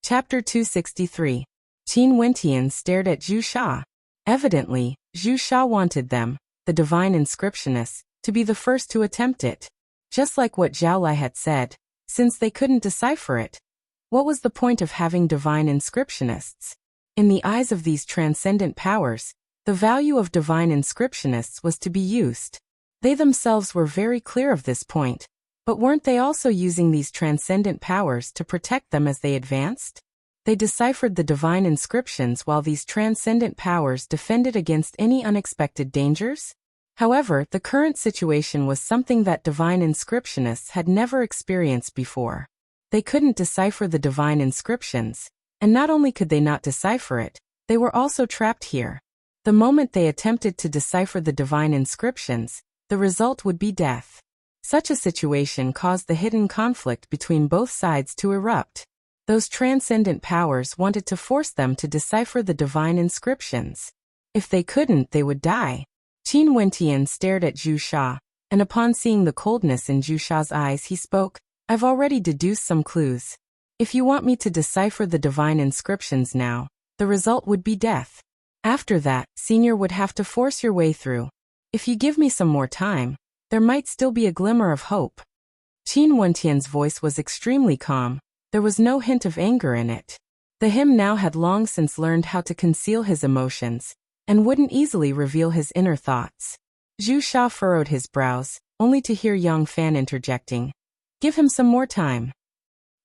Chapter 263. Qin Wentian stared at Zhu Sha. Evidently, Zhu Sha wanted them, the divine inscriptionists, to be the first to attempt it. Just like what Zhao Lai had said, since they couldn't decipher it. What was the point of having divine inscriptionists? In the eyes of these transcendent powers, the value of divine inscriptionists was to be used. They themselves were very clear of this point, but weren't they also using these transcendent powers to protect them as they advanced? They deciphered the divine inscriptions while these transcendent powers defended against any unexpected dangers? However, the current situation was something that divine inscriptionists had never experienced before. They couldn't decipher the divine inscriptions, and not only could they not decipher it, they were also trapped here. The moment they attempted to decipher the divine inscriptions, the result would be death. Such a situation caused the hidden conflict between both sides to erupt. Those transcendent powers wanted to force them to decipher the divine inscriptions. If they couldn't, they would die. Qin Wentian stared at Zhu Sha, and upon seeing the coldness in Zhu Sha's eyes he spoke, "I've already deduced some clues. If you want me to decipher the divine inscriptions now, the result would be death. After that, Senior would have to force your way through. If you give me some more time, there might still be a glimmer of hope." Qin Wentian's voice was extremely calm. There was no hint of anger in it. The him now had long since learned how to conceal his emotions, and wouldn't easily reveal his inner thoughts. Zhu Sha furrowed his brows, only to hear Yang Fan interjecting. "Give him some more time."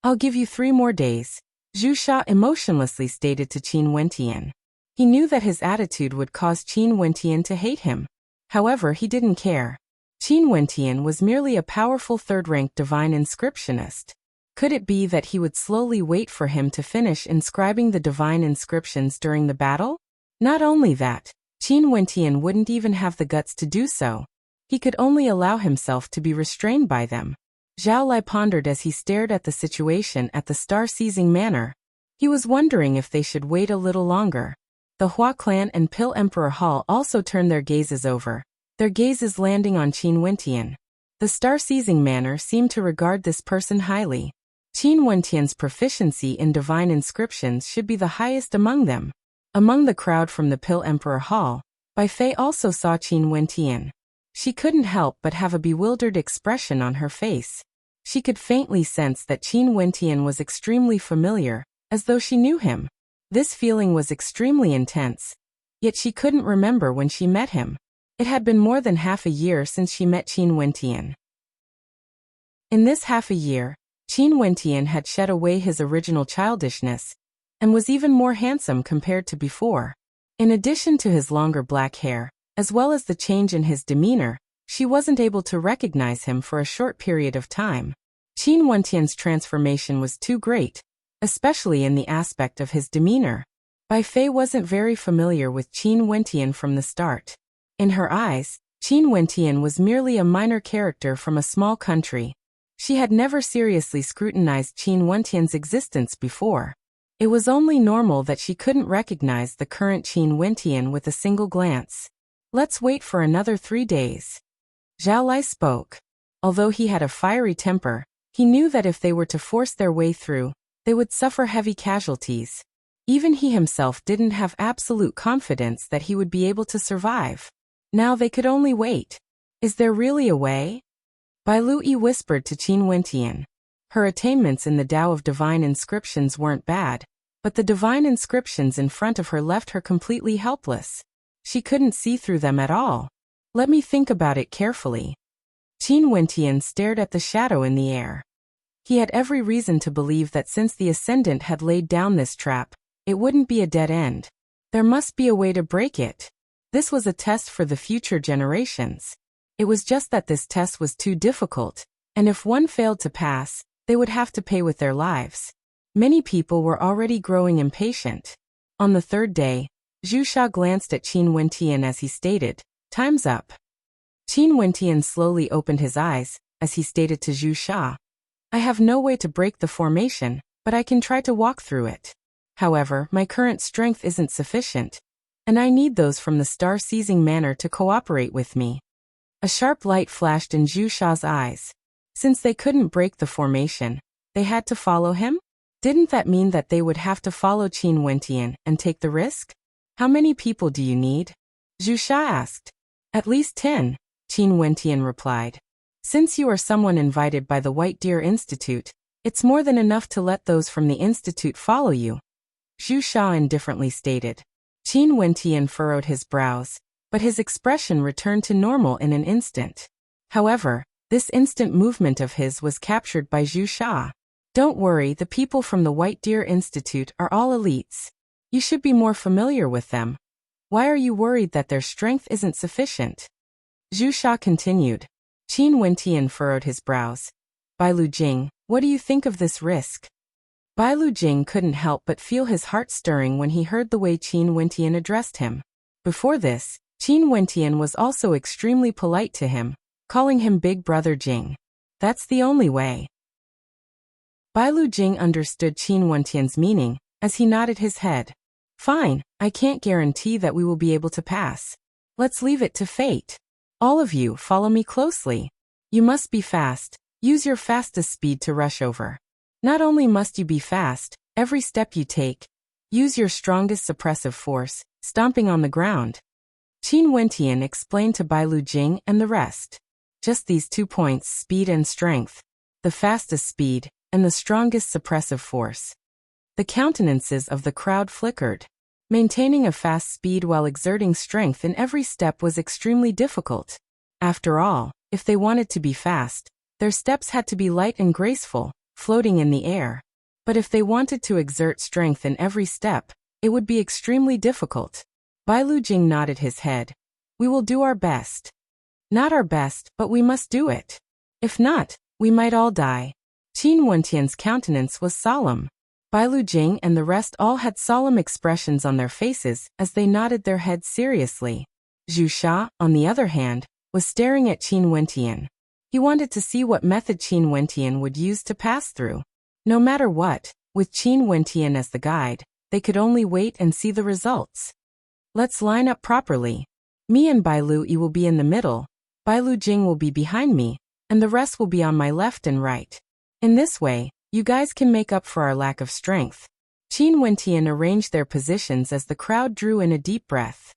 "I'll give you 3 more days," Zhu Sha emotionlessly stated to Qin Wentian. He knew that his attitude would cause Qin Wentian to hate him. However, he didn't care. Qin Wentian was merely a powerful third-rank divine inscriptionist. Could it be that he would slowly wait for him to finish inscribing the divine inscriptions during the battle? Not only that, Qin Wentian wouldn't even have the guts to do so. He could only allow himself to be restrained by them. Zhao Lai pondered as he stared at the situation at the star-seizing manor. He was wondering if they should wait a little longer. The Hua clan and Pill Emperor Hall also turned their gazes over, their gazes landing on Qin Wentian. The star-seizing manor seemed to regard this person highly. Qin Wentian's proficiency in divine inscriptions should be the highest among them. Among the crowd from the Pill Emperor Hall, Bai Fei also saw Qin Wentian. She couldn't help but have a bewildered expression on her face. She could faintly sense that Qin Wentian was extremely familiar, as though she knew him. This feeling was extremely intense, yet she couldn't remember when she met him. It had been more than half a year since she met Qin Wentian. In this half a year, Qin Wentian had shed away his original childishness, and was even more handsome compared to before. In addition to his longer black hair, as well as the change in his demeanor, she wasn't able to recognize him for a short period of time. Qin Wentian's transformation was too great, especially in the aspect of his demeanor. Bai Fei wasn't very familiar with Qin Wentian from the start. In her eyes, Qin Wentian was merely a minor character from a small country. She had never seriously scrutinized Qin Wentian's existence before. It was only normal that she couldn't recognize the current Qin Wentian with a single glance. "Let's wait for another 3 days." Zhao Lai spoke. Although he had a fiery temper, he knew that if they were to force their way through, they would suffer heavy casualties. Even he himself didn't have absolute confidence that he would be able to survive. Now they could only wait. "Is there really a way?" Bai Lui whispered to Qin Wentian. Her attainments in the Tao of divine inscriptions weren't bad, but the divine inscriptions in front of her left her completely helpless. She couldn't see through them at all. "Let me think about it carefully." Qin Wentian stared at the shadow in the air. He had every reason to believe that since the Ascendant had laid down this trap, it wouldn't be a dead end. There must be a way to break it. This was a test for the future generations. It was just that this test was too difficult, and if one failed to pass, they would have to pay with their lives. Many people were already growing impatient. On the 3rd day, Zhu Sha glanced at Qin Wentian as he stated, "Time's up." Qin Wentian slowly opened his eyes, as he stated to Zhu Sha, "I have no way to break the formation, but I can try to walk through it. However, my current strength isn't sufficient, and I need those from the star-seizing manor to cooperate with me." A sharp light flashed in Zhu Sha's eyes. Since they couldn't break the formation, they had to follow him? Didn't that mean that they would have to follow Qin Wentian and take the risk? How many people do you need? Zhu Sha asked. At least 10, Qin Wentian replied. Since you are someone invited by the White Deer Institute, it's more than enough to let those from the institute follow you, Zhu Sha indifferently stated. Qin Wentian furrowed his brows, but his expression returned to normal in an instant. However, this instant movement of his was captured by Zhu Sha. Don't worry, the people from the White Deer Institute are all elites. You should be more familiar with them. Why are you worried that their strength isn't sufficient? Zhu Sha continued. Qin Wentian furrowed his brows. Bai Lu Jing, what do you think of this risk? Bai Lu Jing couldn't help but feel his heart stirring when he heard the way Qin Wentian addressed him. Before this, Qin Wentian was also extremely polite to him, calling him Big Brother Jing. That's the only way. Bai Lu Jing understood Qin Wentian's meaning, as he nodded his head. Fine, I can't guarantee that we will be able to pass. Let's leave it to fate. All of you, follow me closely. You must be fast. Use your fastest speed to rush over. Not only must you be fast, every step you take, use your strongest suppressive force, stomping on the ground. Qin Wentian explained to Bai Lu Jing and the rest. Just these 2 points, speed and strength. The fastest speed, and the strongest suppressive force. The countenances of the crowd flickered. Maintaining a fast speed while exerting strength in every step was extremely difficult. After all, if they wanted to be fast, their steps had to be light and graceful, floating in the air. But if they wanted to exert strength in every step, it would be extremely difficult. Bai Lu Jing nodded his head. We will do our best. Not our best, but we must do it. If not, we might all die. Qin Wentian's countenance was solemn. Bai Lu Jing and the rest all had solemn expressions on their faces as they nodded their heads seriously. Zhu Sha, on the other hand, was staring at Qin Wentian. He wanted to see what method Qin Wentian would use to pass through. No matter what, with Qin Wentian as the guide, they could only wait and see the results. Let's line up properly. Me and Bai Lu Yi will be in the middle, Bai Lu Jing will be behind me, and the rest will be on my left and right. In this way, you guys can make up for our lack of strength. Qin Wentian arranged their positions as the crowd drew in a deep breath.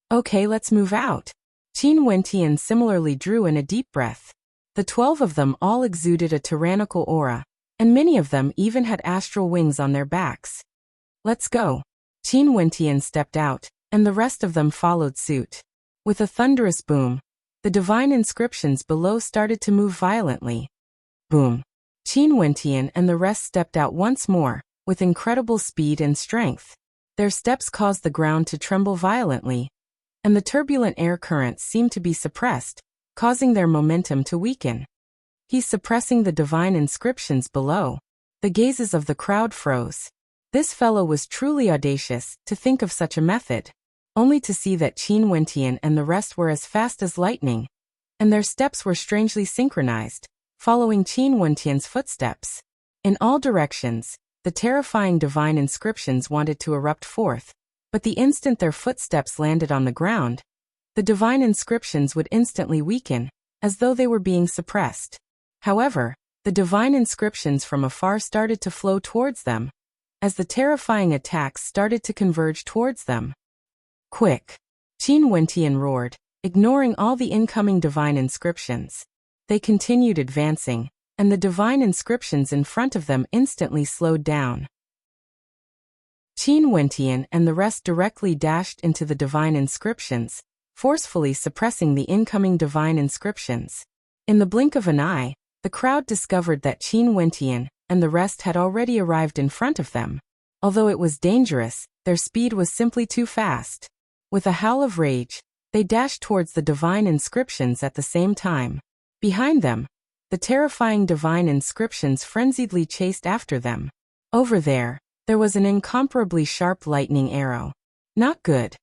Okay, let's move out. Qin Wentian similarly drew in a deep breath. The 12 of them all exuded a tyrannical aura, and many of them even had astral wings on their backs. Let's go. Qin Wentian stepped out, and the rest of them followed suit. With a thunderous boom, the divine inscriptions below started to move violently. Boom. Qin Wentian and the rest stepped out once more, with incredible speed and strength. Their steps caused the ground to tremble violently, and the turbulent air currents seemed to be suppressed, causing their momentum to weaken. He's suppressing the divine inscriptions below. The gazes of the crowd froze. This fellow was truly audacious to think of such a method, only to see that Qin Wentian and the rest were as fast as lightning, and their steps were strangely synchronized, following Qin Wentian's footsteps. In all directions, the terrifying divine inscriptions wanted to erupt forth, but the instant their footsteps landed on the ground, the divine inscriptions would instantly weaken, as though they were being suppressed. However, the divine inscriptions from afar started to flow towards them, as the terrifying attacks started to converge towards them. Quick! Qin Wentian roared, ignoring all the incoming divine inscriptions. They continued advancing, and the divine inscriptions in front of them instantly slowed down. Qin Wentian and the rest directly dashed into the divine inscriptions, forcefully suppressing the incoming divine inscriptions. In the blink of an eye, the crowd discovered that Qin Wentian and the rest had already arrived in front of them. Although it was dangerous, their speed was simply too fast. With a howl of rage, they dashed towards the divine inscriptions at the same time. Behind them, the terrifying divine inscriptions frenziedly chased after them. Over there was an incomparably sharp lightning arrow. Not good.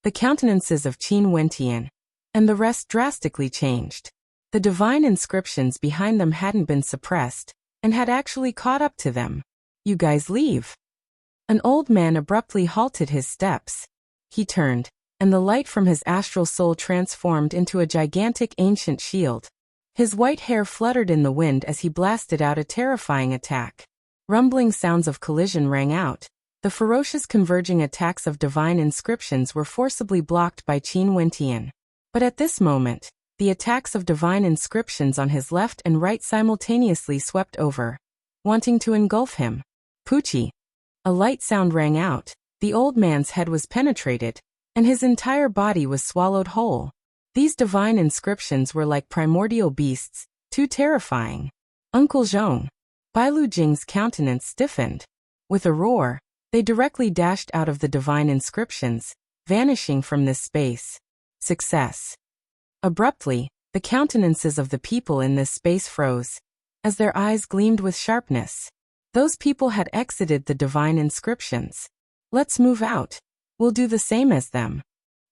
The countenances of Qin Wentian and the rest drastically changed. The divine inscriptions behind them hadn't been suppressed, and had actually caught up to them. You guys leave. An old man abruptly halted his steps. He turned, and the light from his astral soul transformed into a gigantic ancient shield. His white hair fluttered in the wind as he blasted out a terrifying attack. Rumbling sounds of collision rang out. The ferocious converging attacks of divine inscriptions were forcibly blocked by Qin Wentian. But at this moment, the attacks of divine inscriptions on his left and right simultaneously swept over, wanting to engulf him. Poochie! A light sound rang out. The old man's head was penetrated, and his entire body was swallowed whole. These divine inscriptions were like primordial beasts, too terrifying. Uncle Zhong. Bailu Jing's countenance stiffened. With a roar, they directly dashed out of the divine inscriptions, vanishing from this space. Success. Abruptly, the countenances of the people in this space froze, as their eyes gleamed with sharpness. Those people had exited the divine inscriptions. Let's move out. We'll do the same as them.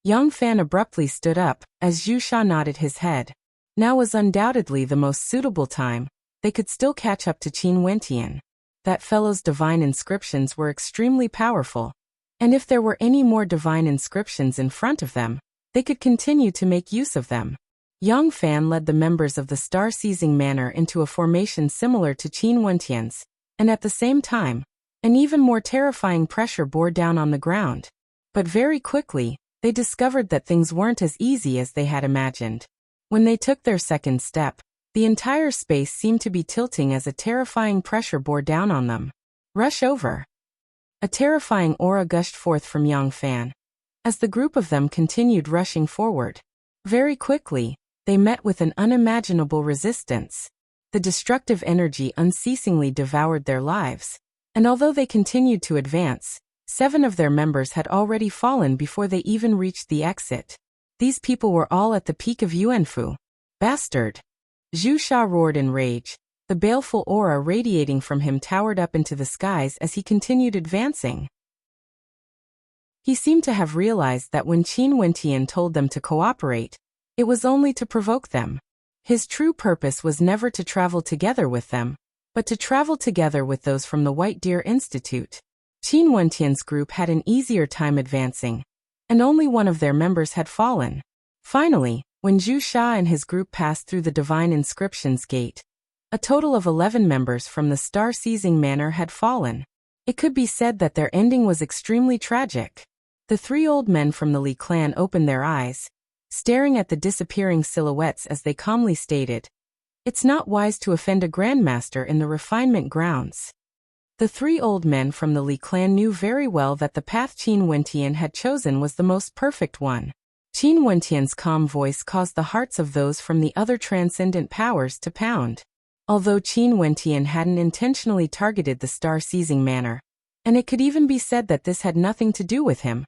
Yang Fan abruptly stood up, as Zhu Sha nodded his head. Now was undoubtedly the most suitable time. They could still catch up to Qin Wentian. That fellow's divine inscriptions were extremely powerful, and if there were any more divine inscriptions in front of them, they could continue to make use of them. Yang Fan led the members of the star-seizing manor into a formation similar to Qin Wentian's, and at the same time, an even more terrifying pressure bore down on the ground. But very quickly, they discovered that things weren't as easy as they had imagined. When they took their second step, the entire space seemed to be tilting as a terrifying pressure bore down on them. Rush over. A terrifying aura gushed forth from Yang Fan. As the group of them continued rushing forward, very quickly, they met with an unimaginable resistance. The destructive energy unceasingly devoured their lives, and although they continued to advance, 7 of their members had already fallen before they even reached the exit. These people were all at the peak of Yuanfu. Bastard! Zhu Sha roared in rage. The baleful aura radiating from him towered up into the skies as he continued advancing. He seemed to have realized that when Qin Wentian told them to cooperate, it was only to provoke them. His true purpose was never to travel together with them, but to travel together with those from the White Deer Institute. Qin Wentian's group had an easier time advancing, and only one of their members had fallen. Finally, when Zhu Sha and his group passed through the Divine Inscriptions Gate, a total of 11 members from the Star-Seizing Manor had fallen. It could be said that their ending was extremely tragic. The 3 old men from the Li clan opened their eyes, staring at the disappearing silhouettes as they calmly stated, "It's not wise to offend a grandmaster in the refinement grounds." The 3 old men from the Li clan knew very well that the path Qin Wentian had chosen was the most perfect one. Qin Wentian's calm voice caused the hearts of those from the other transcendent powers to pound. Although Qin Wentian hadn't intentionally targeted the Star-Seizing Manor, and it could even be said that this had nothing to do with him,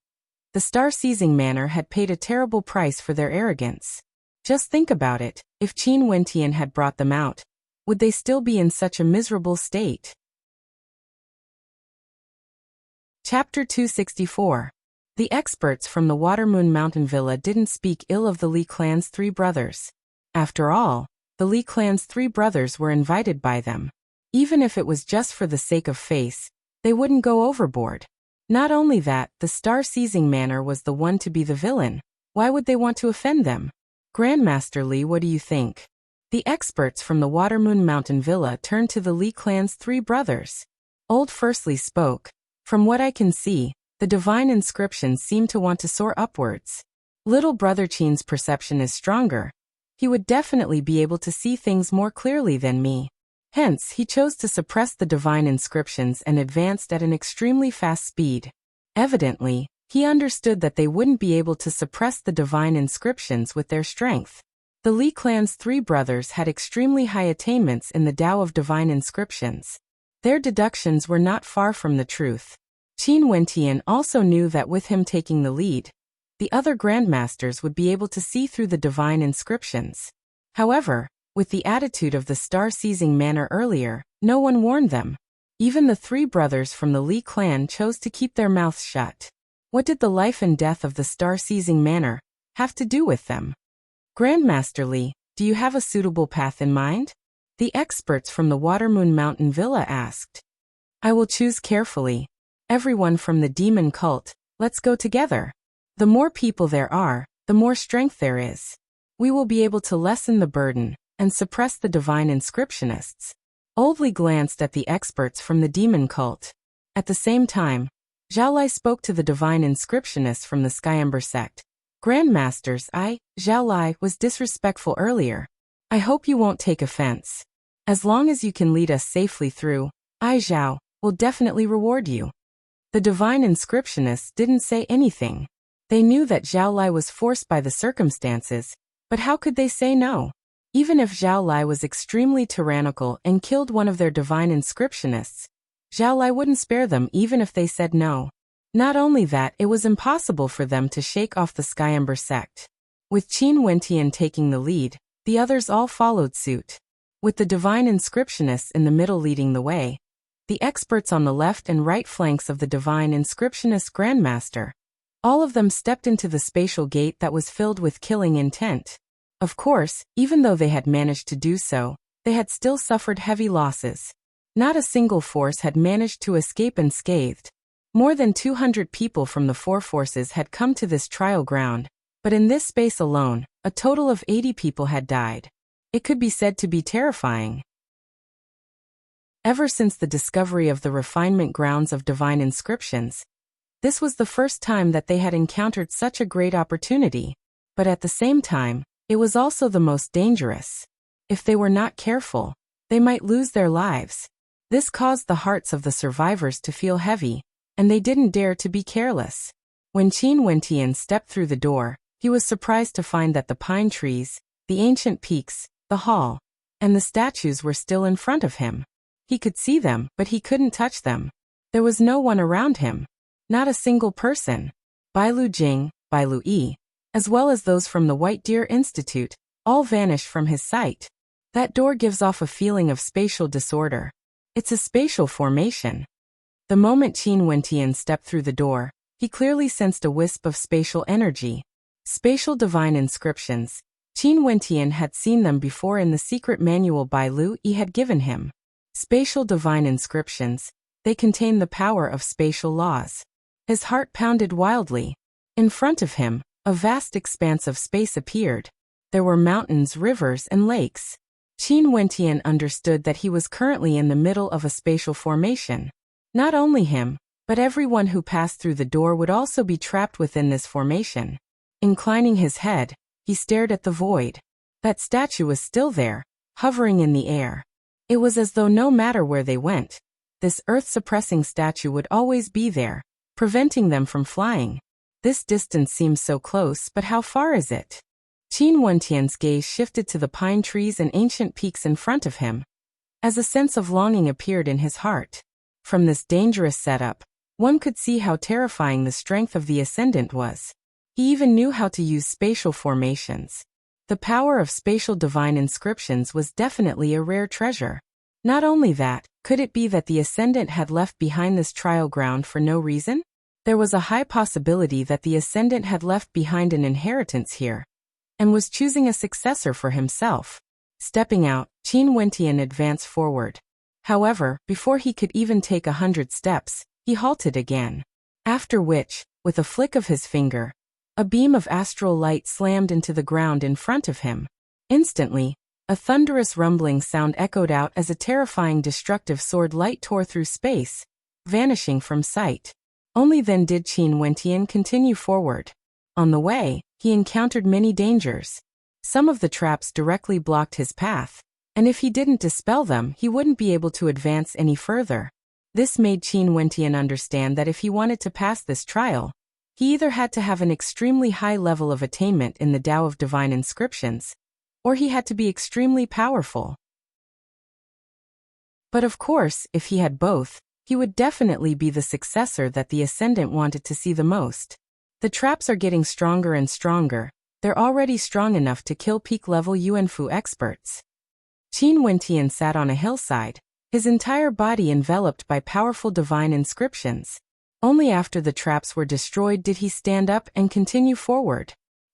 the Star-Seizing Manor had paid a terrible price for their arrogance. Just think about it, if Qin Wentian had brought them out, would they still be in such a miserable state? Chapter 264. The experts from the Watermoon Mountain Villa didn't speak ill of the Li clan's 3 brothers. After all, the Li clan's 3 brothers were invited by them. Even if it was just for the sake of face, they wouldn't go overboard. Not only that, the Star-Seizing Manor was the one to be the villain. Why would they want to offend them? Grandmaster Li, what do you think? The experts from the Watermoon Mountain Villa turned to the Li clan's 3 brothers. Old First Li spoke. From what I can see, the divine inscriptions seem to want to soar upwards. Little brother Qin's perception is stronger. He would definitely be able to see things more clearly than me. Hence, he chose to suppress the divine inscriptions and advanced at an extremely fast speed. Evidently, he understood that they wouldn't be able to suppress the divine inscriptions with their strength. The Li clan's 3 brothers had extremely high attainments in the Tao of divine inscriptions. Their deductions were not far from the truth. Qin Wentian also knew that with him taking the lead, the other grandmasters would be able to see through the divine inscriptions. However, with the attitude of the Star-Seizing Manor earlier, no one warned them. Even the 3 brothers from the Li clan chose to keep their mouths shut. What did the life and death of the Star-Seizing Manor have to do with them? Grandmaster Li, do you have a suitable path in mind? The experts from the Watermoon Mountain Villa asked. I will choose carefully. Everyone from the demon cult, let's go together. The more people there are, the more strength there is. We will be able to lessen the burden and suppress the divine inscriptionists. Oldly glanced at the experts from the demon cult. At the same time, Zhao Lai spoke to the divine inscriptionists from the Skyember sect. Grandmasters, Zhao Lai, was disrespectful earlier. I hope you won't take offense. As long as you can lead us safely through, Zhao will definitely reward you. The divine inscriptionists didn't say anything. They knew that Zhao Lai was forced by the circumstances, but how could they say no? Even if Zhao Lai was extremely tyrannical and killed one of their divine inscriptionists, Zhao Lai wouldn't spare them even if they said no. Not only that, it was impossible for them to shake off the Skyember sect. With Qin Wentian taking the lead, the others all followed suit. With the divine inscriptionists in the middle leading the way, the experts on the left and right flanks of the divine inscriptionist grandmaster, all of them stepped into the spatial gate that was filled with killing intent. Of course, even though they had managed to do so, they had still suffered heavy losses. Not a single force had managed to escape unscathed. More than 200 people from the four forces had come to this trial ground, but in this space alone, a total of 80 people had died. It could be said to be terrifying. Ever since the discovery of the refinement grounds of divine inscriptions, this was the first time that they had encountered such a great opportunity, but at the same time, it was also the most dangerous. If they were not careful, they might lose their lives. This caused the hearts of the survivors to feel heavy, and they didn't dare to be careless. When Qin Wentian stepped through the door, he was surprised to find that the pine trees, the ancient peaks, the hall, and the statues were still in front of him. He could see them, but he couldn't touch them. There was no one around him. Not a single person. Bailu Jing, Bailu Yi, as well as those from the White Deer Institute, all vanished from his sight. That door gives off a feeling of spatial disorder. It's a spatial formation. The moment Qin Wentian stepped through the door, he clearly sensed a wisp of spatial energy. Spatial divine inscriptions. Qin Wentian had seen them before in the secret manual Bailu Yi had given him. Spatial divine inscriptions. They contain the power of spatial laws. His heart pounded wildly. In front of him, a vast expanse of space appeared. There were mountains, rivers, and lakes. Qin Wentian understood that he was currently in the middle of a spatial formation. Not only him, but everyone who passed through the door would also be trapped within this formation. Inclining his head, he stared at the void. That statue was still there, hovering in the air. It was as though no matter where they went, this earth-suppressing statue would always be there, preventing them from flying. This distance seems so close, but how far is it? Qin Wentian's gaze shifted to the pine trees and ancient peaks in front of him, as a sense of longing appeared in his heart. From this dangerous setup, one could see how terrifying the strength of the Ascendant was. He even knew how to use spatial formations. The power of spatial divine inscriptions was definitely a rare treasure. Not only that, could it be that the Ascendant had left behind this trial ground for no reason? There was a high possibility that the Ascendant had left behind an inheritance here, and was choosing a successor for himself. Stepping out, Qin Wentian advanced forward. However, before he could even take 100 steps, he halted again. After which, with a flick of his finger, a beam of astral light slammed into the ground in front of him. Instantly, a thunderous rumbling sound echoed out as a terrifying destructive sword light tore through space, vanishing from sight. Only then did Qin Wentian continue forward. On the way, he encountered many dangers. Some of the traps directly blocked his path, and if he didn't dispel them, he wouldn't be able to advance any further. This made Qin Wentian understand that if he wanted to pass this trial, he either had to have an extremely high level of attainment in the Tao of Divine Inscriptions, or he had to be extremely powerful. But of course, if he had both, he would definitely be the successor that the Ascendant wanted to see the most. The traps are getting stronger and stronger. They're already strong enough to kill peak-level Yuanfu experts. Qin Wentian sat on a hillside, his entire body enveloped by powerful divine inscriptions. Only after the traps were destroyed did he stand up and continue forward.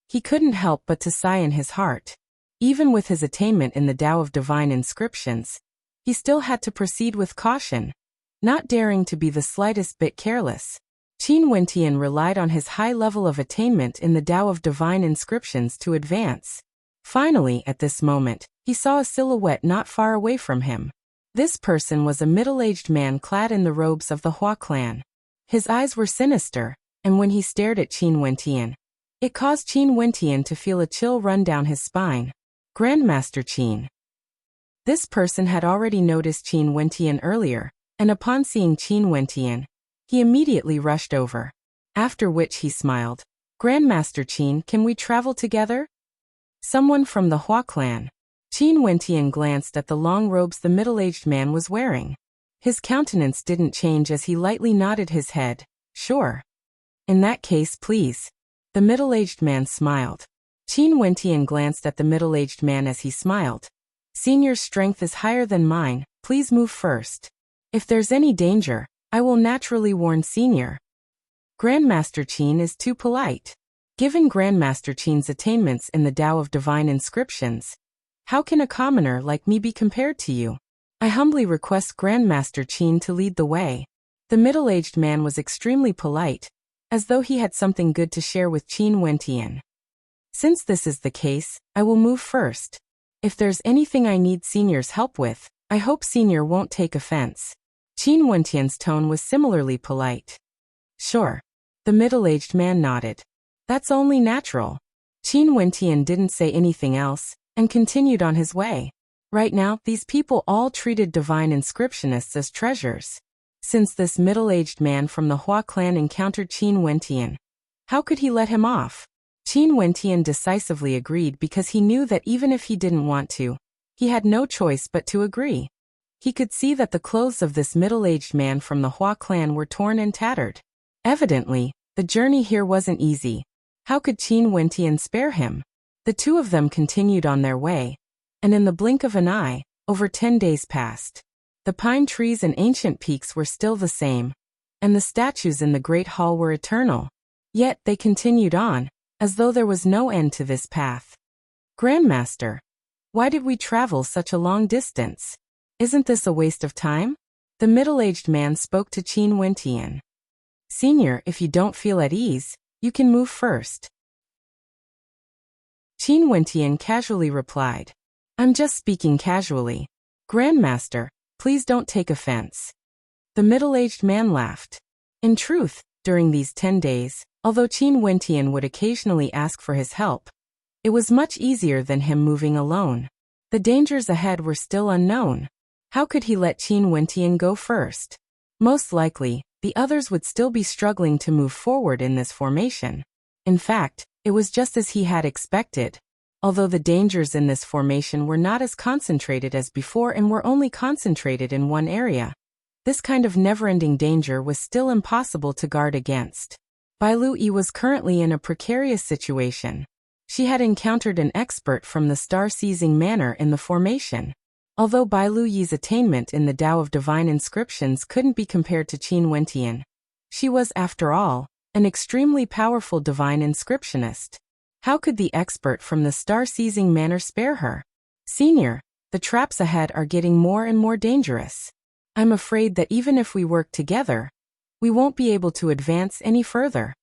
He couldn't help but to sigh in his heart. Even with his attainment in the Tao of Divine Inscriptions, he still had to proceed with caution, not daring to be the slightest bit careless. Qin Wentian relied on his high level of attainment in the Tao of Divine Inscriptions to advance. Finally, at this moment, he saw a silhouette not far away from him. This person was a middle-aged man clad in the robes of the Hua clan. His eyes were sinister, and when he stared at Qin Wentian, it caused Qin Wentian to feel a chill run down his spine. Grandmaster Qin. This person had already noticed Qin Wentian earlier, and upon seeing Qin Wentian, he immediately rushed over. After which he smiled. Grandmaster Qin, can we travel together? Someone from the Hua clan. Qin Wentian glanced at the long robes the middle-aged man was wearing. His countenance didn't change as he lightly nodded his head. Sure. In that case, please. The middle-aged man smiled. Qin Wentian glanced at the middle-aged man as he smiled. Senior's strength is higher than mine, please move first. If there's any danger, I will naturally warn Senior. Grandmaster Qin is too polite. Given Grandmaster Qin's attainments in the Tao of Divine Inscriptions, how can a commoner like me be compared to you? I humbly request Grandmaster Qin to lead the way. The middle-aged man was extremely polite, as though he had something good to share with Qin Wentian. Since this is the case, I will move first. If there's anything I need Senior's help with, I hope Senior won't take offense. Qin Wentian's tone was similarly polite. Sure. The middle-aged man nodded. That's only natural. Qin Wentian didn't say anything else, and continued on his way. Right now, these people all treated divine inscriptionists as treasures. Since this middle-aged man from the Hua clan encountered Qin Wentian, how could he let him off? Qin Wentian decisively agreed because he knew that even if he didn't want to, he had no choice but to agree. He could see that the clothes of this middle-aged man from the Hua clan were torn and tattered. Evidently, the journey here wasn't easy. How could Qin Wentian spare him? The two of them continued on their way, and in the blink of an eye, over 10 days passed. The pine trees and ancient peaks were still the same, and the statues in the Great Hall were eternal. Yet they continued on, as though there was no end to this path. Grandmaster, why did we travel such a long distance? Isn't this a waste of time? The middle-aged man spoke to Qin Wentian. Senior, if you don't feel at ease, you can move first. Qin Wentian casually replied. I'm just speaking casually. Grandmaster, please don't take offense. The middle-aged man laughed. In truth, during these 10 days, although Qin Wentian would occasionally ask for his help, it was much easier than him moving alone. The dangers ahead were still unknown. How could he let Qin Wentian go first? Most likely, the others would still be struggling to move forward in this formation. In fact, it was just as he had expected. Although the dangers in this formation were not as concentrated as before and were only concentrated in one area, this kind of never-ending danger was still impossible to guard against. Bai Luyi was currently in a precarious situation. She had encountered an expert from the star-seizing manner in the formation. Although Bai Luyi's attainment in the Tao of Divine Inscriptions couldn't be compared to Qin Wentian, she was, after all, an extremely powerful divine inscriptionist. How could the expert from the star-seizing manner spare her? Senior, the traps ahead are getting more and more dangerous. I'm afraid that even if we work together, we won't be able to advance any further.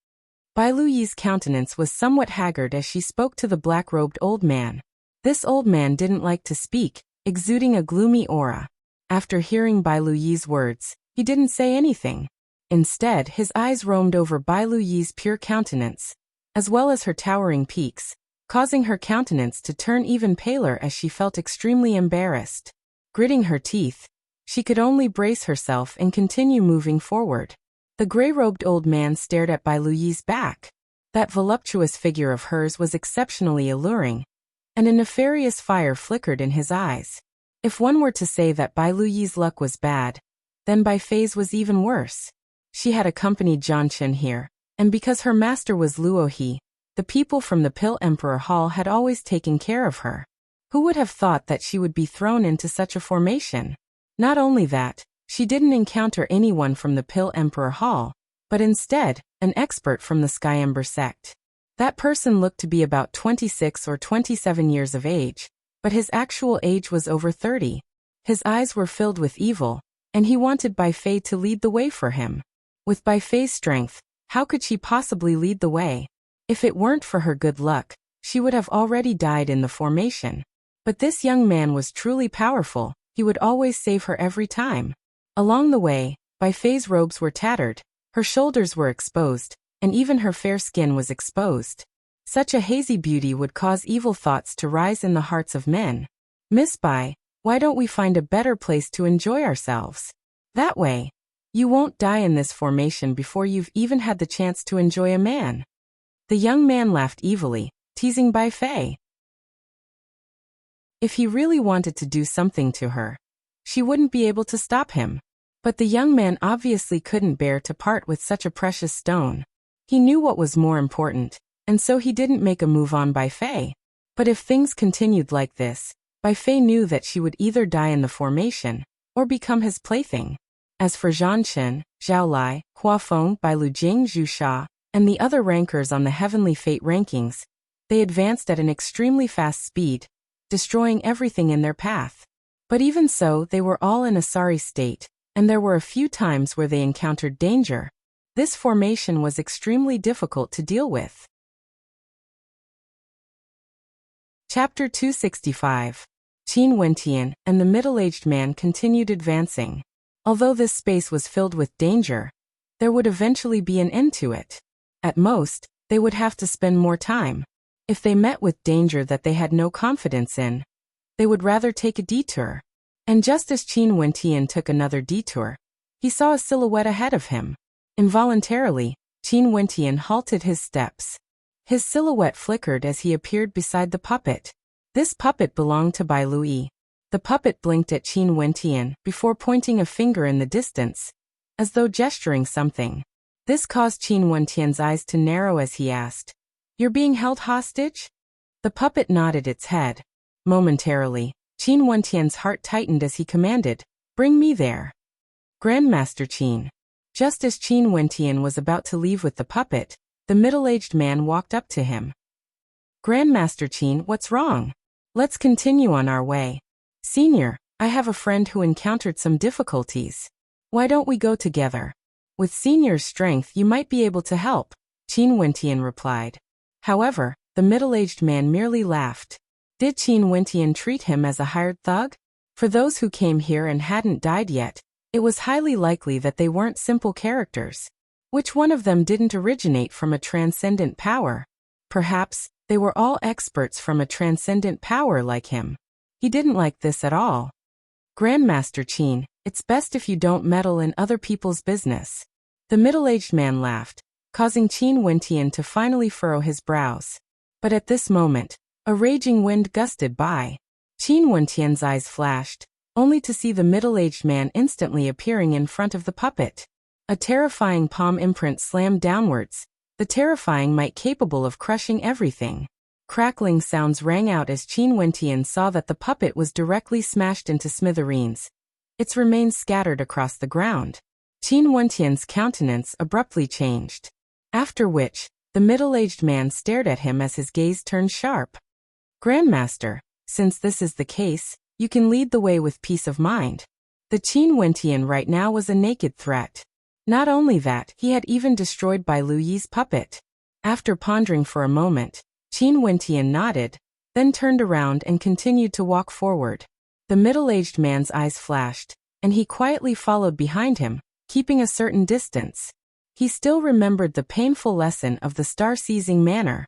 Bai Luyi's countenance was somewhat haggard as she spoke to the black-robed old man. This old man didn't like to speak, exuding a gloomy aura. After hearing Bai Luyi's words, he didn't say anything. Instead, his eyes roamed over Bai Luyi's pure countenance, as well as her towering peaks, causing her countenance to turn even paler as she felt extremely embarrassed. Gritting her teeth, she could only brace herself and continue moving forward. The gray-robed old man stared at Bai Luyi's back. That voluptuous figure of hers was exceptionally alluring, and a nefarious fire flickered in his eyes. If one were to say that Bai Luyi's luck was bad, then Bai Fei's was even worse. She had accompanied Zhang Chen here, and because her master was Luo He, the people from the Pill Emperor Hall had always taken care of her. Who would have thought that she would be thrown into such a formation? Not only that, she didn't encounter anyone from the Pill Emperor Hall, but instead, an expert from the Sky Ember sect. That person looked to be about 26 or 27 years of age, but his actual age was over 30. His eyes were filled with evil, and he wanted Bai Fei to lead the way for him. With Bai Fei's strength, how could she possibly lead the way? If it weren't for her good luck, she would have already died in the formation. But this young man was truly powerful. he would always save her every time. Along the way, Bai Fei's robes were tattered, her shoulders were exposed, and even her fair skin was exposed. Such a hazy beauty would cause evil thoughts to rise in the hearts of men. Miss Bai, why don't we find a better place to enjoy ourselves? That way, you won't die in this formation before you've even had the chance to enjoy a man. The young man laughed evilly, teasing Bai Fei. If he really wanted to do something to her, she wouldn't be able to stop him. But the young man obviously couldn't bear to part with such a precious stone. He knew what was more important, and so he didn't make a move on Bai Fei. But if things continued like this, Bai Fei knew that she would either die in the formation, or become his plaything. As for Zhan Chen, Zhao Lai, Hua Feng, Bai Lu Jing, Zhu Sha, and the other rankers on the Heavenly Fate rankings, they advanced at an extremely fast speed, destroying everything in their path. But even so, they were all in a sorry state, and there were a few times where they encountered danger. This formation was extremely difficult to deal with. Chapter 265. Qin Wentian and the middle-aged man continued advancing. Although this space was filled with danger, there would eventually be an end to it. At most, they would have to spend more time. If they met with danger that they had no confidence in, they would rather take a detour. And just as Qin Wentian took another detour, he saw a silhouette ahead of him. Involuntarily, Qin Wentian halted his steps. His silhouette flickered as he appeared beside the puppet. This puppet belonged to Bai Lui. The puppet blinked at Qin Wentian before pointing a finger in the distance, as though gesturing something. This caused Qin Wentian's eyes to narrow as he asked, "You're being held hostage?" The puppet nodded its head. Momentarily, Qin Wentian's heart tightened as he commanded, "Bring me there." Grandmaster Qin. Just as Qin Wentian was about to leave with the puppet, the middle-aged man walked up to him. "Grandmaster Qin, what's wrong? Let's continue on our way. Senior, I have a friend who encountered some difficulties. Why don't we go together? With Senior's strength you might be able to help," Qin Wentian replied. However, the middle-aged man merely laughed. Did Qin Wentian treat him as a hired thug? For those who came here and hadn't died yet, it was highly likely that they weren't simple characters. Which one of them didn't originate from a transcendent power? Perhaps they were all experts from a transcendent power like him. He didn't like this at all. "Grandmaster Qin, it's best if you don't meddle in other people's business." The middle-aged man laughed, causing Qin Wentian to finally furrow his brows. But at this moment, a raging wind gusted by. Qin Wentian's eyes flashed, only to see the middle-aged man instantly appearing in front of the puppet. A terrifying palm imprint slammed downwards, the terrifying might capable of crushing everything. Crackling sounds rang out as Qin Wentian saw that the puppet was directly smashed into smithereens. Its remains scattered across the ground. Qin Wentian's countenance abruptly changed. After which, the middle-aged man stared at him as his gaze turned sharp. "Grandmaster, since this is the case, you can lead the way with peace of mind." The Qin Wentian right now was a naked threat. Not only that, he had even destroyed Bai Luyi's puppet. After pondering for a moment, Qin Wentian nodded, then turned around and continued to walk forward. The middle-aged man's eyes flashed, and he quietly followed behind him, keeping a certain distance. He still remembered the painful lesson of the star-seizing manner.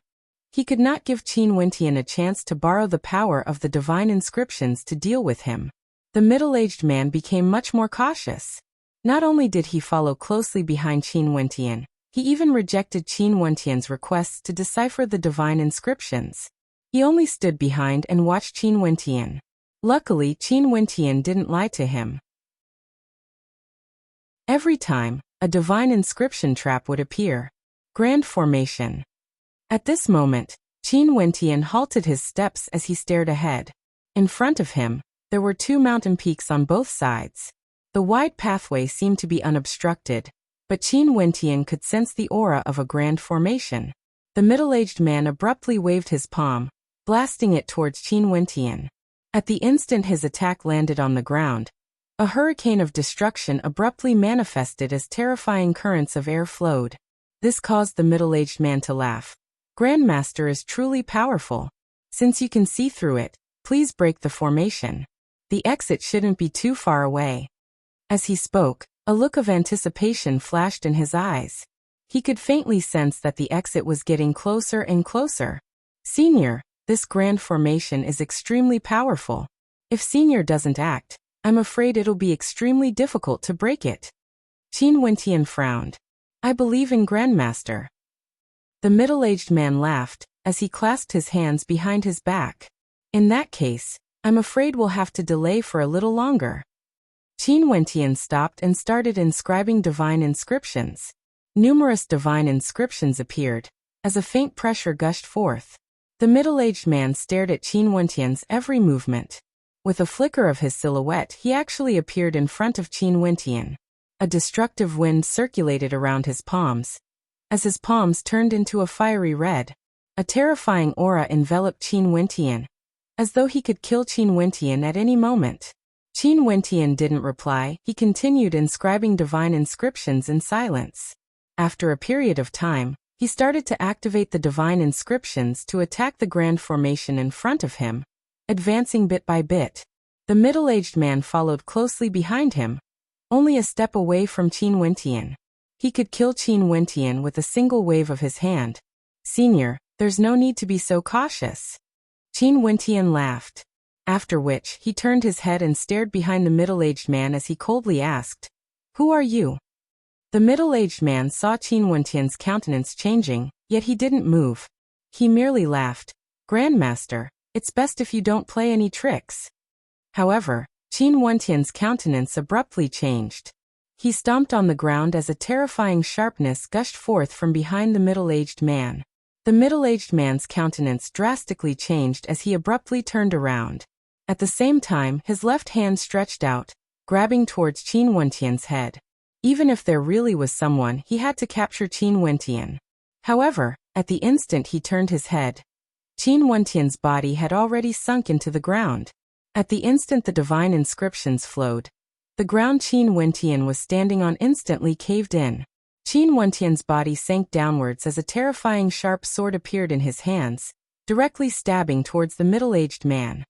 He could not give Qin Wentian a chance to borrow the power of the divine inscriptions to deal with him. The middle-aged man became much more cautious. Not only did he follow closely behind Qin Wentian, he even rejected Qin Wentian's requests to decipher the divine inscriptions. He only stood behind and watched Qin Wentian. Luckily, Qin Wentian didn't lie to him. Every time, a divine inscription trap would appear. Grand formation. At this moment, Qin Wentian halted his steps as he stared ahead. In front of him, there were two mountain peaks on both sides. The wide pathway seemed to be unobstructed, but Qin Wentian could sense the aura of a grand formation. The middle-aged man abruptly waved his palm, blasting it towards Qin Wentian. At the instant his attack landed on the ground, a hurricane of destruction abruptly manifested as terrifying currents of air flowed. This caused the middle-aged man to laugh. "Grandmaster is truly powerful. Since you can see through it, please break the formation." The exit shouldn't be too far away. As he spoke, a look of anticipation flashed in his eyes. He could faintly sense that the exit was getting closer and closer. Senior, this grand formation is extremely powerful. If Senior doesn't act, I'm afraid it'll be extremely difficult to break it. Qin Wentian frowned. I believe in Grandmaster. The middle-aged man laughed, as he clasped his hands behind his back. In that case, I'm afraid we'll have to delay for a little longer. Qin Wentian stopped and started inscribing divine inscriptions. Numerous divine inscriptions appeared, as a faint pressure gushed forth. The middle-aged man stared at Qin Wentian's every movement. With a flicker of his silhouette, he actually appeared in front of Qin Wentian. A destructive wind circulated around his palms. As his palms turned into a fiery red, a terrifying aura enveloped Qin Wentian, as though he could kill Qin Wentian at any moment. Qin Wentian didn't reply. He continued inscribing divine inscriptions in silence. After a period of time, he started to activate the divine inscriptions to attack the grand formation in front of him, advancing bit by bit. The middle-aged man followed closely behind him, only a step away from Qin Wentian. He could kill Qin Wentian with a single wave of his hand. Senior, there's no need to be so cautious. Qin Wentian laughed. After which, he turned his head and stared behind the middle-aged man as he coldly asked, "Who are you?" The middle-aged man saw Qin Wentian's countenance changing, yet he didn't move. He merely laughed. "Grandmaster, it's best if you don't play any tricks." However, Qin Wentian's countenance abruptly changed. He stomped on the ground as a terrifying sharpness gushed forth from behind the middle-aged man. The middle-aged man's countenance drastically changed as he abruptly turned around. At the same time, his left hand stretched out, grabbing towards Qin Wentian's head. Even if there really was someone, he had to capture Qin Wentian. However, at the instant he turned his head, Qin Wentian's body had already sunk into the ground. At the instant the divine inscriptions flowed, the ground Qin Wentian was standing on instantly caved in. Qin Wentian's body sank downwards as a terrifying sharp sword appeared in his hands, directly stabbing towards the middle-aged man.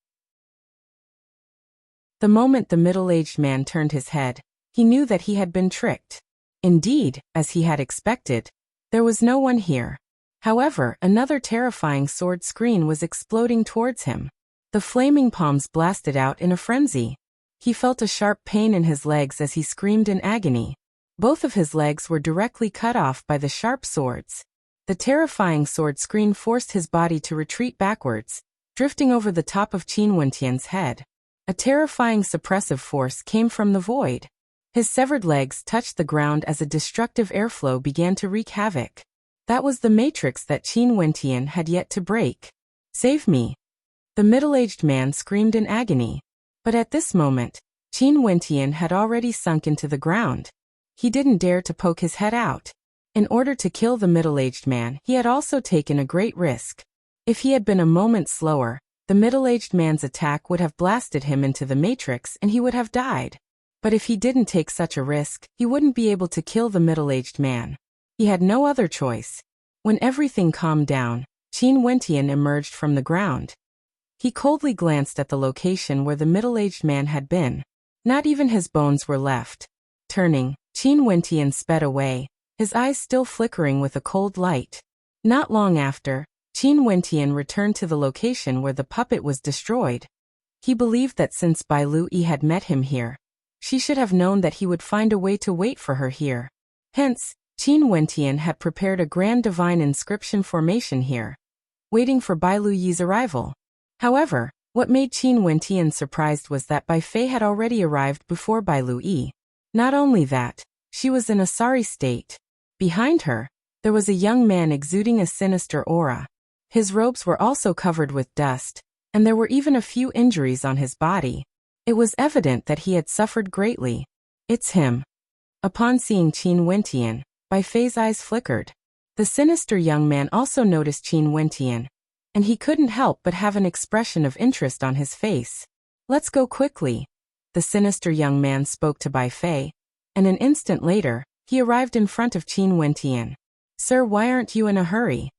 The moment the middle-aged man turned his head, he knew that he had been tricked. Indeed, as he had expected, there was no one here. However, another terrifying sword screen was exploding towards him. The flaming palms blasted out in a frenzy. He felt a sharp pain in his legs as he screamed in agony. Both of his legs were directly cut off by the sharp swords. The terrifying sword screen forced his body to retreat backwards, drifting over the top of Qin Wentian's head. A terrifying suppressive force came from the void. His severed legs touched the ground as a destructive airflow began to wreak havoc. That was the matrix that Qin Wentian had yet to break. "Save me!" The middle-aged man screamed in agony. But at this moment, Qin Wentian had already sunk into the ground. He didn't dare to poke his head out. In order to kill the middle-aged man, he had also taken a great risk. If he had been a moment slower, the middle-aged man's attack would have blasted him into the matrix and he would have died. But if he didn't take such a risk, he wouldn't be able to kill the middle-aged man. He had no other choice. When everything calmed down, Qin Wentian emerged from the ground. He coldly glanced at the location where the middle-aged man had been. Not even his bones were left. Turning, Qin Wentian sped away, his eyes still flickering with a cold light. Not long after, Qin Wentian returned to the location where the puppet was destroyed. He believed that since Bai Lui had met him here, she should have known that he would find a way to wait for her here. Hence, Qin Wentian had prepared a grand divine inscription formation here, waiting for Bai Luyi's arrival. However, what made Qin Wentian surprised was that Bai Fei had already arrived before Bai Lui. Not only that, she was in a sorry state. Behind her, there was a young man exuding a sinister aura. His robes were also covered with dust, and there were even a few injuries on his body. It was evident that he had suffered greatly. "It's him." Upon seeing Qin Wentian, Bai Fei's eyes flickered. The sinister young man also noticed Qin Wentian, and he couldn't help but have an expression of interest on his face. "Let's go quickly." The sinister young man spoke to Bai Fei, and an instant later, he arrived in front of Qin Wentian. "Sir, why aren't you in a hurry?"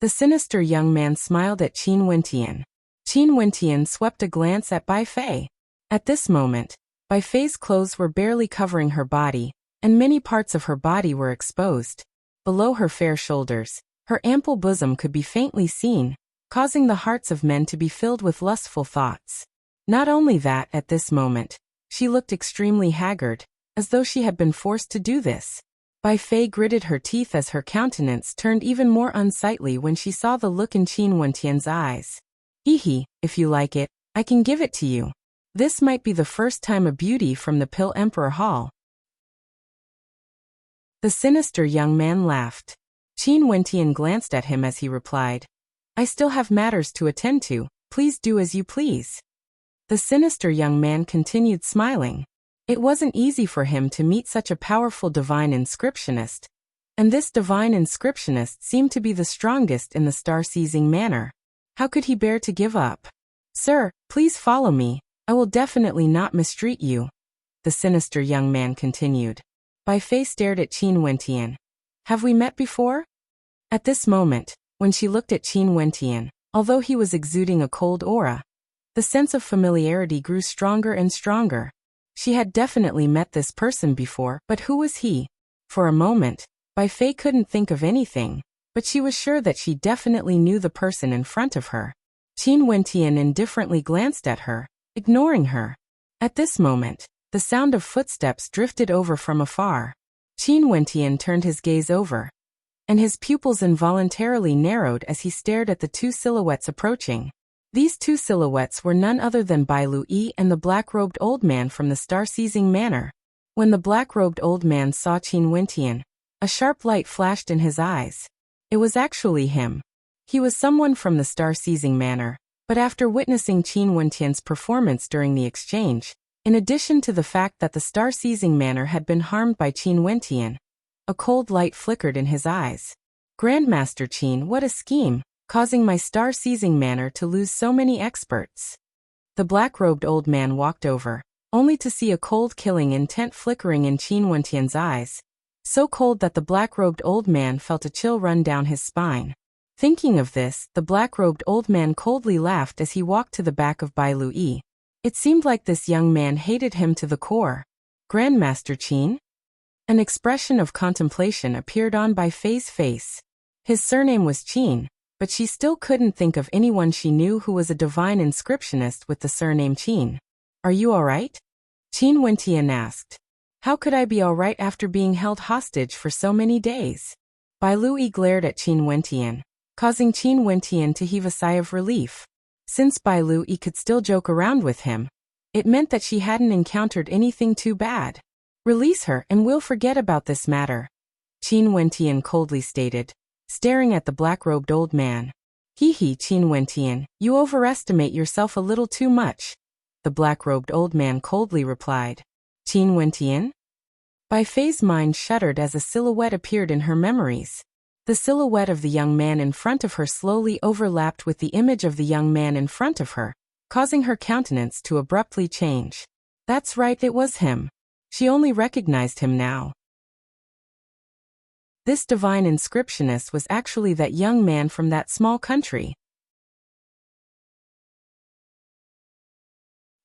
The sinister young man smiled at Qin Wentian. Qin Wentian swept a glance at Bai Fei. At this moment, Bai Fei's clothes were barely covering her body, and many parts of her body were exposed. Below her fair shoulders, her ample bosom could be faintly seen, causing the hearts of men to be filled with lustful thoughts. Not only that, at this moment, she looked extremely haggard, as though she had been forced to do this. Bai Fei gritted her teeth as her countenance turned even more unsightly when she saw the look in Qin Wentian's eyes. Hee, if you like it, I can give it to you. This might be the first time a beauty from the Pill Emperor Hall. The sinister young man laughed. Qin Wentian glanced at him as he replied, I still have matters to attend to, please do as you please. The sinister young man continued smiling. It wasn't easy for him to meet such a powerful divine inscriptionist, and this divine inscriptionist seemed to be the strongest in the star-seizing manner. How could he bear to give up? Sir, please follow me, I will definitely not mistreat you, the sinister young man continued. Bai Fei stared at Qin Wentian. Have we met before? At this moment, when she looked at Qin Wentian, although he was exuding a cold aura, the sense of familiarity grew stronger and stronger. She had definitely met this person before, but who was he? For a moment, Bai Fei couldn't think of anything, but she was sure that she definitely knew the person in front of her. Qin Wentian indifferently glanced at her, ignoring her. At this moment, the sound of footsteps drifted over from afar. Qin Wentian turned his gaze over, and his pupils involuntarily narrowed as he stared at the two silhouettes approaching. These two silhouettes were none other than Bai Lui and the black-robed old man from the star-seizing manor. When the black-robed old man saw Qin Wentian, a sharp light flashed in his eyes. It was actually him. He was someone from the star-seizing manor, but after witnessing Qin Wentian's performance during the exchange, in addition to the fact that the star-seizing manor had been harmed by Qin Wentian, a cold light flickered in his eyes. Grandmaster Qin, what a scheme, causing my star-seizing manor to lose so many experts. The black-robed old man walked over, only to see a cold killing intent flickering in Qin Wentian's eyes, so cold that the black-robed old man felt a chill run down his spine. Thinking of this, the black-robed old man coldly laughed as he walked to the back of Bai Lui. It seemed like this young man hated him to the core. Grandmaster Qin? An expression of contemplation appeared on Bai Fei's face. His surname was Qin, but she still couldn't think of anyone she knew who was a divine inscriptionist with the surname Qin. Are you alright? Qin Wentian asked. How could I be alright after being held hostage for so many days? Bai Lui glared at Qin Wentian, causing Qin Wentian to heave a sigh of relief. Since Bai Lui could still joke around with him, it meant that she hadn't encountered anything too bad. Release her and we'll forget about this matter, Qin Wentian coldly stated, staring at the black-robed old man. Hee, Qin Wentian, you overestimate yourself a little too much, the black-robed old man coldly replied. Qin Wentian? Bai Fei's mind shuddered as a silhouette appeared in her memories. The silhouette of the young man in front of her slowly overlapped with the image of the young man in front of her, causing her countenance to abruptly change. That's right, it was him. She only recognized him now. This divine inscriptionist was actually that young man from that small country.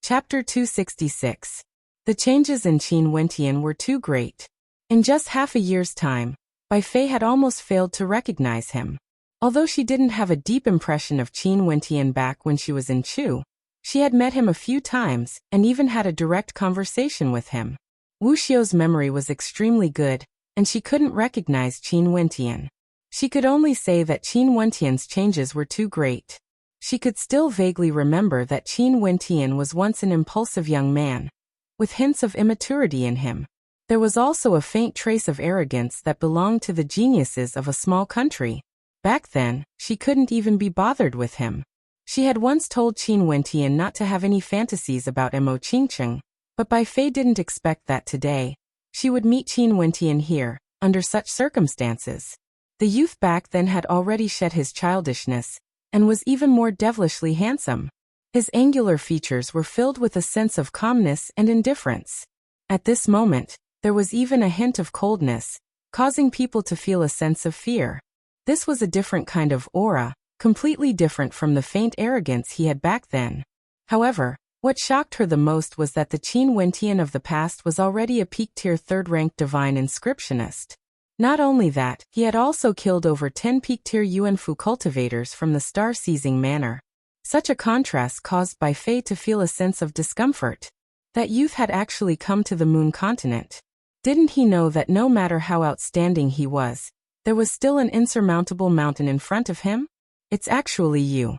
Chapter 266. The changes in Qin Wentian were too great. In just half a year's time, Bai Fei had almost failed to recognize him. Although she didn't have a deep impression of Qin Wentian back when she was in Chu, she had met him a few times and even had a direct conversation with him. Wuxia's memory was extremely good, and she couldn't recognize Qin Wentian. She could only say that Qin Wentian's changes were too great. She could still vaguely remember that Qin Wentian was once an impulsive young man, with hints of immaturity in him. There was also a faint trace of arrogance that belonged to the geniuses of a small country. Back then, she couldn't even be bothered with him. She had once told Qin Wentian not to have any fantasies about Mo Qingcheng, but Bai Fei didn't expect that today she would meet Qin Wentian here, under such circumstances. The youth back then had already shed his childishness, and was even more devilishly handsome. His angular features were filled with a sense of calmness and indifference. At this moment, there was even a hint of coldness, causing people to feel a sense of fear. This was a different kind of aura, completely different from the faint arrogance he had back then. However, What shocked her the most was that the Qin Wentian of the past was already a peak-tier third-ranked divine inscriptionist. Not only that, he had also killed over 10 peak-tier Yuanfu cultivators from the star-seizing manor. Such a contrast caused Bai Fei to feel a sense of discomfort. That youth had actually come to the moon continent. Didn't he know that no matter how outstanding he was, there was still an insurmountable mountain in front of him? It's actually you.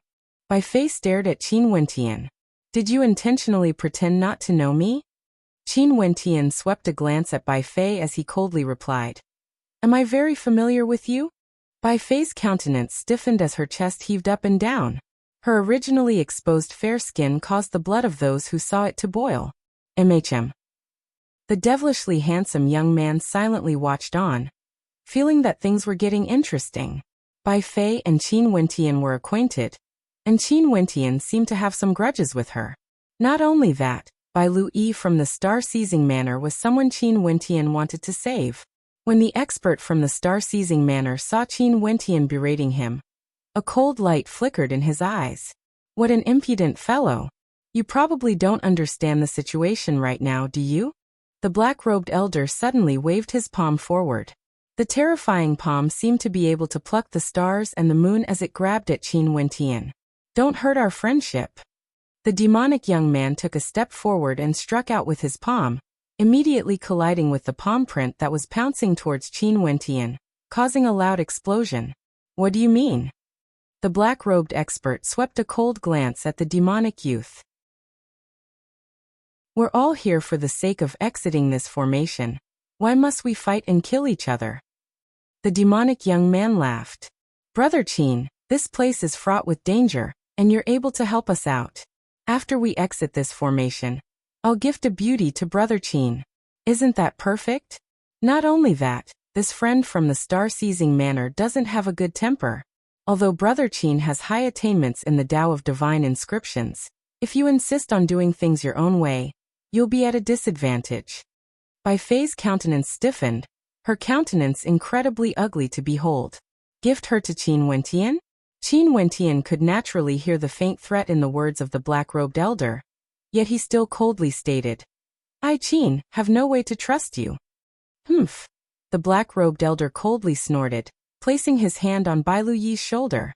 Bai Fei stared at Qin Wentian. Did you intentionally pretend not to know me? Qin Wentian swept a glance at Bai Fei as he coldly replied. Am I very familiar with you? Bai Fei's countenance stiffened as her chest heaved up and down. Her originally exposed fair skin caused the blood of those who saw it to boil. MHM. The devilishly handsome young man silently watched on, feeling that things were getting interesting. Bai Fei and Qin Wentian were acquainted, and Qin Wentian seemed to have some grudges with her. Not only that, Bai Lu from the star-seizing manor was someone Qin Wentian wanted to save. When the expert from the star-seizing manor saw Qin Wentian berating him, a cold light flickered in his eyes. What an impudent fellow! You probably don't understand the situation right now, do you? The black-robed elder suddenly waved his palm forward. The terrifying palm seemed to be able to pluck the stars and the moon as it grabbed at Qin Wentian. Don't hurt our friendship. The demonic young man took a step forward and struck out with his palm, immediately colliding with the palm print that was pouncing towards Qin Wentian, causing a loud explosion. What do you mean? The black-robed expert swept a cold glance at the demonic youth. We're all here for the sake of exiting this formation. Why must we fight and kill each other? The demonic young man laughed. Brother Qin, this place is fraught with danger, and you're able to help us out. After we exit this formation, I'll gift a beauty to Brother Qin. Isn't that perfect? Not only that, this friend from the star-seizing manor doesn't have a good temper. Although Brother Qin has high attainments in the Tao of divine inscriptions, if you insist on doing things your own way, you'll be at a disadvantage. Bai Fei's countenance stiffened, her countenance incredibly ugly to behold. Gift her to Qin Wentian? Qin Wentian could naturally hear the faint threat in the words of the black-robed elder, yet he still coldly stated, I, Qin, have no way to trust you. Humph. The black-robed elder coldly snorted, placing his hand on Bai Luyi's shoulder.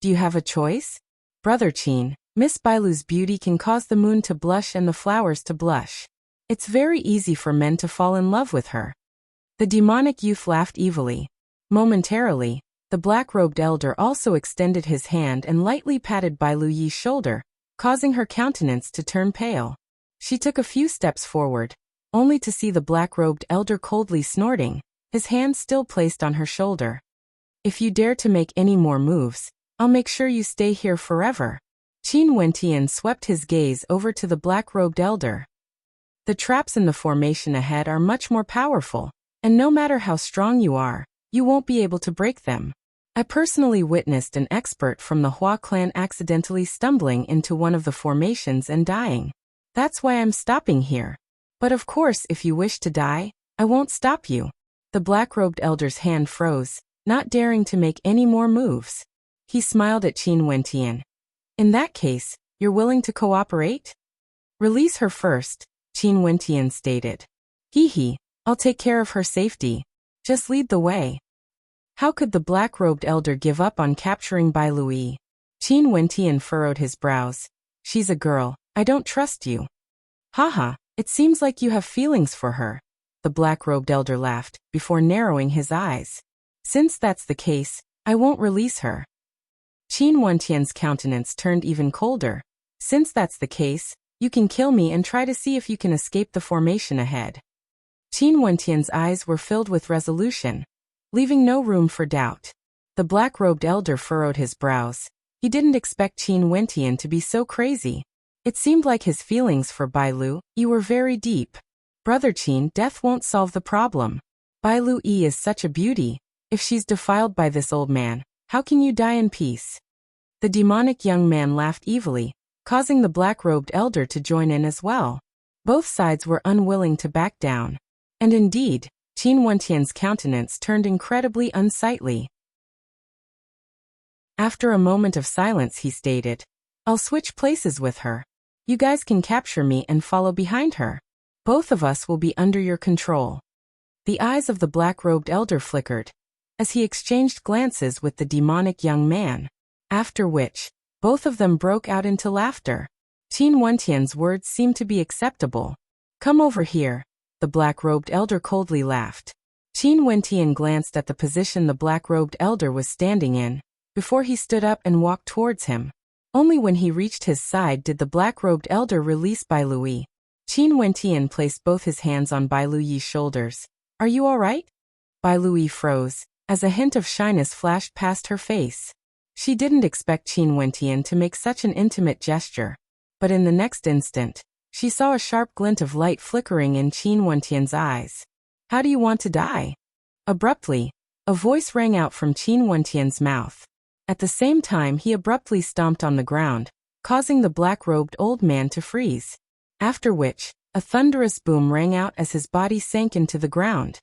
Do you have a choice? Brother Qin, Miss Bailu's beauty can cause the moon to blush and the flowers to blush. It's very easy for men to fall in love with her. The demonic youth laughed evilly. Momentarily, the black-robed elder also extended his hand and lightly patted Bai Luyi's shoulder, causing her countenance to turn pale. She took a few steps forward, only to see the black-robed elder coldly snorting, his hand still placed on her shoulder. If you dare to make any more moves, I'll make sure you stay here forever. Qin Wentian swept his gaze over to the black-robed elder. The traps in the formation ahead are much more powerful, and no matter how strong you are, you won't be able to break them. I personally witnessed an expert from the Hua clan accidentally stumbling into one of the formations and dying. That's why I'm stopping here. But of course, if you wish to die, I won't stop you. The black-robed elder's hand froze, not daring to make any more moves. He smiled at Qin Wentian. In that case, you're willing to cooperate? Release her first, Qin Wentian stated. Hee, I'll take care of her safety. Just lead the way. How could the black-robed elder give up on capturing Bai Lui? Qin Wentian furrowed his brows. She's a girl, I don't trust you. Haha, it seems like you have feelings for her. The black-robed elder laughed, before narrowing his eyes. Since that's the case, I won't release her. Qin Wentian's countenance turned even colder. Since that's the case, you can kill me and try to see if you can escape the formation ahead. Qin Wentian's eyes were filled with resolution, leaving no room for doubt. The black-robed elder furrowed his brows. He didn't expect Qin Wentian to be so crazy. It seemed like his feelings for Bai Lu were very deep. Brother Qin, death won't solve the problem. Bai Lu is such a beauty. If she's defiled by this old man, how can you die in peace? The demonic young man laughed evilly, causing the black-robed elder to join in as well. Both sides were unwilling to back down. And indeed, Qin Wentian's countenance turned incredibly unsightly. After a moment of silence he stated, I'll switch places with her. You guys can capture me and follow behind her. Both of us will be under your control." The eyes of the black-robed elder flickered as he exchanged glances with the demonic young man, after which, both of them broke out into laughter. Qin Wentian's words seemed to be acceptable. "Come over here," the black-robed elder coldly laughed. Qin Wentian glanced at the position the black-robed elder was standing in, before he stood up and walked towards him. Only when he reached his side did the black-robed elder release Bai Lui. Qin Wentian placed both his hands on Bai Lui's shoulders. "Are you all right?" Bai Lui froze, as a hint of shyness flashed past her face. She didn't expect Qin Wentian to make such an intimate gesture, but in the next instant, she saw a sharp glint of light flickering in Qin Wentian's eyes. "How do you want to die?" Abruptly, a voice rang out from Qin Wentian's mouth. At the same time he abruptly stomped on the ground, causing the black-robed old man to freeze. After which, a thunderous boom rang out as his body sank into the ground.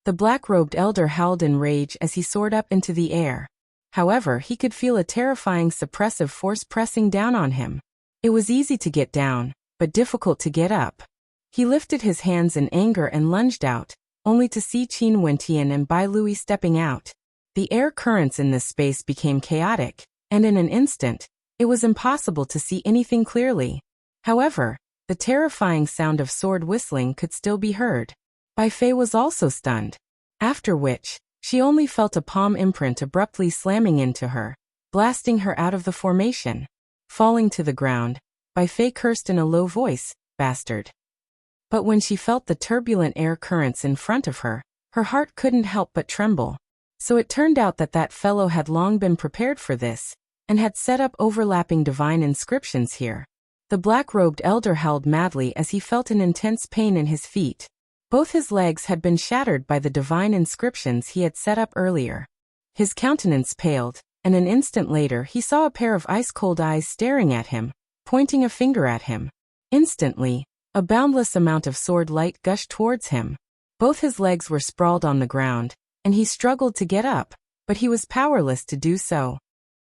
The black-robed elder howled in rage as he soared up into the air. However, he could feel a terrifying suppressive force pressing down on him. It was easy to get down, but difficult to get up. He lifted his hands in anger and lunged out, only to see Qin Wentian and Bai Lui stepping out. The air currents in this space became chaotic, and in an instant, it was impossible to see anything clearly. However, the terrifying sound of sword whistling could still be heard. Bai Fei was also stunned, after which, she only felt a palm imprint abruptly slamming into her, blasting her out of the formation. Falling to the ground, Bai Fei cursed in a low voice, "Bastard." But when she felt the turbulent air currents in front of her, her heart couldn't help but tremble. So it turned out that that fellow had long been prepared for this, and had set up overlapping divine inscriptions here. The black-robed elder howled madly as he felt an intense pain in his feet. Both his legs had been shattered by the divine inscriptions he had set up earlier. His countenance paled, and an instant later he saw a pair of ice-cold eyes staring at him, pointing a finger at him. Instantly, a boundless amount of sword light gushed towards him. Both his legs were sprawled on the ground, and he struggled to get up, but he was powerless to do so.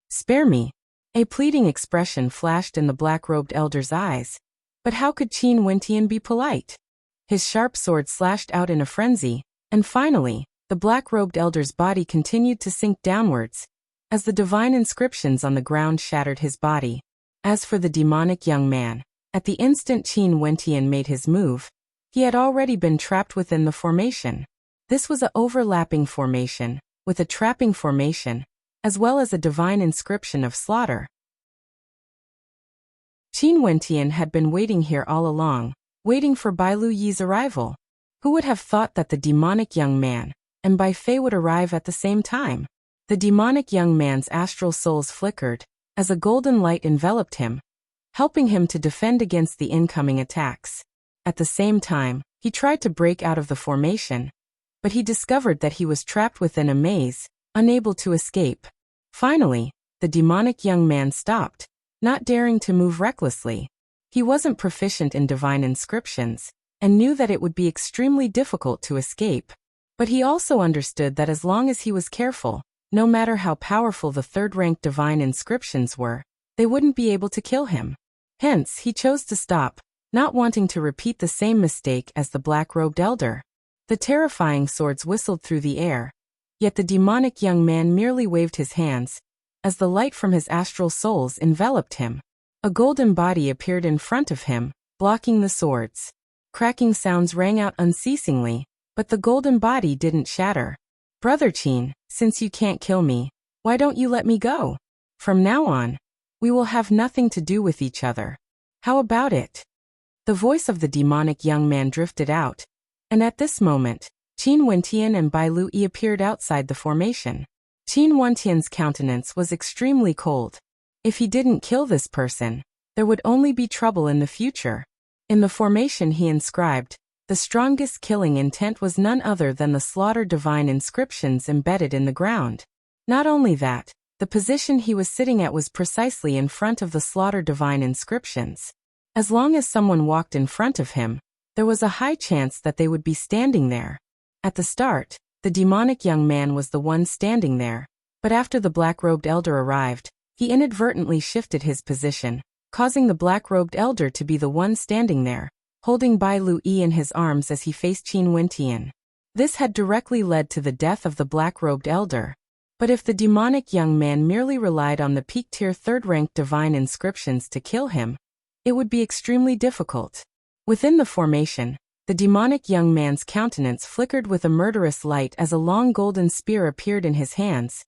"Spare me." A pleading expression flashed in the black-robed elder's eyes. But how could Qin Wentian be polite? His sharp sword slashed out in a frenzy, and finally, the black-robed elder's body continued to sink downwards, as the divine inscriptions on the ground shattered his body. As for the demonic young man, at the instant Qin Wentian made his move, he had already been trapped within the formation. This was an overlapping formation, with a trapping formation, as well as a divine inscription of slaughter. Qin Wentian had been waiting here all along, waiting for Bai Lui's arrival. Who would have thought that the demonic young man and Bai Fei would arrive at the same time? The demonic young man's astral souls flickered, as a golden light enveloped him, helping him to defend against the incoming attacks. At the same time, he tried to break out of the formation, but he discovered that he was trapped within a maze, unable to escape. Finally, the demonic young man stopped, not daring to move recklessly. He wasn't proficient in divine inscriptions, and knew that it would be extremely difficult to escape. But he also understood that as long as he was careful, no matter how powerful the third-rank divine inscriptions were, they wouldn't be able to kill him. Hence, he chose to stop, not wanting to repeat the same mistake as the black-robed elder. The terrifying swords whistled through the air, yet the demonic young man merely waved his hands, as the light from his astral souls enveloped him. A golden body appeared in front of him, blocking the swords. Cracking sounds rang out unceasingly, but the golden body didn't shatter. "Brother Qin, since you can't kill me, why don't you let me go? From now on, we will have nothing to do with each other. How about it?" The voice of the demonic young man drifted out, and at this moment, Qin Wentian and Bai Lui appeared outside the formation. Qin Wentian's countenance was extremely cold. If he didn't kill this person, there would only be trouble in the future. In the formation he inscribed, the strongest killing intent was none other than the slaughter divine inscriptions embedded in the ground. Not only that, the position he was sitting at was precisely in front of the slaughter divine inscriptions. As long as someone walked in front of him, there was a high chance that they would be standing there. At the start, the demonic young man was the one standing there, but after the black-robed elder arrived, he inadvertently shifted his position, causing the black-robed elder to be the one standing there, holding Bai Lui in his arms as he faced Qin Wentian. This had directly led to the death of the black-robed elder. But if the demonic young man merely relied on the peak-tier third-ranked divine inscriptions to kill him, it would be extremely difficult. Within the formation, the demonic young man's countenance flickered with a murderous light as a long golden spear appeared in his hands,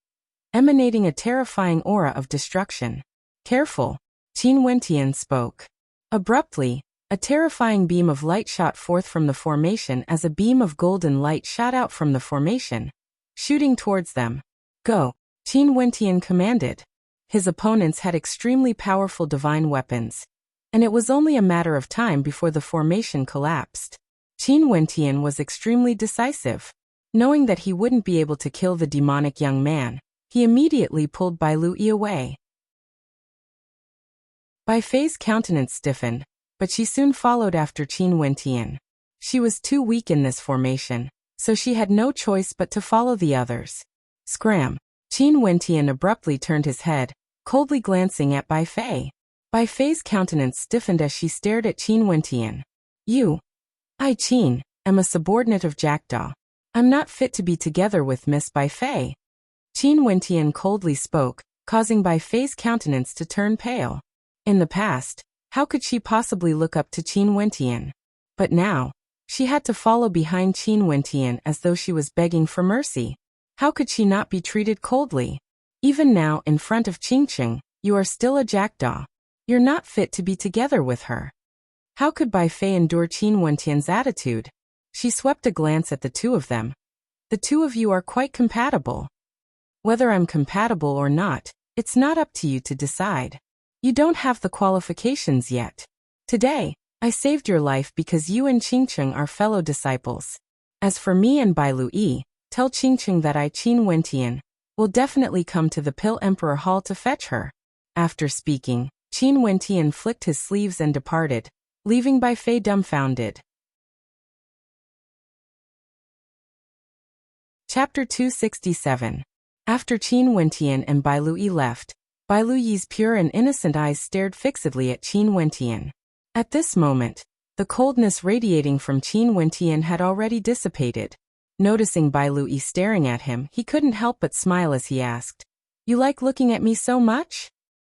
emanating a terrifying aura of destruction. "Careful," Qin Wentian spoke. Abruptly, a terrifying beam of light shot forth from the formation as a beam of golden light shot out from the formation, shooting towards them. "Go," Qin Wentian commanded. His opponents had extremely powerful divine weapons, and it was only a matter of time before the formation collapsed. Qin Wentian was extremely decisive. Knowing that he wouldn't be able to kill the demonic young man, he immediately pulled Bai Lui away. Bai Fei's countenance stiffened, but she soon followed after Qin Wentian. She was too weak in this formation, so she had no choice but to follow the others. Scram! Qin Wentian abruptly turned his head, coldly glancing at Bai Fei. Bai Fei's countenance stiffened as she stared at Qin Wentian. I, Qin, am a subordinate of Jackdaw. I'm not fit to be together with Miss Bai Fei." Qin Wentian coldly spoke, causing Bai Fei's countenance to turn pale. In the past, how could she possibly look up to Qin Wentian? But now, she had to follow behind Qin Wentian as though she was begging for mercy. How could she not be treated coldly? Even now, in front of Qingqing, you are still a jackdaw. You're not fit to be together with her. How could Bai Fei endure Qin Wentian's attitude? She swept a glance at the two of them. "The two of you are quite compatible. Whether I'm compatible or not, it's not up to you to decide. You don't have the qualifications yet. Today, I saved your life because you and Qingqing are fellow disciples. As for me and Bai Lui, tell Qingqing that I, Qin Wentian, will definitely come to the Pill Emperor Hall to fetch her." After speaking, Qin Wentian flicked his sleeves and departed, leaving Bai Fei dumbfounded. Chapter 267. After Qin Wentian and Bai Lui left, Bai Lui's pure and innocent eyes stared fixedly at Qin Wentian. At this moment, the coldness radiating from Qin Wentian had already dissipated. Noticing Bai Lui staring at him, he couldn't help but smile as he asked, "You like looking at me so much?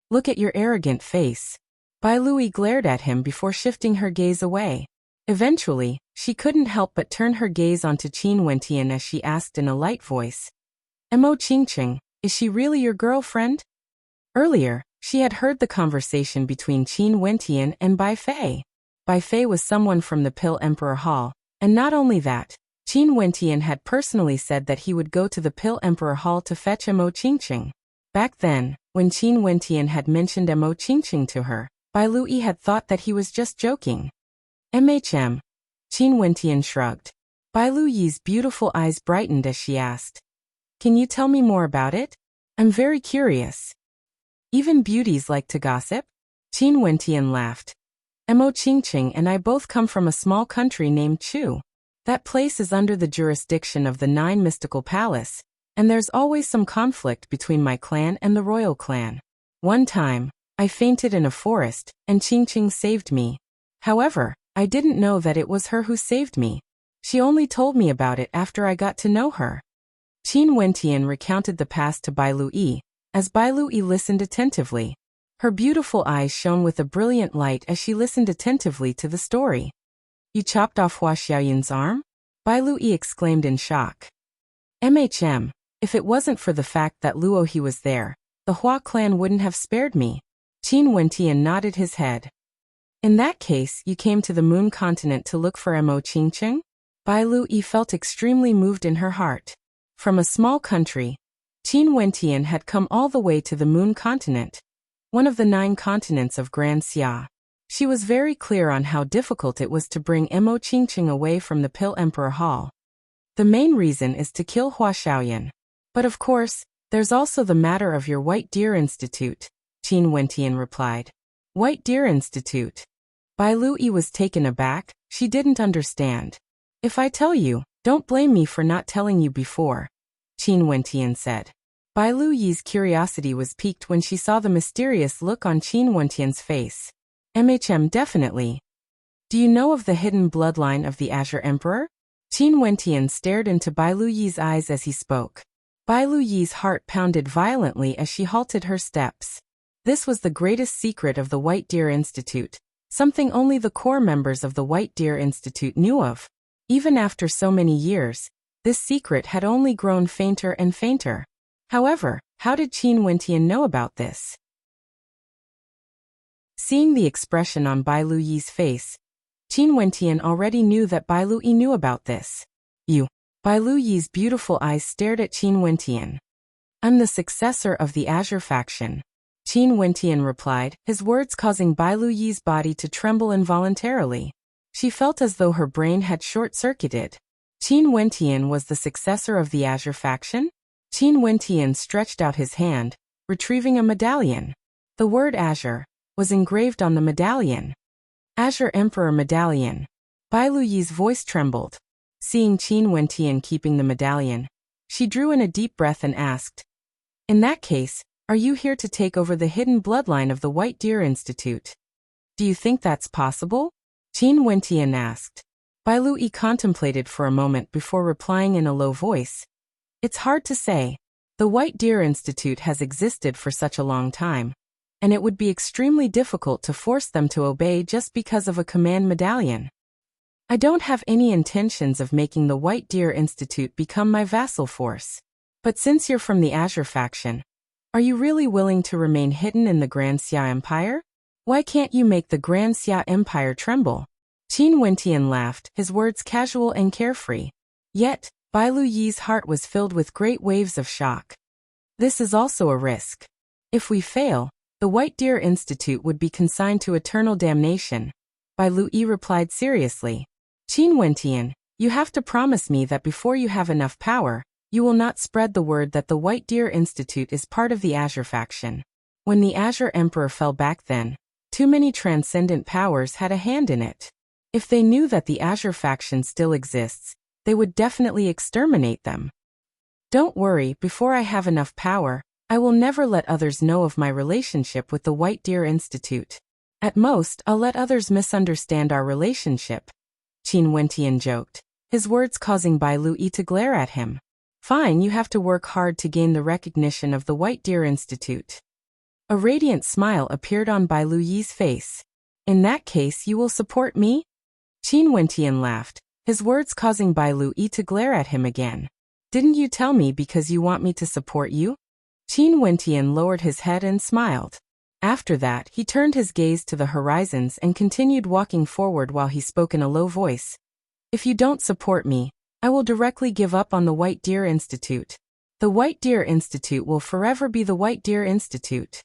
Look at your arrogant face." Bai Lui glared at him before shifting her gaze away. Eventually, she couldn't help but turn her gaze onto Qin Wentian as she asked in a light voice, "Mo Qingqing, is she really your girlfriend?" Earlier, she had heard the conversation between Qin Wentian and Bai Fei. Bai Fei was someone from the Pill Emperor Hall, and not only that, Qin Wentian had personally said that he would go to the Pill Emperor Hall to fetch Mo Qingqing. Back then, when Qin Wentian had mentioned Mo Qingqing to her, Bai Lui had thought that he was just joking. Qin Wentian shrugged. Bai Lui's beautiful eyes brightened as she asked, "Can you tell me more about it? I'm very curious." "Even beauties like to gossip?" Qin Wentian laughed. "Mo Qingqing and I both come from a small country named Chu. That place is under the jurisdiction of the 9 Mystical Palace, and there's always some conflict between my clan and the royal clan. One time, I fainted in a forest, and Qingqing saved me. However, I didn't know that it was her who saved me. She only told me about it after I got to know her." Qin Wentian recounted the past to Bai Lui, as Bai Lui listened attentively. Her beautiful eyes shone with a brilliant light as she listened attentively to the story. "You chopped off Hua Xiaoyun's arm?" Bai Lui exclaimed in shock. If it wasn't for the fact that Luo he was there, the Hua clan wouldn't have spared me." Qin Wentian nodded his head. "In that case, you came to the Moon continent to look for Mo Qingqing?" Bai Lui felt extremely moved in her heart. From a small country, Qin Wentian had come all the way to the Moon continent, one of the 9 continents of Grand Xia. She was very clear on how difficult it was to bring Mo Qingqing away from the Pill Emperor Hall. "The main reason is to kill Hua Xiaoyun. But of course, there's also the matter of your White Deer Institute," Qin Wentian replied. "White Deer Institute?" Bai Lui was taken aback. She didn't understand. "If I tell you, don't blame me for not telling you before," Qin Wentian said. Bai Lu Yi's curiosity was piqued when she saw the mysterious look on Qin Wentian's face. Definitely. Do you know of the hidden bloodline of the Azure Emperor? Qin Wentian stared into Bai Lu Yi's eyes as he spoke. Bai Lu Yi's heart pounded violently as she halted her steps. This was the greatest secret of the White Deer Institute, something only the core members of the White Deer Institute knew of. Even after so many years, this secret had only grown fainter and fainter. However, how did Qin Wentian know about this? Seeing the expression on Bai Lu Yi's face, Qin Wentian already knew that Bai Lu Yi knew about this. You. Bai Lu Yi's beautiful eyes stared at Qin Wentian. I'm the successor of the Azure faction. Qin Wentian replied, his words causing Bai Lu Yi's body to tremble involuntarily. She felt as though her brain had short-circuited. Qin Wentian was the successor of the Azure faction? Qin Wentian stretched out his hand, retrieving a medallion. The word Azure was engraved on the medallion. Azure Emperor medallion. Bai Lu Yi's voice trembled. Seeing Qin Wentian keeping the medallion, she drew in a deep breath and asked, in that case, are you here to take over the hidden bloodline of the White Deer Institute? Do you think that's possible? Qin Wentian asked. Bai Lu Yi contemplated for a moment before replying in a low voice. It's hard to say. The White Deer Institute has existed for such a long time, and it would be extremely difficult to force them to obey just because of a command medallion. I don't have any intentions of making the White Deer Institute become my vassal force. But since you're from the Azure faction, are you really willing to remain hidden in the Grand Xia Empire? Why can't you make the Grand Xia Empire tremble? Qin Wentian laughed, his words casual and carefree. Yet, Bai Lu Yi's heart was filled with great waves of shock. This is also a risk. If we fail, the White Deer Institute would be consigned to eternal damnation. Bai Lu Yi replied seriously. Qin Wentian, you have to promise me that before you have enough power, you will not spread the word that the White Deer Institute is part of the Azure faction. When the Azure Emperor fell back then, too many transcendent powers had a hand in it. If they knew that the Azure faction still exists, they would definitely exterminate them. Don't worry, before I have enough power, I will never let others know of my relationship with the White Deer Institute. At most, I'll let others misunderstand our relationship. Qin Wentian joked, his words causing Bai Lu Yi to glare at him. Fine, you have to work hard to gain the recognition of the White Deer Institute. A radiant smile appeared on Bai Lu Yi's face. In that case, you will support me? Qin Wentian laughed, his words causing Bai Lu Yi to glare at him again. Didn't you tell me because you want me to support you? Qin Wentian lowered his head and smiled. After that, he turned his gaze to the horizons and continued walking forward while he spoke in a low voice. If you don't support me, I will directly give up on the White Deer Institute. The White Deer Institute will forever be the White Deer Institute.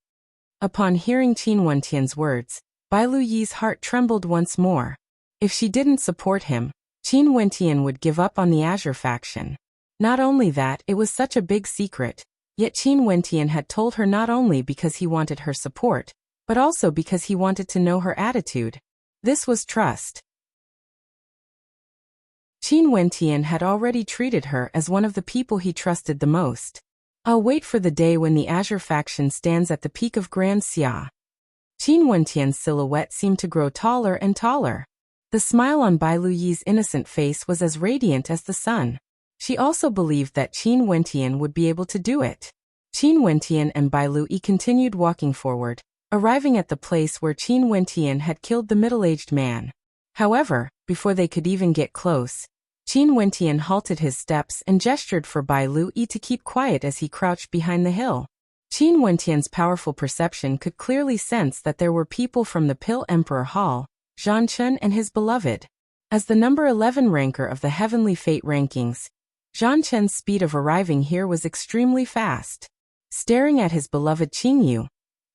Upon hearing Qin Wentian's words, Bai Lu Yi's heart trembled once more. If she didn't support him, Qin Wentian would give up on the Azure faction. Not only that, it was such a big secret. Yet Qin Wentian had told her not only because he wanted her support, but also because he wanted to know her attitude. This was trust. Qin Wentian had already treated her as one of the people he trusted the most. I'll wait for the day when the Azure faction stands at the peak of Grand Xia. Qin Wentian's silhouette seemed to grow taller and taller. The smile on Bai Lu Yi's innocent face was as radiant as the sun. She also believed that Qin Wentian would be able to do it. Qin Wentian and Bai Lu Yi continued walking forward, arriving at the place where Qin Wentian had killed the middle-aged man. However, before they could even get close, Qin Wentian halted his steps and gestured for Bai Lu Yi to keep quiet as he crouched behind the hill. Qin Wentian's powerful perception could clearly sense that there were people from the Pill Emperor Hall, Zhan Chen and his beloved. As the number 11 ranker of the Heavenly Fate rankings, Zhan Chen's speed of arriving here was extremely fast. Staring at his beloved Qingyu,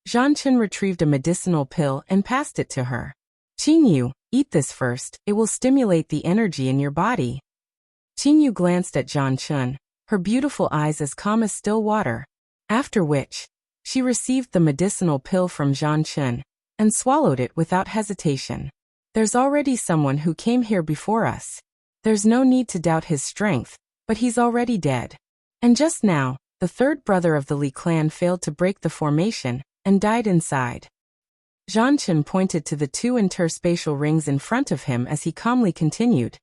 Zhan Chen retrieved a medicinal pill and passed it to her. Qingyu, eat this first, it will stimulate the energy in your body. Qingyu glanced at Zhan Chen, her beautiful eyes as calm as still water. After which, she received the medicinal pill from Zhan Chen and swallowed it without hesitation. There's already someone who came here before us. There's no need to doubt his strength, but he's already dead. And just now, the third brother of the Li clan failed to break the formation and died inside. Zhang pointed to the two interspatial rings in front of him as he calmly continued.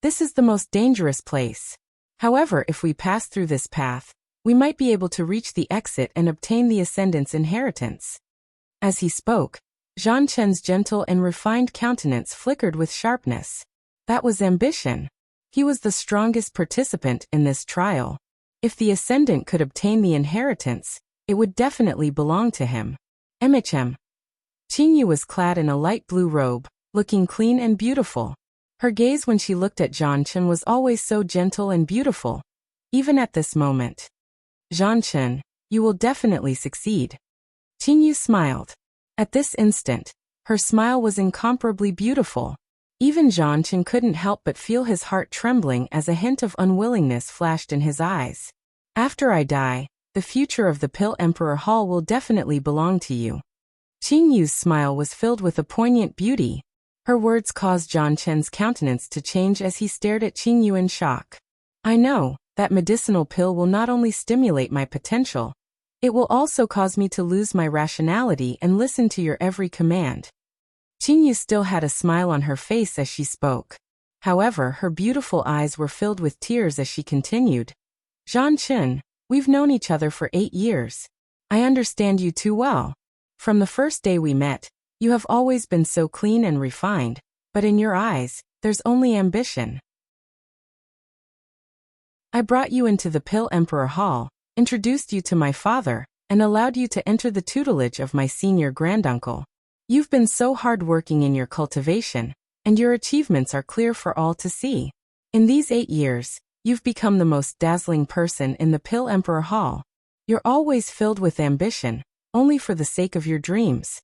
This is the most dangerous place. However, if we pass through this path, we might be able to reach the exit and obtain the Ascendant's inheritance. As he spoke, Zhang Chen's gentle and refined countenance flickered with sharpness. That was ambition. He was the strongest participant in this trial. If the Ascendant could obtain the inheritance, it would definitely belong to him. MHM. Qingyu was clad in a light blue robe, looking clean and beautiful. Her gaze when she looked at Zhang Chen was always so gentle and beautiful. Even at this moment. Zhang Chen, you will definitely succeed. Qingyu smiled. At this instant, her smile was incomparably beautiful. Even Zhang Chen couldn't help but feel his heart trembling as a hint of unwillingness flashed in his eyes. After I die, the future of the Pill Emperor Hall will definitely belong to you. Qingyu's smile was filled with a poignant beauty. Her words caused Zhang Chen's countenance to change as he stared at Qingyu in shock. I know, that medicinal pill will not only stimulate my potential, it will also cause me to lose my rationality and listen to your every command. Qingyu still had a smile on her face as she spoke. However, her beautiful eyes were filled with tears as she continued. Zhang Chen, we've known each other for 8 years. I understand you too well. From the first day we met, you have always been so clean and refined, but in your eyes, there's only ambition. I brought you into the Pill Emperor Hall, introduced you to my father, and allowed you to enter the tutelage of my senior granduncle. You've been so hard-working in your cultivation, and your achievements are clear for all to see. In these 8 years, you've become the most dazzling person in the Pill Emperor Hall. You're always filled with ambition, only for the sake of your dreams.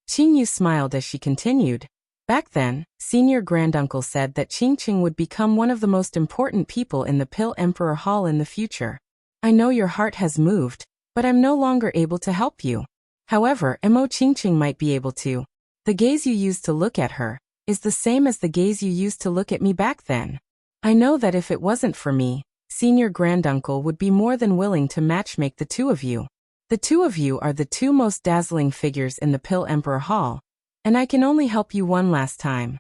Qingyu smiled as she continued. Back then, senior granduncle said that Qingqing would become one of the most important people in the Pill Emperor Hall in the future. I know your heart has moved, but I'm no longer able to help you. However, Mo Qingqing might be able to. The gaze you used to look at her is the same as the gaze you used to look at me back then. I know that if it wasn't for me, senior granduncle would be more than willing to matchmake the two of you. The two of you are the two most dazzling figures in the Pill Emperor Hall, and I can only help you one last time.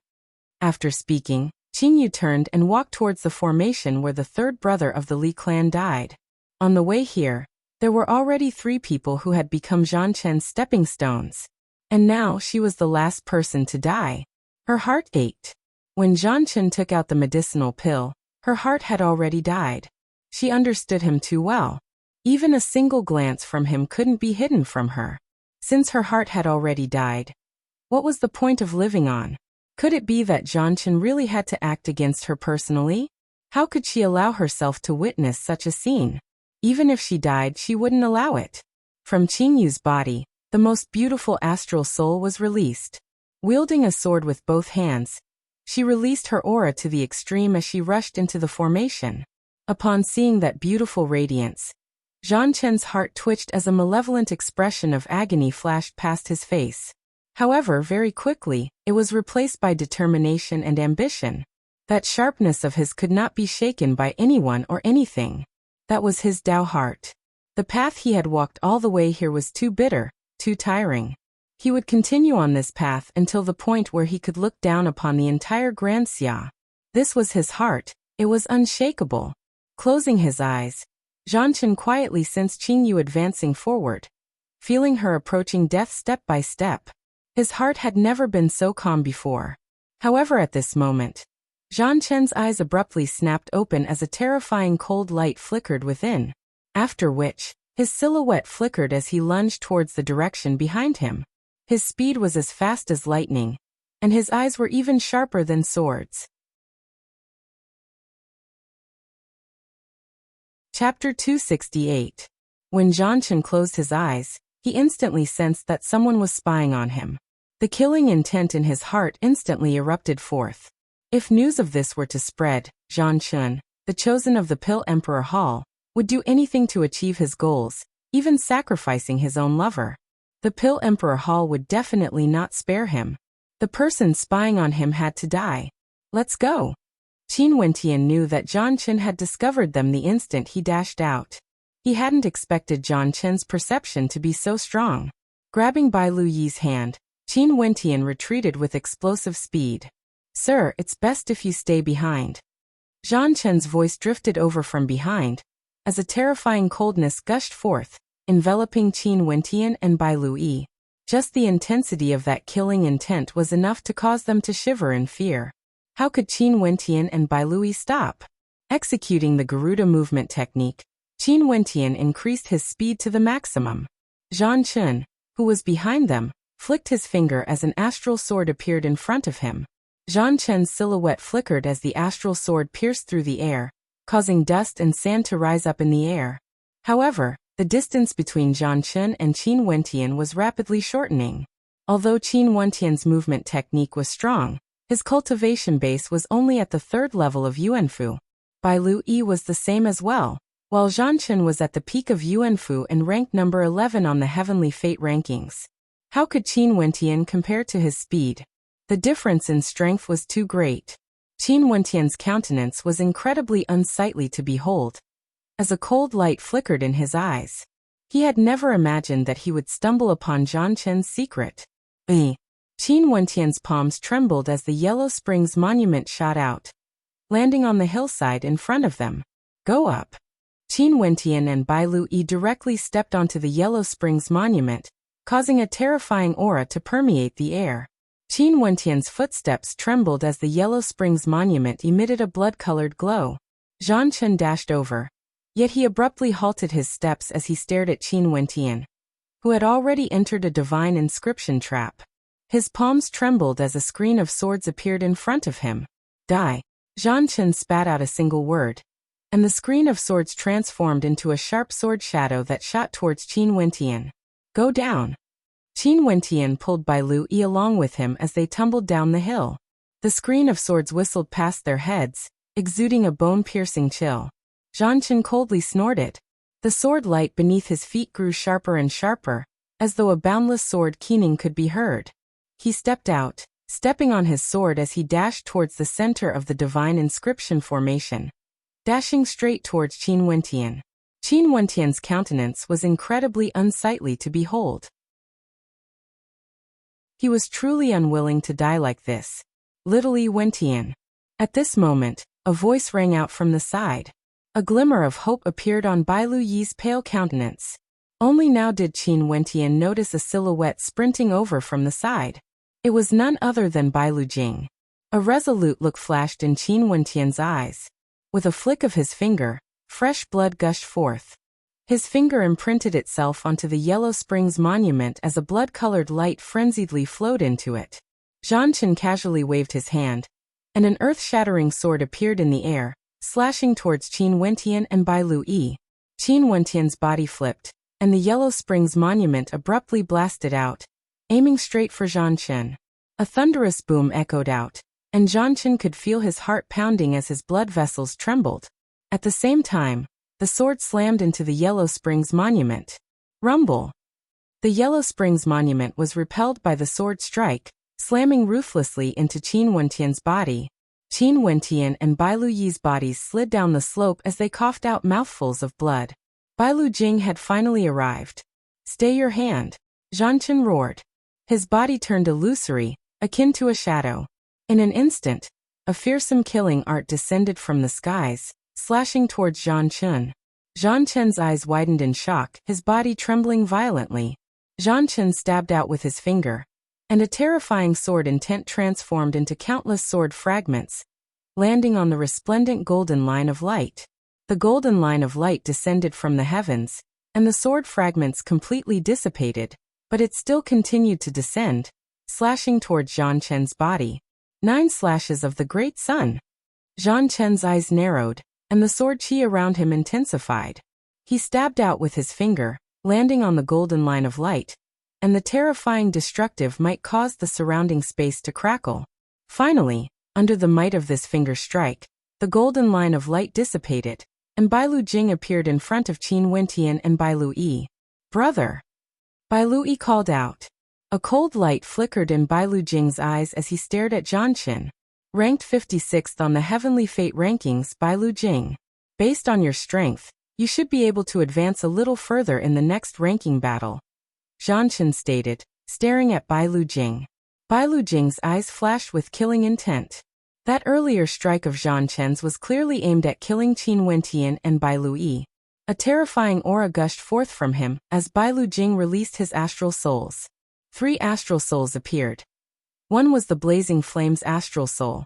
After speaking, Qingyu turned and walked towards the formation where the third brother of the Li clan died. On the way here, there were already 3 people who had become Zhang Chen's stepping stones. And now she was the last person to die. Her heart ached. When Zhang Chen took out the medicinal pill, her heart had already died. She understood him too well. Even a single glance from him couldn't be hidden from her. Since her heart had already died, what was the point of living on? Could it be that Zhang Chen really had to act against her personally? How could she allow herself to witness such a scene? Even if she died, she wouldn't allow it. From Qingyu's body, the most beautiful astral soul was released. Wielding a sword with both hands, she released her aura to the extreme as she rushed into the formation. Upon seeing that beautiful radiance, Zhang Chen's heart twitched as a malevolent expression of agony flashed past his face. However, very quickly, it was replaced by determination and ambition. That sharpness of his could not be shaken by anyone or anything. That was his Tao heart. The path he had walked all the way here was too bitter, too tiring. He would continue on this path until the point where he could look down upon the entire Grand Xia. This was his heart, it was unshakable. Closing his eyes, Zhang Chen quietly sensed Qingyu advancing forward, feeling her approaching death step by step. His heart had never been so calm before. However, at this moment, Zhang Chen's eyes abruptly snapped open as a terrifying cold light flickered within, after which, his silhouette flickered as he lunged towards the direction behind him. His speed was as fast as lightning, and his eyes were even sharper than swords. Chapter 268. When Zhang Chen closed his eyes, he instantly sensed that someone was spying on him. The killing intent in his heart instantly erupted forth. If news of this were to spread, Zhang Chen, the chosen of the Pill Emperor Hall, would do anything to achieve his goals, even sacrificing his own lover. The Pill Emperor Hall would definitely not spare him. The person spying on him had to die. Let's go. Qin Wentian knew that Zhang Chen had discovered them the instant he dashed out. He hadn't expected Zhang Chen's perception to be so strong. Grabbing Bai Lu Yi's hand, Qin Wentian retreated with explosive speed. "Sir, it's best if you stay behind." Zhang Chen's voice drifted over from behind, as a terrifying coldness gushed forth, enveloping Qin Wentian and Bai Lu Yi. Just the intensity of that killing intent was enough to cause them to shiver in fear. How could Qin Wentian and Bai Lu Yi stop? Executing the Garuda movement technique, Qin Wentian increased his speed to the maximum. Zhang Chen, who was behind them, flicked his finger as an astral sword appeared in front of him. Zhang Chen's silhouette flickered as the astral sword pierced through the air, causing dust and sand to rise up in the air. However, the distance between Zhang Chen and Qin Wentian was rapidly shortening. Although Qin Wentian's movement technique was strong, his cultivation base was only at the 3rd level of Yuanfu. Bai Lu Yi was the same as well, while Zhang Chen was at the peak of Yuanfu and ranked number 11 on the Heavenly Fate rankings. How could Qin Wentian compare to his speed? The difference in strength was too great. Qin Wentian's countenance was incredibly unsightly to behold, as a cold light flickered in his eyes. He had never imagined that he would stumble upon Zhang Chen's secret. Qin Wentian's palms trembled as the Yellow Springs monument shot out, landing on the hillside in front of them. "Go up." Qin Wentian and Bai Lu Yi directly stepped onto the Yellow Springs monument, causing a terrifying aura to permeate the air. Qin Wentian's footsteps trembled as the Yellow Springs monument emitted a blood-colored glow. Zhang Chen dashed over, yet he abruptly halted his steps as he stared at Qin Wentian, who had already entered a divine inscription trap. His palms trembled as a screen of swords appeared in front of him. "Die." Zhang Chen spat out a single word, and the screen of swords transformed into a sharp sword shadow that shot towards Qin Wentian. "Go down." Qin Wentian pulled Bai Lu Yi along with him as they tumbled down the hill. The screen of swords whistled past their heads, exuding a bone-piercing chill. Zhang Chen coldly snorted. The sword light beneath his feet grew sharper and sharper, as though a boundless sword keening could be heard. He stepped out, stepping on his sword as he dashed towards the center of the divine inscription formation, dashing straight towards Qin Wentian. Qin Wentian's countenance was incredibly unsightly to behold. He was truly unwilling to die like this. "Little Yi Wentian." At this moment, a voice rang out from the side. A glimmer of hope appeared on Bai Lu Yi's pale countenance. Only now did Qin Wentian notice a silhouette sprinting over from the side. It was none other than Bai Lu Jing. A resolute look flashed in Qin Wentian's eyes. With a flick of his finger, fresh blood gushed forth. His finger imprinted itself onto the Yellow Springs monument as a blood-colored light frenziedly flowed into it. Zhang Chen casually waved his hand, and an earth-shattering sword appeared in the air, slashing towards Qin Wentian and Bai Lu Yi. Qin Wentian's body flipped, and the Yellow Springs monument abruptly blasted out, aiming straight for Zhang Chen. A thunderous boom echoed out, and Zhang Chen could feel his heart pounding as his blood vessels trembled. At the same time, the sword slammed into the Yellow Springs monument. Rumble! The Yellow Springs monument was repelled by the sword strike, slamming ruthlessly into Qin Wentian's body. Qin Wentian and Bai Lu Yi's bodies slid down the slope as they coughed out mouthfuls of blood. Bai Lu Jing had finally arrived. "Stay your hand," Zhang Chen roared. His body turned illusory, akin to a shadow. In an instant, a fearsome killing art descended from the skies, slashing towards Zhang Chen. Zhang Chen's eyes widened in shock, his body trembling violently. Zhang Chen stabbed out with his finger, and a terrifying sword intent transformed into countless sword fragments, landing on the resplendent golden line of light. The golden line of light descended from the heavens, and the sword fragments completely dissipated, but it still continued to descend, slashing towards Zhang Chen's body. 9 slashes of the great sun. Zhang Chen's eyes narrowed, and the sword chi around him intensified. He stabbed out with his finger, landing on the golden line of light, and the terrifying destructive might caused the surrounding space to crackle. Finally, under the might of this finger strike, the golden line of light dissipated, and Bai Lu Jing appeared in front of Qin Wentian and Bai Lu Yi. "Brother!" Bai Lu Yi called out. A cold light flickered in Bai Lu Jing's eyes as he stared at Zhang Chen. Ranked 56th on the Heavenly Fate rankings, Bai Lu Jing. Based on your strength, You should be able to advance a little further in the next ranking battle, Zhang Chen stated, staring at Bai Lu Jing. Bai Lu Jing's eyes flashed with killing intent. That earlier strike of Zhang Chen's was clearly aimed at killing Qin Wentian and Bai Lu Yi. A terrifying aura gushed forth from him as Bai Lu Jing released his astral souls. 3 astral souls appeared. One was the Blazing Flames astral soul.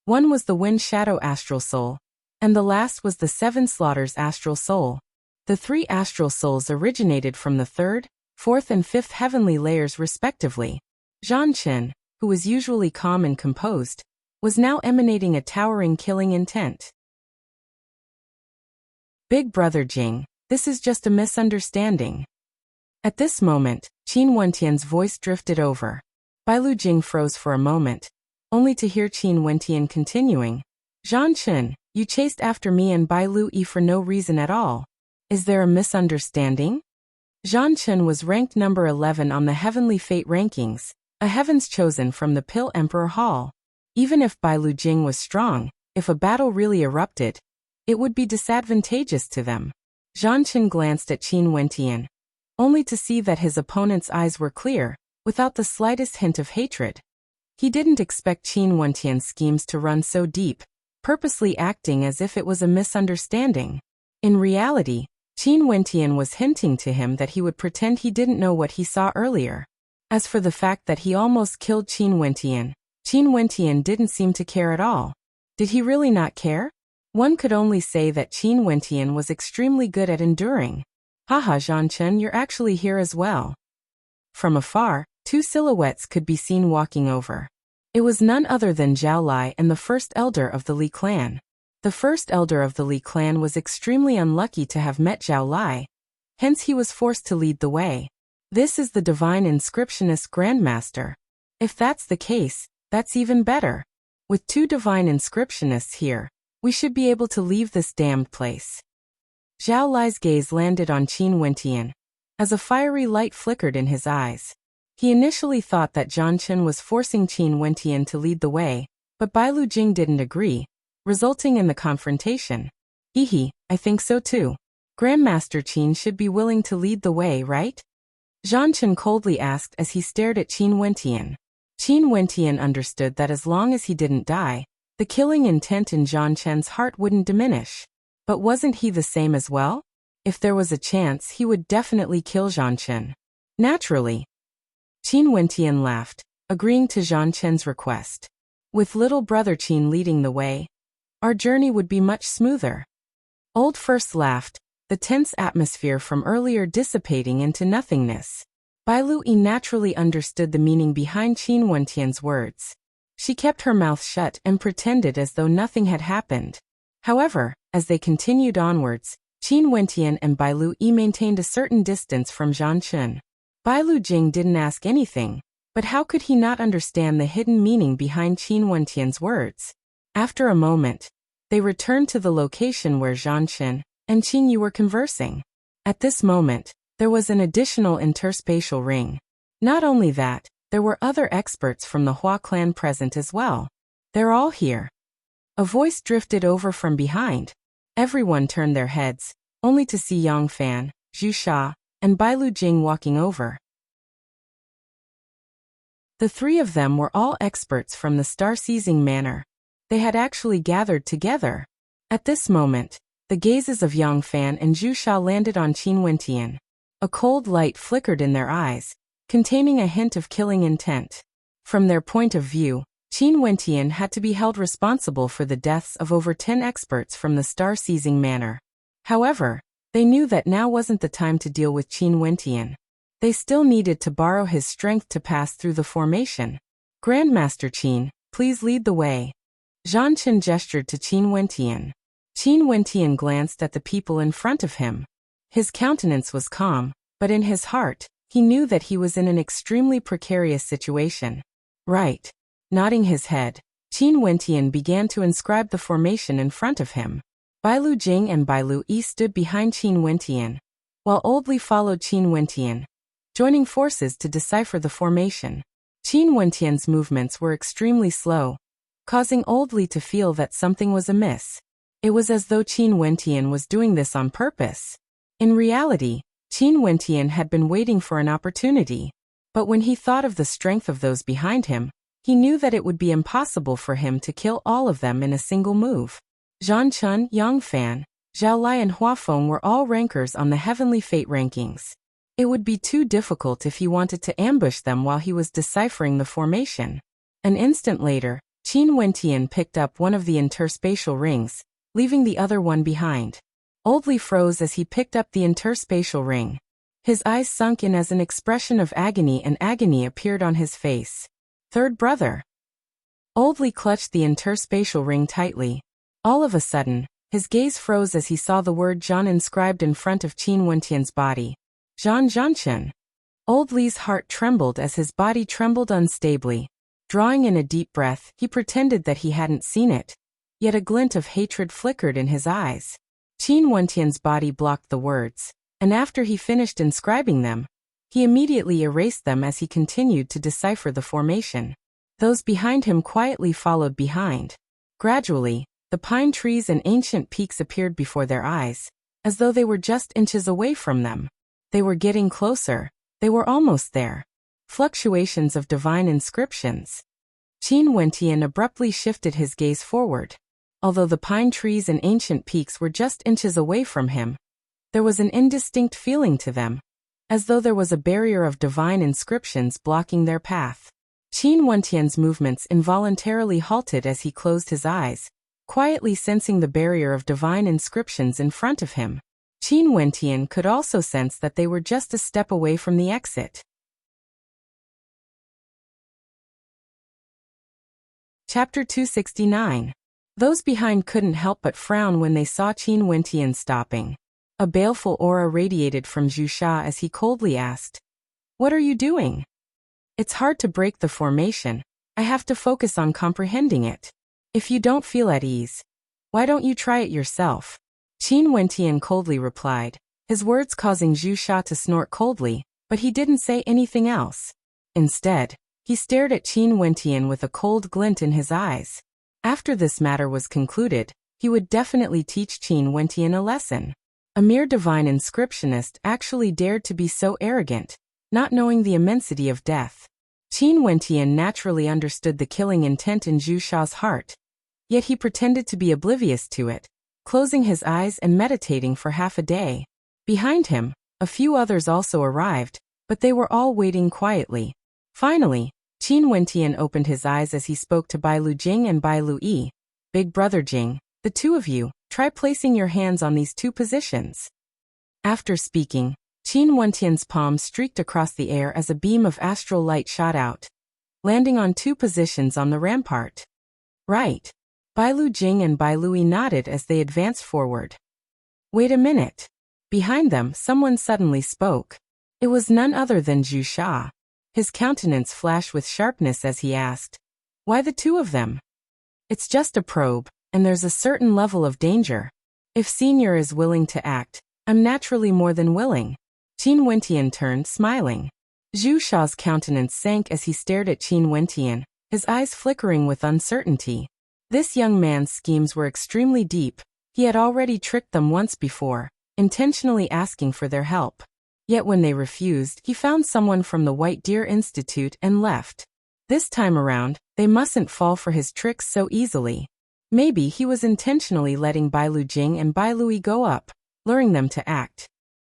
One was the Wind Shadow astral soul. And the last was the 7 Slaughters astral soul. The 3 astral souls originated from the 3rd, 4th and 5th heavenly layers respectively. Zhang Chen, who was usually calm and composed, was now emanating a towering killing intent. Big Brother Jing, this is just a misunderstanding. At this moment, Qin Wentian's voice drifted over. Bai Lu Jing froze for a moment, only to hear Qin Wentian continuing. Zhang Chen, you chased after me and Bai Lu Yi for no reason at all. Is there a misunderstanding? Zhang Chen was ranked number 11 on the Heavenly Fate rankings, a heavens chosen from the Pill Emperor Hall. Even if Bai Lu Jing was strong, if a battle really erupted, it would be disadvantageous to them. Zhang Chen glanced at Qin Wentian, only to see that his opponent's eyes were clear, without the slightest hint of hatred. He didn't expect Qin Wentian's schemes to run so deep, purposely acting as if it was a misunderstanding. In reality, Qin Wentian was hinting to him that he would pretend he didn't know what he saw earlier. As for the fact that he almost killed Qin Wentian didn't seem to care at all. Did he really not care? One could only say that Qin Wentian was extremely good at enduring. Haha, Zhang Chen, you're actually here as well. From afar, 2 silhouettes could be seen walking over. It was none other than Zhao Lai and the first elder of the Li clan. The first elder of the Li clan was extremely unlucky to have met Zhao Lai, hence he was forced to lead the way. This is the Divine Inscriptionist Grandmaster. If that's the case, that's even better. With 2 Divine Inscriptionists here, we should be able to leave this damned place. Zhao Lai's gaze landed on Qin Wentian, as a fiery light flickered in his eyes. He initially thought that Zhang Chen was forcing Qin Wentian to lead the way, but Bai Lu Jing didn't agree, resulting in the confrontation. Hehe, I think so too. Grandmaster Qin should be willing to lead the way, right? Zhang Chen coldly asked as he stared at Qin Wentian. Qin Wentian understood that as long as he didn't die, the killing intent in Zhang Chen's heart wouldn't diminish. But wasn't he the same as well? If there was a chance, he would definitely kill Zhang Chen. Naturally. Qin Wentian laughed, agreeing to Zhang Chen's request. With little brother Qin leading the way, our journey would be much smoother. Old First laughed, the tense atmosphere from earlier dissipating into nothingness. Bai Lu Yi naturally understood the meaning behind Qin Wentian's words. She kept her mouth shut and pretended as though nothing had happened. However, as they continued onwards, Qin Wentian and Bai Lu Yi maintained a certain distance from Zhang Chen. Bai Lu Jing didn't ask anything, but how could he not understand the hidden meaning behind Qin Wentian's words? After a moment, they returned to the location where Zhang Chen and Qin Yu were conversing. At this moment, there was an additional interspatial ring. Not only that, there were other experts from the Hua clan present as well. They're all here. A voice drifted over from behind. Everyone turned their heads, only to see Yang Fan, Zhu Sha, and Bai Lu Jing walking over. The 3 of them were all experts from the star-seizing manor. They had actually gathered together. At this moment, the gazes of Yang Fan and Zhu Sha landed on Qin Wentian. A cold light flickered in their eyes, containing a hint of killing intent. From their point of view, Qin Wentian had to be held responsible for the deaths of over 10 experts from the star-seizing manor. However, they knew that now wasn't the time to deal with Qin Wentian. They still needed to borrow his strength to pass through the formation. Grandmaster Qin, please lead the way. Zhang Chen gestured to Qin Wentian. Qin Wentian glanced at the people in front of him. His countenance was calm, but in his heart, he knew that he was in an extremely precarious situation. Right. Nodding his head, Qin Wentian began to inscribe the formation in front of him. Bai Lu Jing and Bai Lu Yi stood behind Qin Wentian, while Old Li followed Qin Wentian, joining forces to decipher the formation. Qin Wentian's movements were extremely slow, causing Old Li to feel that something was amiss. It was as though Qin Wentian was doing this on purpose. In reality, Qin Wentian had been waiting for an opportunity. But when he thought of the strength of those behind him, he knew that it would be impossible for him to kill all of them in a single move. Zhang Chun, Yang Fan, Zhao Lai and Hua Feng were all rankers on the Heavenly Fate rankings. It would be too difficult if he wanted to ambush them while he was deciphering the formation. An instant later, Qin Wentian picked up one of the interspatial rings, leaving the other one behind. Old Li froze as he picked up the interspatial ring. His eyes sunk in as an expression of agony and agony appeared on his face. Third brother. Old Li clutched the interspatial ring tightly. All of a sudden, his gaze froze as he saw the word Zhan inscribed in front of Qin Wentian's body. Zhan Zhanchen. Old Li's heart trembled as his body trembled unstably. Drawing in a deep breath, he pretended that he hadn't seen it. Yet a glint of hatred flickered in his eyes. Qin Wentian's body blocked the words, and after he finished inscribing them, he immediately erased them as he continued to decipher the formation. Those behind him quietly followed behind. Gradually, the pine trees and ancient peaks appeared before their eyes, as though they were just inches away from them. They were getting closer. They were almost there. Fluctuations of divine inscriptions. Qin Wentian abruptly shifted his gaze forward. Although the pine trees and ancient peaks were just inches away from him, there was an indistinct feeling to them, as though there was a barrier of divine inscriptions blocking their path. Qin Wentian's movements involuntarily halted as he closed his eyes, quietly sensing the barrier of divine inscriptions in front of him. Qin Wentian could also sense that they were just a step away from the exit. Chapter 269. Those behind couldn't help but frown when they saw Qin Wentian stopping. A baleful aura radiated from Zhu Sha as he coldly asked, "What are you doing?" "It's hard to break the formation. I have to focus on comprehending it. If you don't feel at ease, why don't you try it yourself?" Qin Wentian coldly replied, his words causing Zhu Sha to snort coldly, but he didn't say anything else. Instead, he stared at Qin Wentian with a cold glint in his eyes. After this matter was concluded, he would definitely teach Qin Wentian a lesson. A mere divine inscriptionist actually dared to be so arrogant, not knowing the immensity of death. Qin Wentian naturally understood the killing intent in Zhu Sha's heart, yet he pretended to be oblivious to it, closing his eyes and meditating for half a day. Behind him, a few others also arrived, but they were all waiting quietly. Finally, Qin Wentian opened his eyes as he spoke to Bai Lu Jing and Bai Lu Yi. "Big brother Jing, the two of you, try placing your hands on these two positions." After speaking, Qin Wentian's palm streaked across the air as a beam of astral light shot out, landing on two positions on the rampart. "Right." Bai Lu Jing and Bai Lu Yi nodded as they advanced forward. "Wait a minute." Behind them, someone suddenly spoke. It was none other than Zhu Sha. His countenance flashed with sharpness as he asked, "Why the two of them?" "It's just a probe, and there's a certain level of danger. If Senior is willing to act, I'm naturally more than willing." Qin Wentian turned, smiling. Zhu Sha's countenance sank as he stared at Qin Wentian, his eyes flickering with uncertainty. This young man's schemes were extremely deep. He had already tricked them once before, intentionally asking for their help. Yet when they refused, he found someone from the White Deer Institute and left. This time around, they mustn't fall for his tricks so easily. Maybe he was intentionally letting Bai Lu Jing and Bai Lu Yi go up, luring them to act.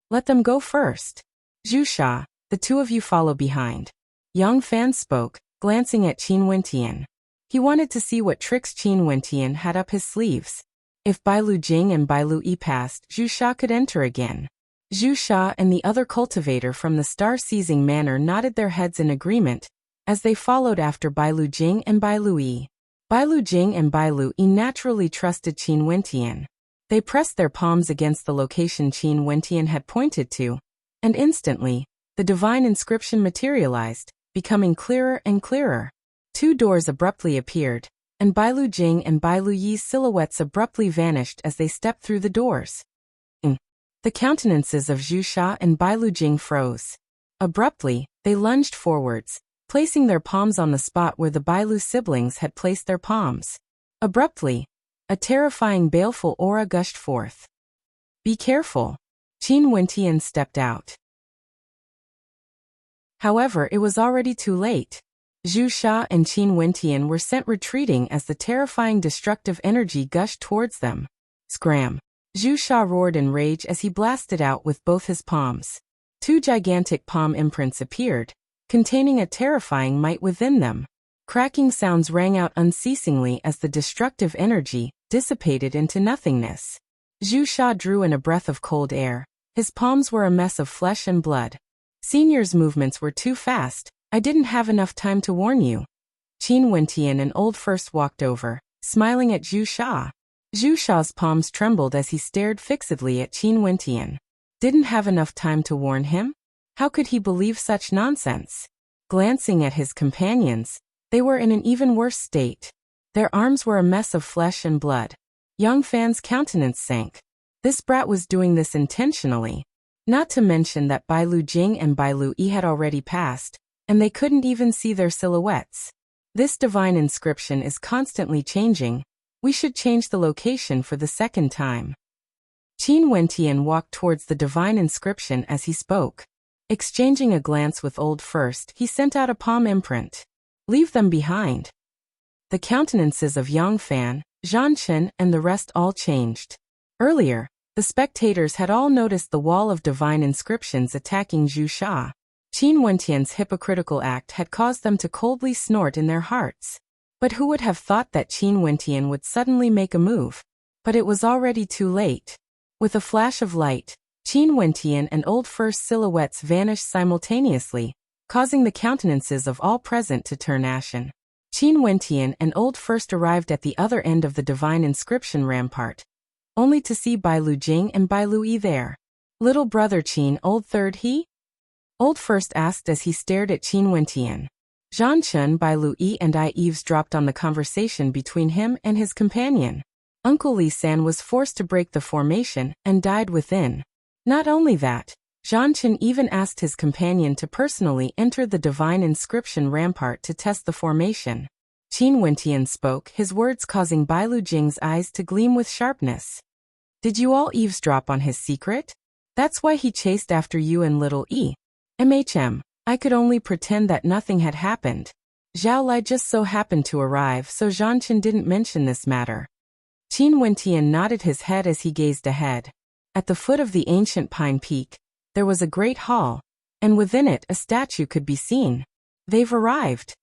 "Let them go first. Zhu Sha, the two of you follow behind." Yang Fan spoke, glancing at Qin Wentian. He wanted to see what tricks Qin Wentian had up his sleeves. If Bai Lu Jing and Bai Lu Yi passed, Zhu Sha could enter again. Zhu Sha and the other cultivator from the Star-Seizing Manor nodded their heads in agreement, as they followed after Bai Lu Jing and Bai Lu Yi. Bai Lu Jing and Bai Lu Yi naturally trusted Qin Wentian. They pressed their palms against the location Qin Wentian had pointed to, and instantly, the divine inscription materialized, becoming clearer and clearer. Two doors abruptly appeared, and Bai Lu Jing and Bai Lu Yi's silhouettes abruptly vanished as they stepped through the doors. The countenances of Zhu Sha and Bai Lu Jing froze. Abruptly, they lunged forwards, placing their palms on the spot where the Bai Lu siblings had placed their palms. Abruptly, A terrifying baleful aura gushed forth. "Be careful." Qin Wentian stepped out. However, it was already too late. Zhu Sha and Qin Wentian were sent retreating as the terrifying destructive energy gushed towards them. Scram! Zhu Sha roared in rage as he blasted out with both his palms. Two gigantic palm imprints appeared, containing a terrifying might within them. Cracking sounds rang out unceasingly as the destructive energy dissipated into nothingness. Zhu Sha drew in a breath of cold air. His palms were a mess of flesh and blood. "Senior's movements were too fast. I didn't have enough time to warn you." Qin Wentian and Old First walked over, smiling at Zhu Sha. Zhu Sha's palms trembled as he stared fixedly at Qin Wentian. Didn't have enough time to warn him? How could he believe such nonsense? Glancing at his companions, they were in an even worse state. Their arms were a mess of flesh and blood. Yang Fan's countenance sank. This brat was doing this intentionally. Not to mention that Bai Lu Jing and Bai Lu Yi had already passed, and they couldn't even see their silhouettes. This divine inscription is constantly changing. We should change the location for the second time. Qin Wentian walked towards the divine inscription as he spoke. Exchanging a glance with Old First, he sent out a palm imprint. "Leave them behind." The countenances of Yang Fan, Zhan Chen, and the rest all changed. Earlier, the spectators had all noticed the wall of divine inscriptions attacking Zhu Sha. Qin Wentian's hypocritical act had caused them to coldly snort in their hearts. But who would have thought that Qin Wentian would suddenly make a move? But it was already too late. With a flash of light, Qin Wentian and Old First silhouettes vanished simultaneously, causing the countenances of all present to turn ashen. Qin Wentian and Old First arrived at the other end of the divine inscription rampart, only to see Bai Lu Jing and Bai Lu Yi there. "Little brother Qin, Old Third he?" Old First asked as he stared at Qin Wentian. Zhan Chen, Bai Lu Yi and I eavesdropped on the conversation between him and his companion. Uncle Li San was forced to break the formation and died within. Not only that, Zhan Chen even asked his companion to personally enter the divine inscription rampart to test the formation. Qin Wentian spoke, his words causing Bai Lu Jing's eyes to gleam with sharpness. "Did you all eavesdrop on his secret? That's why he chased after you and Little E. I could only pretend that nothing had happened. Zhao Lai just so happened to arrive, so Zhan Chen didn't mention this matter." Qin Wentian nodded his head as he gazed ahead. At the foot of the ancient pine peak, there was a great hall, and within it a statue could be seen. They've arrived.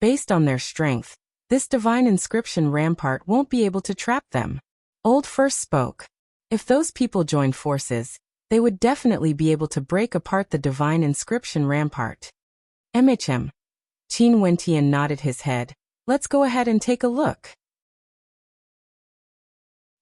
Based on their strength, this divine inscription rampart won't be able to trap them. Old First spoke. If those people joined forces, they would definitely be able to break apart the divine inscription rampart. Qin Wentian nodded his head. "Let's go ahead and take a look."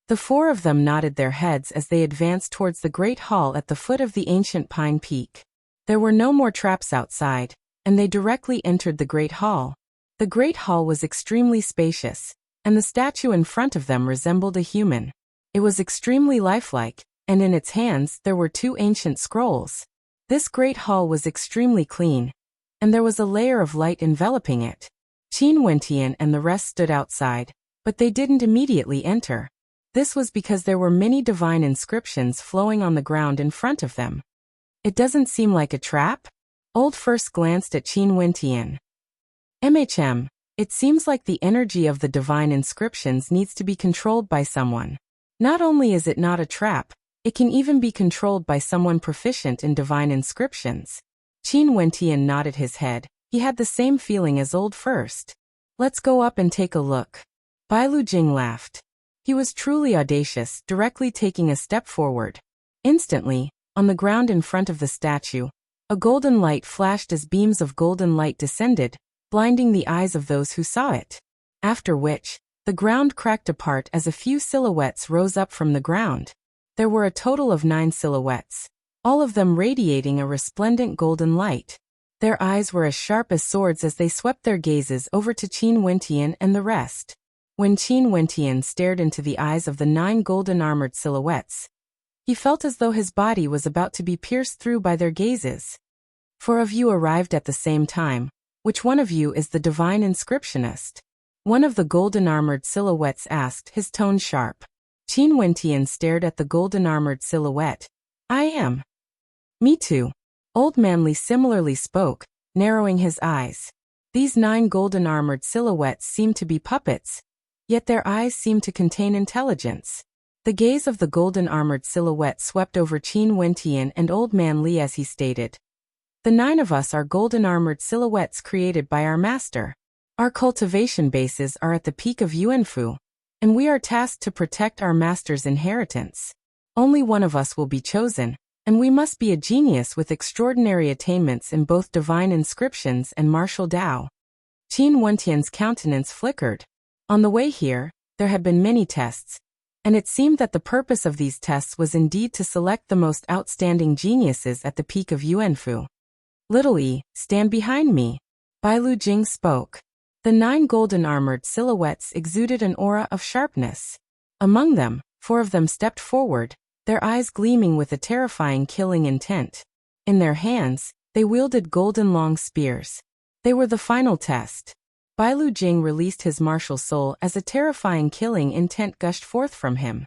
The four of them nodded their heads as they advanced towards the great hall at the foot of the ancient pine peak. There were no more traps outside, and they directly entered the great hall. The great hall was extremely spacious, and the statue in front of them resembled a human. It was extremely lifelike, and in its hands there were two ancient scrolls. This great hall was extremely clean, and there was a layer of light enveloping it. Qin Wentian and the rest stood outside, but they didn't immediately enter. This was because there were many divine inscriptions flowing on the ground in front of them. "It doesn't seem like a trap?" Old First glanced at Qin Wentian. It seems like the energy of the divine inscriptions needs to be controlled by someone. Not only is it not a trap, it can even be controlled by someone proficient in divine inscriptions." Qin Wentian nodded his head. He had the same feeling as Old First. "Let's go up and take a look." Bai Lu Jing laughed. He was truly audacious, directly taking a step forward. Instantly, on the ground in front of the statue, a golden light flashed as beams of golden light descended, blinding the eyes of those who saw it. After which, the ground cracked apart as a few silhouettes rose up from the ground. There were a total of 9 silhouettes, all of them radiating a resplendent golden light. Their eyes were as sharp as swords as they swept their gazes over to Qin Wentian and the rest. When Qin Wentian stared into the eyes of the 9 golden-armored silhouettes, he felt as though his body was about to be pierced through by their gazes. 4 of you arrived at the same time. Which one of you is the divine inscriptionist? One of the golden-armored silhouettes asked, his tone sharp. Qin Wentian stared at the golden-armored silhouette. I am. Me too. Old Manly similarly spoke, narrowing his eyes. These 9 golden-armored silhouettes seem to be puppets, yet their eyes seem to contain intelligence. The gaze of the golden-armored silhouette swept over Qin Wentian and Old Man Li as he stated. The 9 of us are golden-armored silhouettes created by our master. Our cultivation bases are at the peak of Yuanfu, and we are tasked to protect our master's inheritance. Only one of us will be chosen, and we must be a genius with extraordinary attainments in both divine inscriptions and martial Dao. Qin Wentian's countenance flickered. On the way here, there had been many tests, and it seemed that the purpose of these tests was indeed to select the most outstanding geniuses at the peak of Yuanfu. Little E, stand behind me. Bai Lu Jing spoke. The 9 golden-armored silhouettes exuded an aura of sharpness. Among them, 4 of them stepped forward, their eyes gleaming with a terrifying killing intent. In their hands, they wielded golden long spears. They were the final test. Bai Lu Jing released his martial soul as a terrifying killing intent gushed forth from him.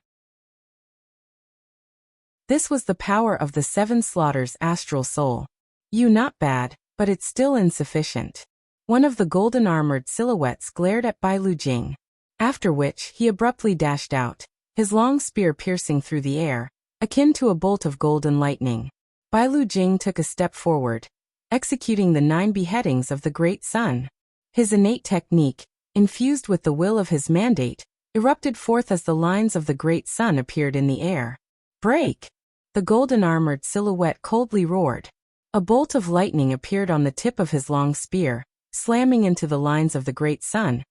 This was the power of the 7 slaughters astral soul. You not bad, but it's still insufficient. One of the golden-armored silhouettes glared at Bai Lu Jing, after which he abruptly dashed out, his long spear piercing through the air, akin to a bolt of golden lightning. Bai Lu Jing took a step forward, executing the 9 beheadings of the great sun. His innate technique, infused with the will of his mandate, erupted forth as the lines of the great sun appeared in the air. Break! The golden-armored silhouette coldly roared. A bolt of lightning appeared on the tip of his long spear, slamming into the lines of the great sun,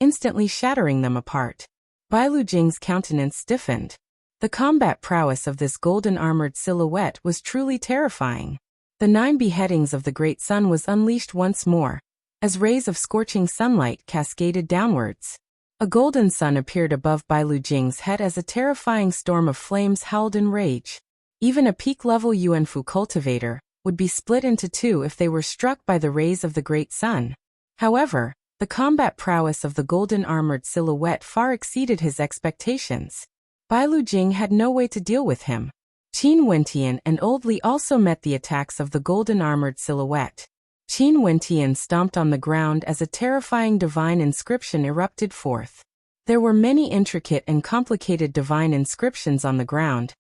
instantly shattering them apart. Bai Lu Jing's countenance stiffened. The combat prowess of this golden-armored silhouette was truly terrifying. The 9 beheadings of the great sun was unleashed once more, as rays of scorching sunlight cascaded downwards. A golden sun appeared above Bai Lu Jing's head as a terrifying storm of flames howled in rage. Even a peak-level Yuanfu cultivator would be split into 2 if they were struck by the rays of the great sun. However, the combat prowess of the golden-armored silhouette far exceeded his expectations. Bai Lu Jing had no way to deal with him. Qin Wentian and Old Li also met the attacks of the golden-armored silhouette. Qin Wentian stomped on the ground as a terrifying divine inscription erupted forth. There were many intricate and complicated divine inscriptions on the ground,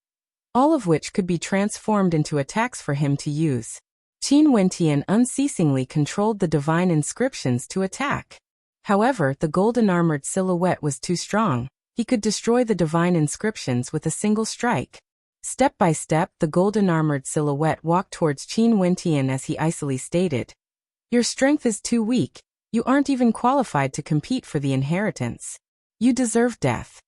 all of which could be transformed into attacks for him to use. Qin Wentian unceasingly controlled the divine inscriptions to attack. However, the golden-armored silhouette was too strong. He could destroy the divine inscriptions with a single strike. Step by step, the golden-armored silhouette walked towards Qin Wentian as he icily stated. Your strength is too weak. You aren't even qualified to compete for the inheritance. You deserve death.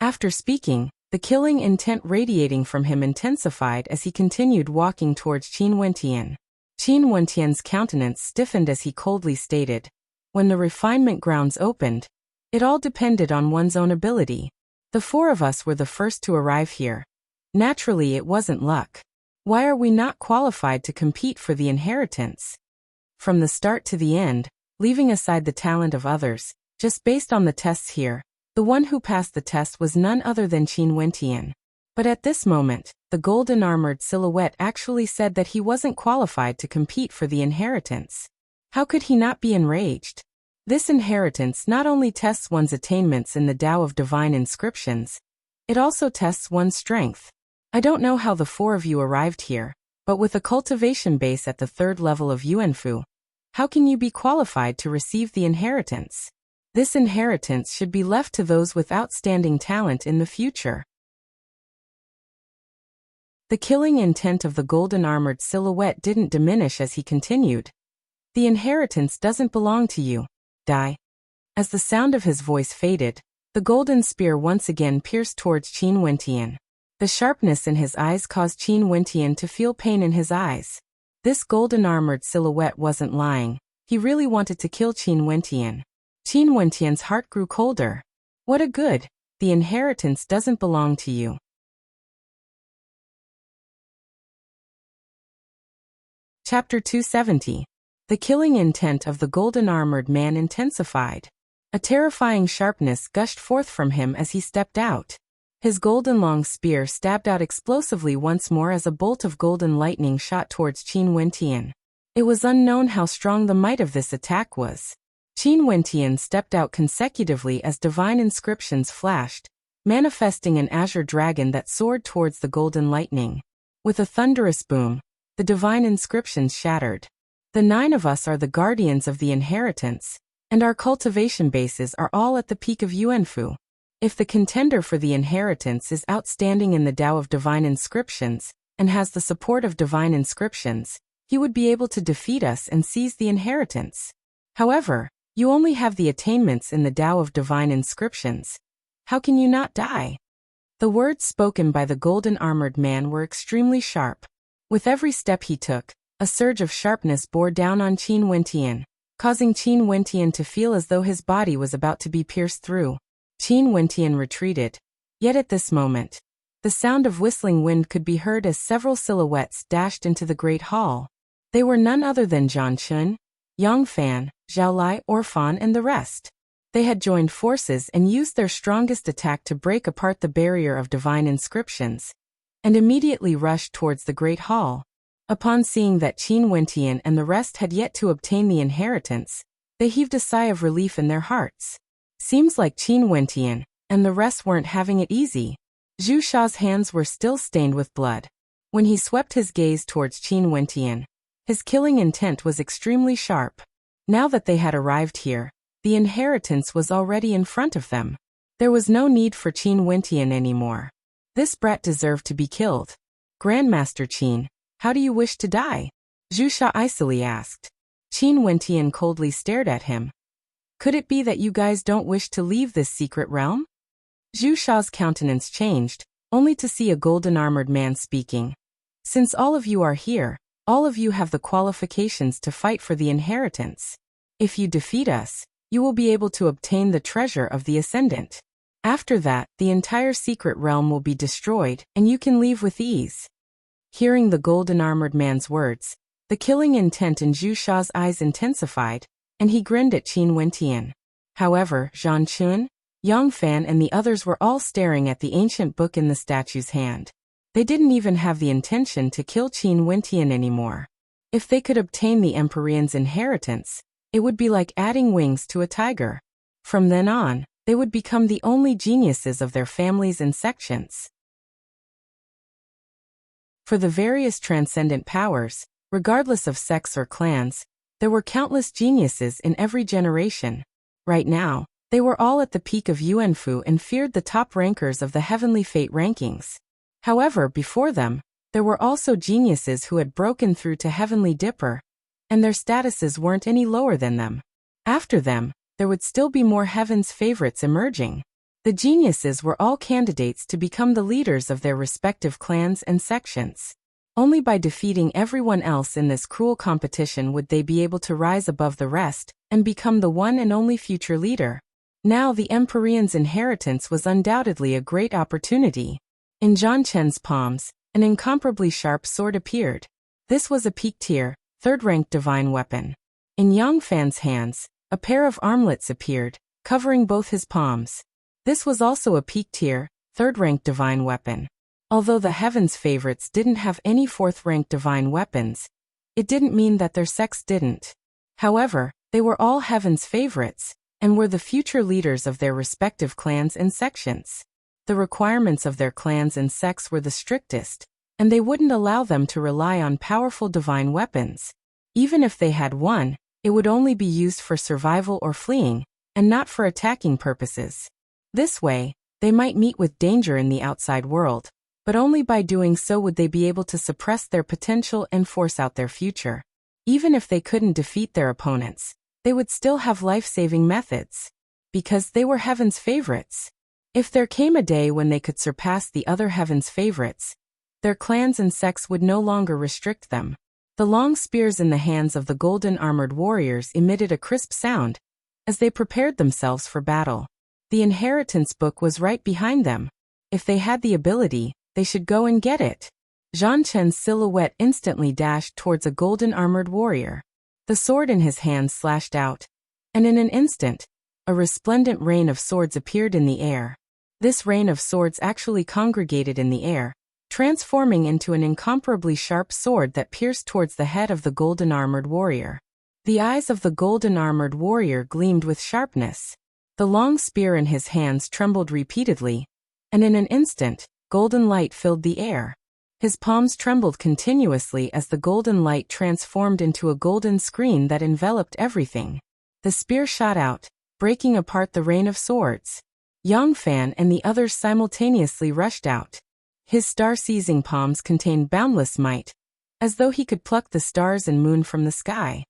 After speaking, the killing intent radiating from him intensified as he continued walking towards Qin Wentian. Qin Wentian's countenance stiffened as he coldly stated, when the refinement grounds opened, it all depended on one's own ability. The 4 of us were the first to arrive here. Naturally, it wasn't luck. Why are we not qualified to compete for the inheritance? From the start to the end, leaving aside the talent of others, just based on the tests here, the one who passed the test was none other than Qin Wentian. But at this moment, the golden-armored silhouette actually said that he wasn't qualified to compete for the inheritance. How could he not be enraged? This inheritance not only tests one's attainments in the Tao of divine inscriptions, it also tests one's strength. I don't know how the 4 of you arrived here, but with a cultivation base at the 3rd level of Yuanfu, how can you be qualified to receive the inheritance? This inheritance should be left to those with outstanding talent in the future. The killing intent of the golden-armored silhouette didn't diminish as he continued. The inheritance doesn't belong to you. Die. As the sound of his voice faded, the golden spear once again pierced towards Qin Wentian. The sharpness in his eyes caused Qin Wentian to feel pain in his eyes. This golden-armored silhouette wasn't lying. He really wanted to kill Qin Wentian. Qin Wentian's heart grew colder. What a good. The inheritance doesn't belong to you. Chapter 270. The killing intent of the golden-armored man intensified. A terrifying sharpness gushed forth from him as he stepped out. His golden long spear stabbed out explosively once more as a bolt of golden lightning shot towards Qin Wentian. It was unknown how strong the might of this attack was. Qin Wentian stepped out consecutively as divine inscriptions flashed, manifesting an azure dragon that soared towards the golden lightning. With a thunderous boom, the divine inscriptions shattered. The 9 of us are the guardians of the inheritance, and our cultivation bases are all at the peak of Yuanfu. If the contender for the inheritance is outstanding in the Tao of divine inscriptions, and has the support of divine inscriptions, he would be able to defeat us and seize the inheritance. However, you only have the attainments in the Tao of divine inscriptions. How can you not die? The words spoken by the golden-armored man were extremely sharp. With every step he took, a surge of sharpness bore down on Qin Wentian, causing Qin Wentian to feel as though his body was about to be pierced through. Qin Wentian retreated. Yet at this moment, the sound of whistling wind could be heard as several silhouettes dashed into the great hall. They were none other than Zhang Chun, Yang Fan, Zhao Lai, Orphan, and the rest. They had joined forces and used their strongest attack to break apart the barrier of divine inscriptions, and immediately rushed towards the great hall. Upon seeing that Qin Wentian and the rest had yet to obtain the inheritance, they heaved a sigh of relief in their hearts. Seems like Qin Wentian and the rest weren't having it easy. Zhu Sha's hands were still stained with blood. When he swept his gaze towards Qin Wentian, his killing intent was extremely sharp. Now that they had arrived here, the inheritance was already in front of them. There was no need for Qin Wentian anymore. This brat deserved to be killed. Grandmaster Qin, how do you wish to die? Zhu Sha icily asked. Qin Wentian coldly stared at him. Could it be that you guys don't wish to leave this secret realm? Zhu Sha's countenance changed, only to see a golden-armored man speaking. Since all of you are here, all of you have the qualifications to fight for the inheritance. If you defeat us, you will be able to obtain the treasure of the Ascendant. After that, the entire secret realm will be destroyed, and you can leave with ease. Hearing the golden-armored man's words, the killing intent in Zhu Sha's eyes intensified, and he grinned at Qin Wentian. However, Zhang Chun, Yang Fan, and the others were all staring at the ancient book in the statue's hand. They didn't even have the intention to kill Qin Wentian anymore. If they could obtain the Emperor's inheritance, it would be like adding wings to a tiger. From then on, they would become the only geniuses of their families and sections. For the various transcendent powers, regardless of sex or clans, there were countless geniuses in every generation. Right now, they were all at the peak of Yuanfu and feared the top rankers of the heavenly fate rankings. However, before them, there were also geniuses who had broken through to Heavenly Dipper, and their statuses weren't any lower than them. After them, there would still be more Heaven's favorites emerging. The geniuses were all candidates to become the leaders of their respective clans and sections. Only by defeating everyone else in this cruel competition would they be able to rise above the rest and become the one and only future leader. Now the Emperor's inheritance was undoubtedly a great opportunity. In Zhang Chen's palms, an incomparably sharp sword appeared. This was a peak-tier, third-ranked divine weapon. In Yang Fan's hands, a pair of armlets appeared, covering both his palms. This was also a peak-tier, third-ranked divine weapon. Although the Heaven's favorites didn't have any fourth-ranked divine weapons, it didn't mean that their sex didn't. However, they were all Heaven's favorites, and were the future leaders of their respective clans and sections. The requirements of their clans and sects were the strictest, and they wouldn't allow them to rely on powerful divine weapons. Even if they had one, it would only be used for survival or fleeing, and not for attacking purposes. This way, they might meet with danger in the outside world, but only by doing so would they be able to suppress their potential and force out their future. Even if they couldn't defeat their opponents, they would still have life-saving methods, because they were Heaven's favorites. If there came a day when they could surpass the other Heaven's favorites, their clans and sects would no longer restrict them. The long spears in the hands of the golden-armored warriors emitted a crisp sound as they prepared themselves for battle. The inheritance book was right behind them. If they had the ability, they should go and get it. Zhang Chen's silhouette instantly dashed towards a golden-armored warrior. The sword in his hands slashed out, and in an instant, a resplendent rain of swords appeared in the air. This rain of swords actually congregated in the air, transforming into an incomparably sharp sword that pierced towards the head of the golden-armored warrior. The eyes of the golden-armored warrior gleamed with sharpness. The long spear in his hands trembled repeatedly, and in an instant, golden light filled the air. His palms trembled continuously as the golden light transformed into a golden screen that enveloped everything. The spear shot out, breaking apart the rain of swords. Yang Fan and the others simultaneously rushed out. His star-seizing palms contained boundless might, as though he could pluck the stars and moon from the sky.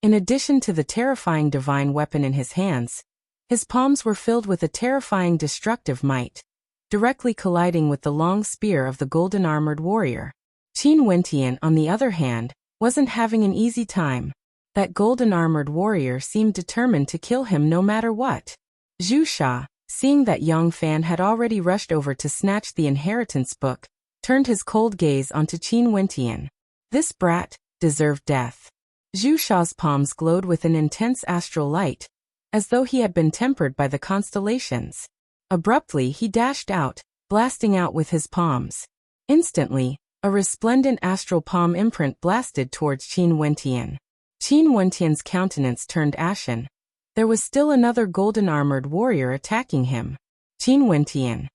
In addition to the terrifying divine weapon in his hands, his palms were filled with a terrifying destructive might, directly colliding with the long spear of the golden-armored warrior. Qin Wentian, on the other hand, wasn't having an easy time. That golden-armored warrior seemed determined to kill him no matter what. Zhu Sha, seeing that Yang Fan had already rushed over to snatch the inheritance book, turned his cold gaze onto Qin Wentian. This brat deserved death. Zhu Sha's palms glowed with an intense astral light, as though he had been tempered by the constellations. Abruptly he dashed out, blasting out with his palms. Instantly, a resplendent astral palm imprint blasted towards Qin Wentian. Qin Wentian's countenance turned ashen. There was still another golden-armored warrior attacking him. Qin Wentian.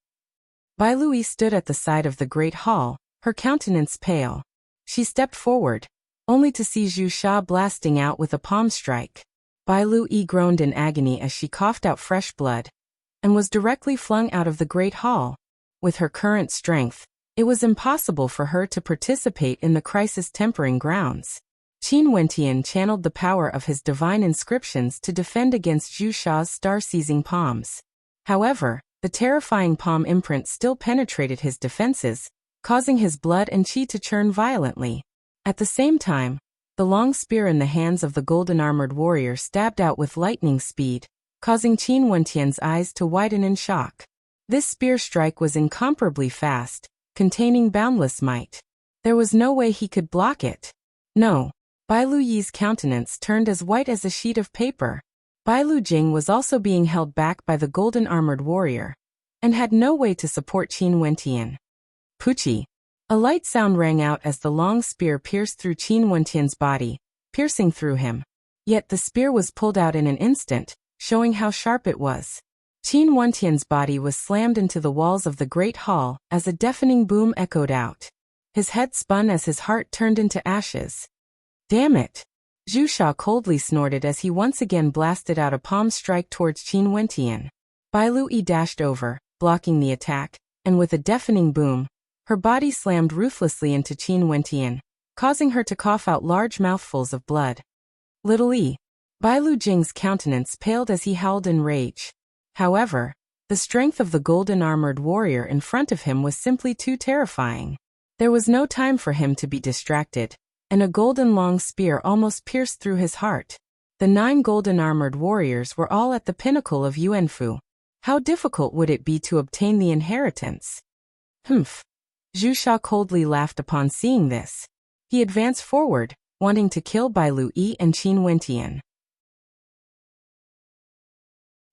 Bai Lui stood at the side of the great hall, her countenance pale. She stepped forward, only to see Zhu Sha blasting out with a palm strike. Bai Lui groaned in agony as she coughed out fresh blood, and was directly flung out of the great hall. With her current strength, it was impossible for her to participate in the crisis-tempering grounds. Qin Wentian channeled the power of his divine inscriptions to defend against Zhu Sha's star-seizing palms. However, the terrifying palm imprint still penetrated his defenses, causing his blood and qi to churn violently. At the same time, the long spear in the hands of the golden-armored warrior stabbed out with lightning speed, causing Qin Wentian's eyes to widen in shock. This spear strike was incomparably fast, containing boundless might. There was no way he could block it. No. Bai Luyi's countenance turned as white as a sheet of paper. Bai Lu Jing was also being held back by the golden-armored warrior, and had no way to support Qin Wentian. Puchi. A light sound rang out as the long spear pierced through Qin Wentian's body, piercing through him. Yet the spear was pulled out in an instant, showing how sharp it was. Qin Wentian's body was slammed into the walls of the great hall as a deafening boom echoed out. His head spun as his heart turned into ashes. Damn it! Zhu Sha coldly snorted as he once again blasted out a palm strike towards Qin Wentian. Bai Lui dashed over, blocking the attack, and with a deafening boom, her body slammed ruthlessly into Qin Wentian, causing her to cough out large mouthfuls of blood. Little E. Bai Lu Jing's countenance paled as he howled in rage. However, the strength of the golden-armored warrior in front of him was simply too terrifying. There was no time for him to be distracted, and a golden long spear almost pierced through his heart. The 9 golden-armored warriors were all at the pinnacle of Yuanfu. How difficult would it be to obtain the inheritance? Humph. Zhu Sha coldly laughed upon seeing this. He advanced forward, wanting to kill Bai Lui and Qin Wentian.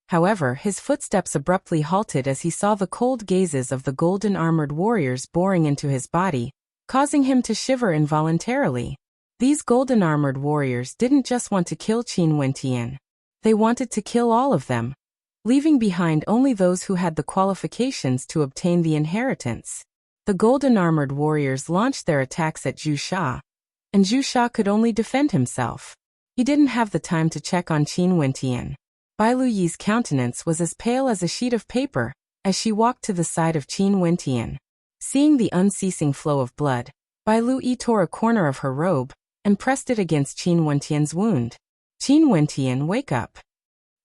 However, his footsteps abruptly halted as he saw the cold gazes of the golden-armored warriors boring into his body, causing him to shiver involuntarily. These golden-armored warriors didn't just want to kill Qin Wentian. They wanted to kill all of them, leaving behind only those who had the qualifications to obtain the inheritance. The golden-armored warriors launched their attacks at Zhu Sha, and Zhu Sha could only defend himself. He didn't have the time to check on Qin Wentian. Bai Luyi's countenance was as pale as a sheet of paper as she walked to the side of Qin Wentian. Seeing the unceasing flow of blood, Bai Lui tore a corner of her robe and pressed it against Qin Wentian's wound. Qin Wentian, wake up.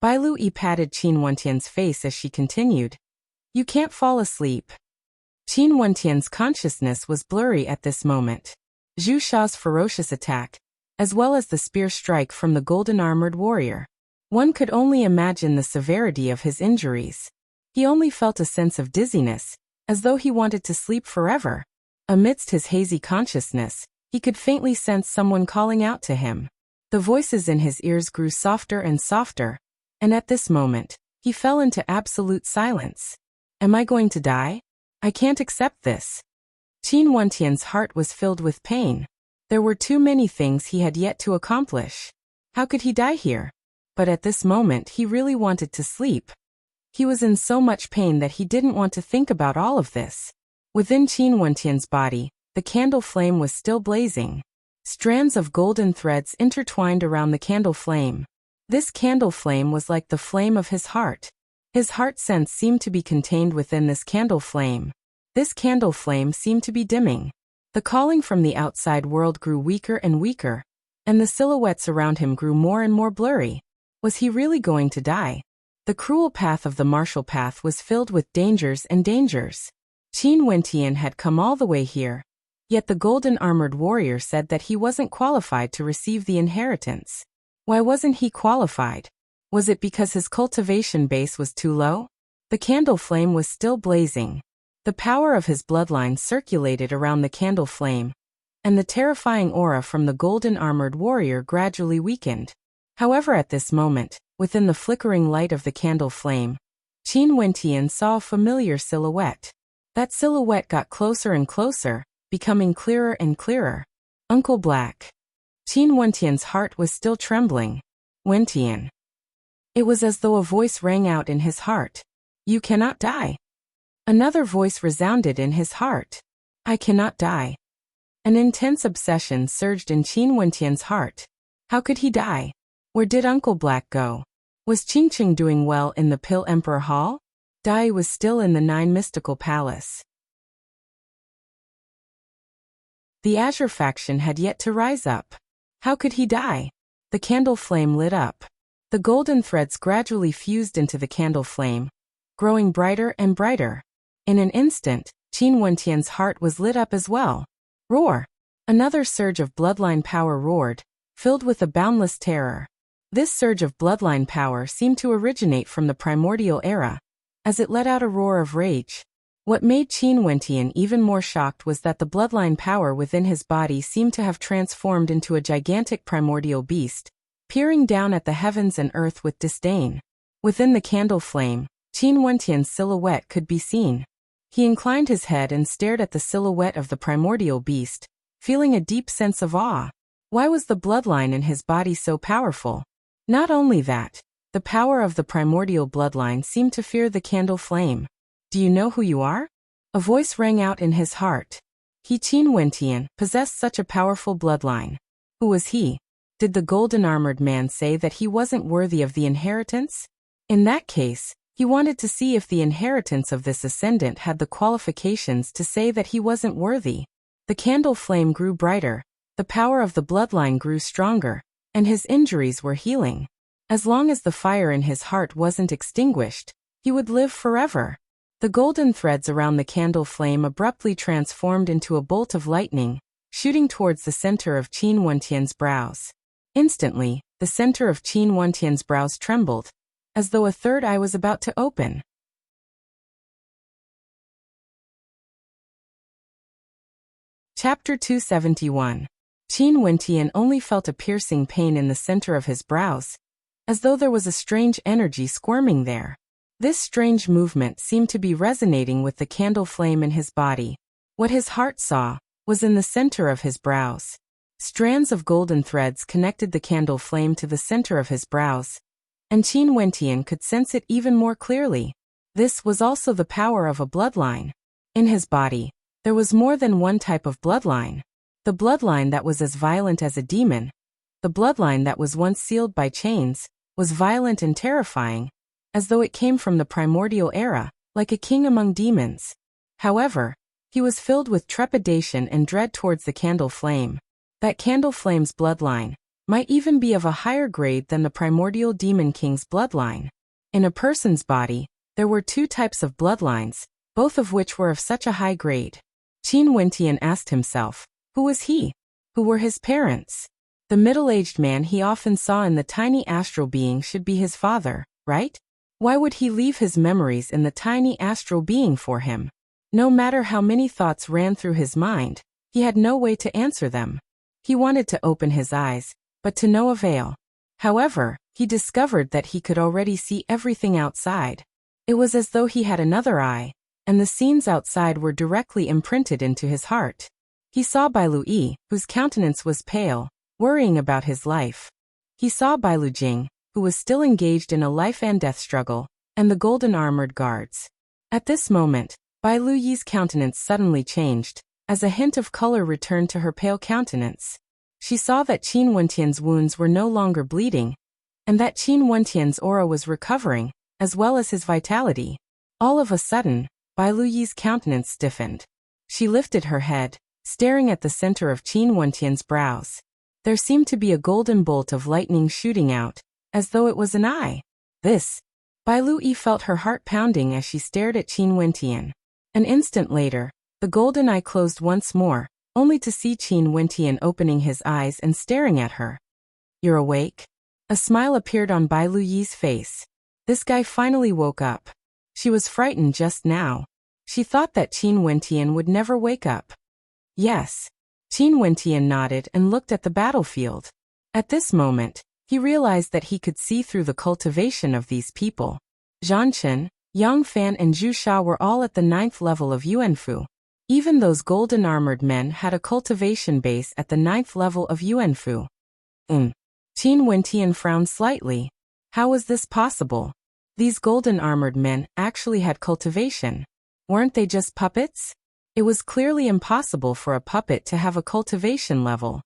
Bai Lui patted Qin Wentian's face as she continued. You can't fall asleep. Qin Wentian's consciousness was blurry at this moment. Zhu Sha's ferocious attack, as well as the spear strike from the golden-armored warrior. One could only imagine the severity of his injuries. He only felt a sense of dizziness, as though he wanted to sleep forever. Amidst his hazy consciousness, he could faintly sense someone calling out to him. The voices in his ears grew softer and softer, and at this moment, he fell into absolute silence. Am I going to die? I can't accept this. Qin Wentian's heart was filled with pain. There were too many things he had yet to accomplish. How could he die here? But at this moment he really wanted to sleep. He was in so much pain that he didn't want to think about all of this. Within Qin Wentian's body, the candle flame was still blazing. Strands of golden threads intertwined around the candle flame. This candle flame was like the flame of his heart. His heart sense seemed to be contained within this candle flame. This candle flame seemed to be dimming. The calling from the outside world grew weaker and weaker, and the silhouettes around him grew more and more blurry. Was he really going to die? The cruel path of the martial path was filled with dangers and dangers. Qin Wentian had come all the way here, yet the golden-armored warrior said that he wasn't qualified to receive the inheritance. Why wasn't he qualified? Was it because his cultivation base was too low? The candle flame was still blazing. The power of his bloodline circulated around the candle flame, and the terrifying aura from the golden-armored warrior gradually weakened. However, at this moment, within the flickering light of the candle flame, Qin Wentian saw a familiar silhouette. That silhouette got closer and closer, becoming clearer and clearer. Uncle Black. Qin Wentian's heart was still trembling. Wentian. It was as though a voice rang out in his heart. You cannot die. Another voice resounded in his heart. I cannot die. An intense obsession surged in Qin Wentian's heart. How could he die? Where did Uncle Black go? Was Qingqing doing well in the Pill Emperor Hall? Dai was still in the Nine Mystical Palace. The Azure faction had yet to rise up. How could he die? The candle flame lit up. The golden threads gradually fused into the candle flame, growing brighter and brighter. In an instant, Qin Wentian's heart was lit up as well. Roar! Another surge of bloodline power roared, filled with a boundless terror. This surge of bloodline power seemed to originate from the primordial era, as it let out a roar of rage. What made Qin Wentian even more shocked was that the bloodline power within his body seemed to have transformed into a gigantic primordial beast, peering down at the heavens and earth with disdain. Within the candle flame, Qin Wentian's silhouette could be seen. He inclined his head and stared at the silhouette of the primordial beast, feeling a deep sense of awe. Why was the bloodline in his body so powerful? Not only that, the power of the primordial bloodline seemed to fear the candle flame. Do you know who you are? A voice rang out in his heart. He, Qin Wentian, possessed such a powerful bloodline. Who was he? Did the golden-armored man say that he wasn't worthy of the inheritance? In that case, he wanted to see if the inheritance of this ascendant had the qualifications to say that he wasn't worthy. The candle flame grew brighter, the power of the bloodline grew stronger, and his injuries were healing. As long as the fire in his heart wasn't extinguished, he would live forever. The golden threads around the candle flame abruptly transformed into a bolt of lightning, shooting towards the center of Qin Wentian's brows. Instantly, the center of Qin Wentian's brows trembled, as though a third eye was about to open. Chapter 271. Qin Wentian only felt a piercing pain in the center of his brows, as though there was a strange energy squirming there. This strange movement seemed to be resonating with the candle flame in his body. What his heart saw was in the center of his brows. Strands of golden threads connected the candle flame to the center of his brows, and Qin Wentian could sense it even more clearly. This was also the power of a bloodline. In his body, there was more than one type of bloodline. The bloodline that was as violent as a demon, the bloodline that was once sealed by chains, was violent and terrifying, as though it came from the primordial era, like a king among demons. However, he was filled with trepidation and dread towards the candle flame. That candle flame's bloodline might even be of a higher grade than the primordial demon king's bloodline. In a person's body, there were two types of bloodlines, both of which were of such a high grade. Qin Wentian asked himself, who was he? Who were his parents? The middle-aged man he often saw in the tiny astral being should be his father, right? Why would he leave his memories in the tiny astral being for him? No matter how many thoughts ran through his mind, he had no way to answer them. He wanted to open his eyes, but to no avail. However, he discovered that he could already see everything outside. It was as though he had another eye, and the scenes outside were directly imprinted into his heart. He saw Bai Lui, whose countenance was pale, worrying about his life. He saw Bai Lu Jing, who was still engaged in a life-and-death struggle, and the golden-armored guards. At this moment, Bai Lu Yi's countenance suddenly changed, as a hint of color returned to her pale countenance. She saw that Qin Wentian's wounds were no longer bleeding, and that Qin Wentian's aura was recovering, as well as his vitality. All of a sudden, Bai Lu Yi's countenance stiffened. She lifted her head, staring at the center of Qin Wentian's brows. There seemed to be a golden bolt of lightning shooting out, as though it was an eye. Bai Lu Yi felt her heart pounding as she stared at Qin Wentian. An instant later, the golden eye closed once more, only to see Qin Wentian opening his eyes and staring at her. "You're awake?" A smile appeared on Bai Lu Yi's face. This guy finally woke up. She was frightened just now. She thought that Qin Wentian would never wake up. "Yes." Qin Wentian nodded and looked at the battlefield. At this moment, he realized that he could see through the cultivation of these people. Zhang Chen, Yang Fan and Zhu Sha were all at the 9th level of Yuanfu. Even those golden-armored men had a cultivation base at the 9th level of Yuanfu. Qin Wentian frowned slightly. How was this possible? These golden-armored men actually had cultivation. Weren't they just puppets? It was clearly impossible for a puppet to have a cultivation level.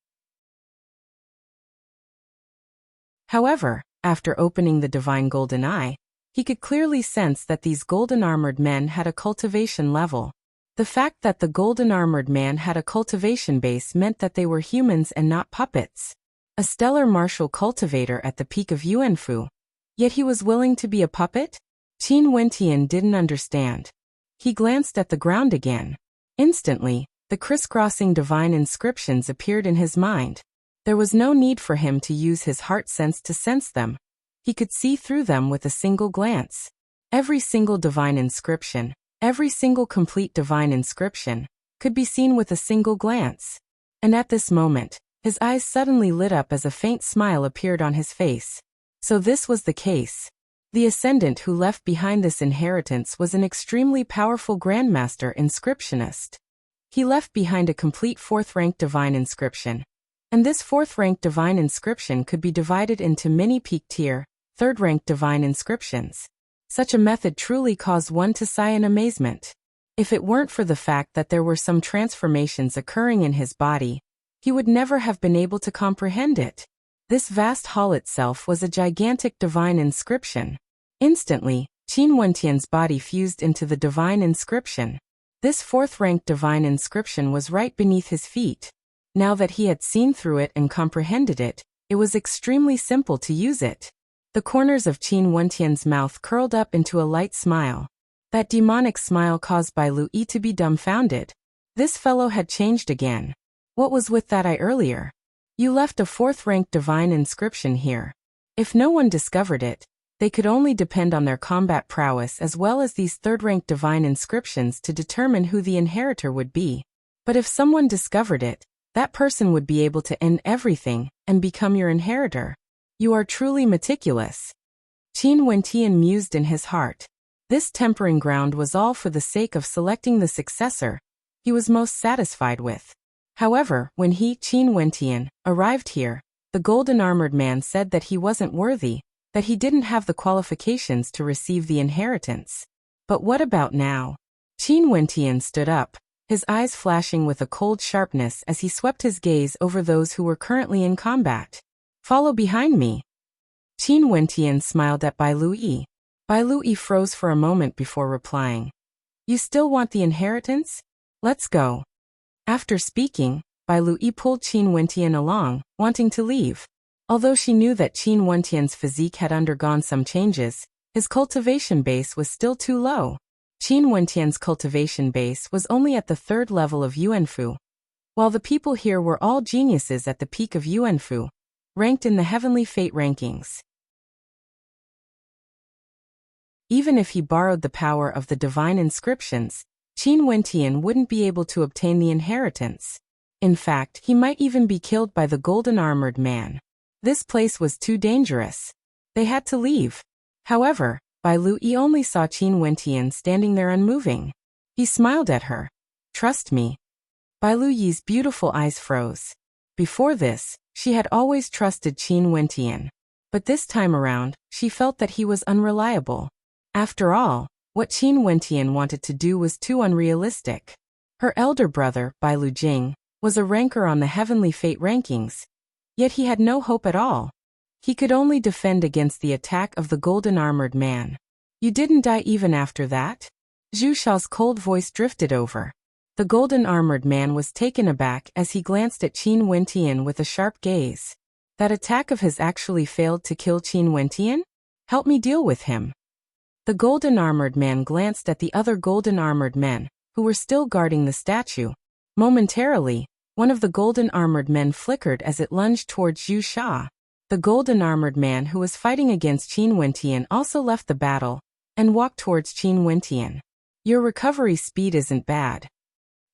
However, after opening the divine golden eye, he could clearly sense that these golden-armored men had a cultivation level. The fact that the golden-armored man had a cultivation base meant that they were humans and not puppets. A stellar martial cultivator at the peak of Yuanfu. Yet he was willing to be a puppet? Qin Wentian didn't understand. He glanced at the ground again. Instantly, the crisscrossing divine inscriptions appeared in his mind. There was no need for him to use his heart sense to sense them. He could see through them with a single glance. Every single divine inscription, every single complete divine inscription, could be seen with a single glance. And at this moment, his eyes suddenly lit up as a faint smile appeared on his face. So this was the case. The ascendant who left behind this inheritance was an extremely powerful grandmaster inscriptionist. He left behind a complete 4th-rank divine inscription. And this 4th-rank divine inscription could be divided into many peak-tier, 3rd-rank divine inscriptions. Such a method truly caused one to sigh in amazement. If it weren't for the fact that there were some transformations occurring in his body, he would never have been able to comprehend it. This vast hall itself was a gigantic divine inscription. Instantly, Qin Wentian's body fused into the divine inscription. This 4th-rank divine inscription was right beneath his feet. Now that he had seen through it and comprehended it, it was extremely simple to use it. The corners of Qin Wentian's mouth curled up into a light smile. That demonic smile caused Bai Lu Yi to be dumbfounded. This fellow had changed again. What was with that eye earlier? You left a 4th-rank divine inscription here. If no one discovered it, they could only depend on their combat prowess as well as these 3rd-rank divine inscriptions to determine who the inheritor would be. But if someone discovered it, that person would be able to end everything and become your inheritor. You are truly meticulous. Qin Wentian mused in his heart. This tempering ground was all for the sake of selecting the successor he was most satisfied with. However, when he, Qin Wentian, arrived here, the golden-armored man said that he wasn't worthy, that he didn't have the qualifications to receive the inheritance. But what about now? Qin Wentian stood up, his eyes flashing with a cold sharpness as he swept his gaze over those who were currently in combat. "Follow behind me." Qin Wentian smiled at Bai Lu Yi. Bai Lu Yi froze for a moment before replying. "You still want the inheritance? Let's go." After speaking, Bai Lu Yi pulled Qin Wentian along, wanting to leave. Although she knew that Qin Wentian's physique had undergone some changes, his cultivation base was still too low. Qin Wentian's cultivation base was only at the 3rd level of Yuanfu, while the people here were all geniuses at the peak of Yuanfu, ranked in the heavenly fate rankings. Even if he borrowed the power of the divine inscriptions, Qin Wentian wouldn't be able to obtain the inheritance. In fact, he might even be killed by the golden-armored man. This place was too dangerous. They had to leave. However, Bai Luyi only saw Qin Wentian standing there unmoving. He smiled at her. Trust me. Bai Luyi's beautiful eyes froze. Before this, she had always trusted Qin Wentian. But this time around, she felt that he was unreliable. After all, what Qin Wentian wanted to do was too unrealistic. Her elder brother, Bai Lujing, was a ranker on the heavenly fate rankings. Yet he had no hope at all. He could only defend against the attack of the golden armored man. You didn't die even after that? Zhu Shao's cold voice drifted over. The golden armored man was taken aback as he glanced at Qin Wentian with a sharp gaze. That attack of his actually failed to kill Qin Wentian? Help me deal with him. The golden armored man glanced at the other golden armored men, who were still guarding the statue. Momentarily, one of the golden armored men flickered as it lunged towards Zhu Sha. The golden armored man who was fighting against Qin Wentian also left the battle and walked towards Qin Wentian. Your recovery speed isn't bad.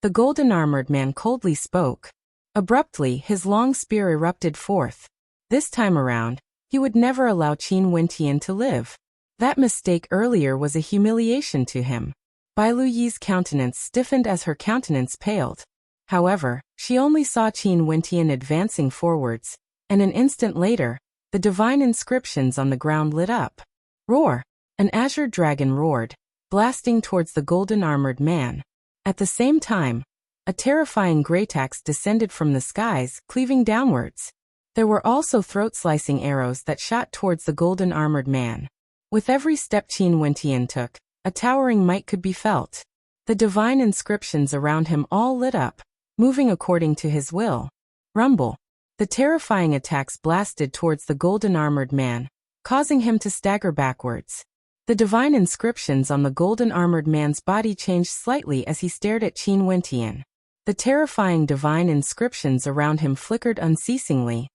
The golden armored man coldly spoke. Abruptly, his long spear erupted forth. This time around, he would never allow Qin Wentian to live. That mistake earlier was a humiliation to him. Bai Luyi's countenance stiffened as her countenance paled. However, she only saw Qin Wentian advancing forwards, and an instant later, the divine inscriptions on the ground lit up. Roar! An azure dragon roared, blasting towards the golden armored man. At the same time, a terrifying greytax descended from the skies, cleaving downwards. There were also throat-slicing arrows that shot towards the golden armored man. With every step Qin Wentian took, a towering might could be felt. The divine inscriptions around him all lit up, moving according to his will. Rumble. The terrifying attacks blasted towards the golden armored man, causing him to stagger backwards. The divine inscriptions on the golden armored man's body changed slightly as he stared at Qin Wentian. The terrifying divine inscriptions around him flickered unceasingly,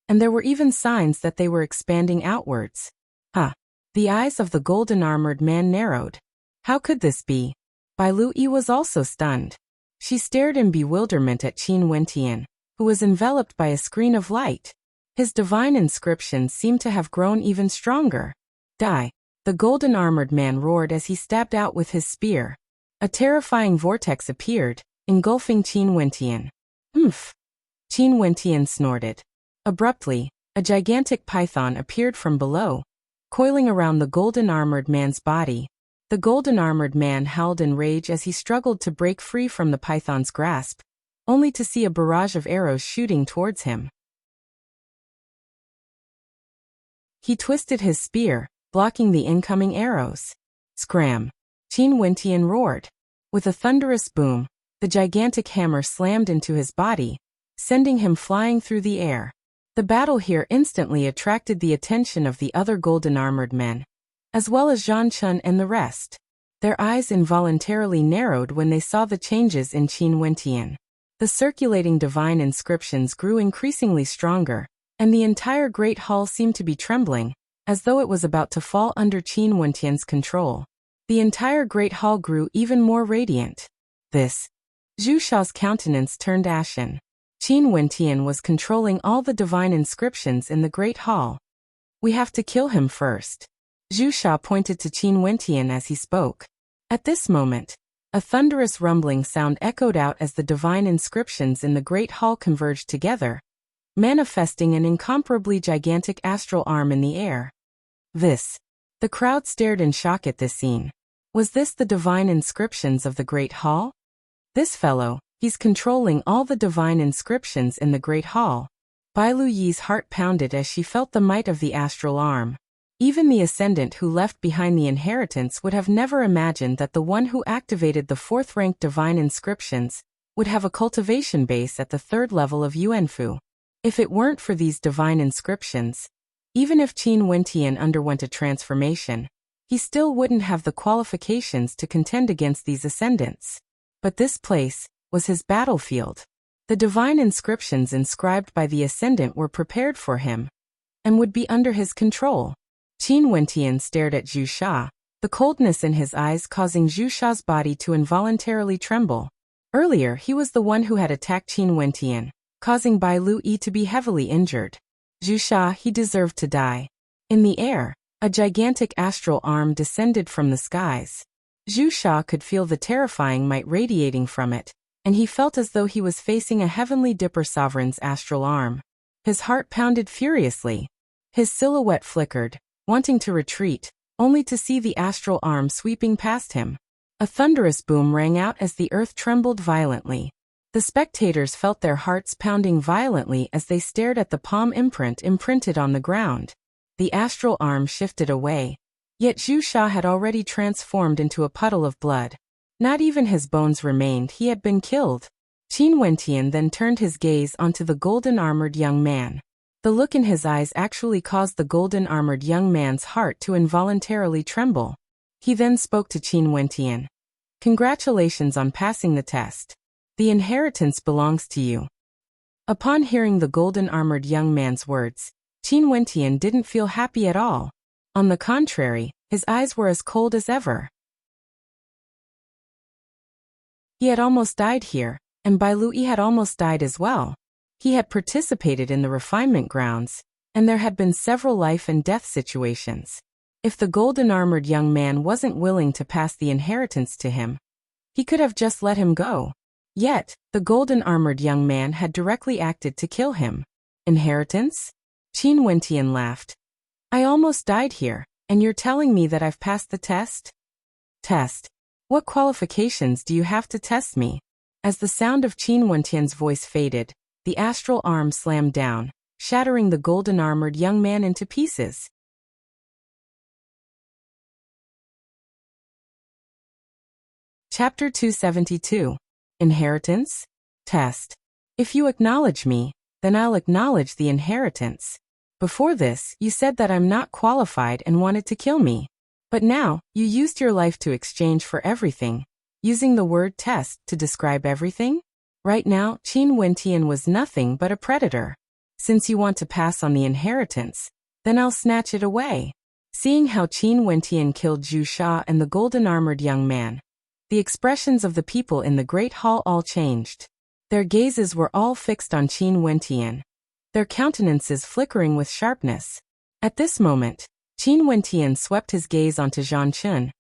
and there were even signs that they were expanding outwards. The eyes of the golden armored man narrowed. How could this be? Bai Luyi was also stunned. She stared in bewilderment at Qin Wentian, who was enveloped by a screen of light. His divine inscriptions seemed to have grown even stronger. Die! The golden armored man roared as he stabbed out with his spear. A terrifying vortex appeared, engulfing Qin Wentian. Umph! Qin Wentian snorted. Abruptly, a gigantic python appeared from below, coiling around the golden armored man's body. The golden armored man howled in rage as he struggled to break free from the python's grasp, only to see a barrage of arrows shooting towards him. He twisted his spear, blocking the incoming arrows. Scram! Qin Wentian roared. With a thunderous boom, the gigantic hammer slammed into his body, sending him flying through the air. The battle here instantly attracted the attention of the other golden armored men, as well as Zhang Chun and the rest. Their eyes involuntarily narrowed when they saw the changes in Qin Wentian. The circulating divine inscriptions grew increasingly stronger, and the entire great hall seemed to be trembling, as though it was about to fall under Qin Wentian's control. The entire great hall grew even more radiant. Zhu Shao's countenance turned ashen. Qin Wentian was controlling all the divine inscriptions in the great hall. We have to kill him first. Zhu Sha pointed to Qin Wentian as he spoke. At this moment, a thunderous rumbling sound echoed out as the divine inscriptions in the great hall converged together, manifesting an incomparably gigantic astral arm in the air. The crowd stared in shock at this scene. Was this the divine inscriptions of the great hall? This fellow, he's controlling all the divine inscriptions in the great hall. Bai Luyi's heart pounded as she felt the might of the astral arm. Even the ascendant who left behind the inheritance would have never imagined that the one who activated the fourth-ranked divine inscriptions would have a cultivation base at the third level of Yuanfu. If it weren't for these divine inscriptions, even if Qin Wentian underwent a transformation, he still wouldn't have the qualifications to contend against these ascendants. But this place was his battlefield. The divine inscriptions inscribed by the ascendant were prepared for him and would be under his control. Qin Wentian stared at Zhu Sha, the coldness in his eyes causing Zhu Sha's body to involuntarily tremble. Earlier he was the one who had attacked Qin Wentian, causing Bai Luyi to be heavily injured. Zhu Sha, he deserved to die. In the air, a gigantic astral arm descended from the skies. Zhu Sha could feel the terrifying might radiating from it, and he felt as though he was facing a heavenly Dipper sovereign's astral arm. His heart pounded furiously. His silhouette flickered, wanting to retreat, only to see the astral arm sweeping past him. A thunderous boom rang out as the earth trembled violently. The spectators felt their hearts pounding violently as they stared at the palm imprint imprinted on the ground. The astral arm shifted away. Yet Zhu Sha had already transformed into a puddle of blood. Not even his bones remained, he had been killed. Qin Wentian then turned his gaze onto the golden-armored young man. The look in his eyes actually caused the golden-armored young man's heart to involuntarily tremble. He then spoke to Qin Wentian. "Congratulations on passing the test. The inheritance belongs to you." Upon hearing the golden-armored young man's words, Qin Wentian didn't feel happy at all. On the contrary, his eyes were as cold as ever. He had almost died here, and Bai Lui had almost died as well. He had participated in the refinement grounds, and there had been several life and death situations. If the golden-armored young man wasn't willing to pass the inheritance to him, he could have just let him go. Yet, the golden-armored young man had directly acted to kill him. Inheritance? Qin Wentian laughed. "I almost died here, and you're telling me that I've passed the test?" "Test? What qualifications do you have to test me?" As the sound of Qin Wentian's voice faded, the astral arm slammed down, shattering the golden-armored young man into pieces. Chapter 272. Inheritance? Test. If you acknowledge me, then I'll acknowledge the inheritance. Before this, you said that I'm not qualified and wanted to kill me. But now, you used your life to exchange for everything, using the word test to describe everything? Right now, Qin Wentian was nothing but a predator. Since you want to pass on the inheritance, then I'll snatch it away. Seeing how Qin Wentian killed Zhu Sha and the golden-armored young man, the expressions of the people in the Great Hall all changed. Their gazes were all fixed on Qin Wentian, their countenances flickering with sharpness. At this moment, Qin Wentian swept his gaze onto Zhang Chun,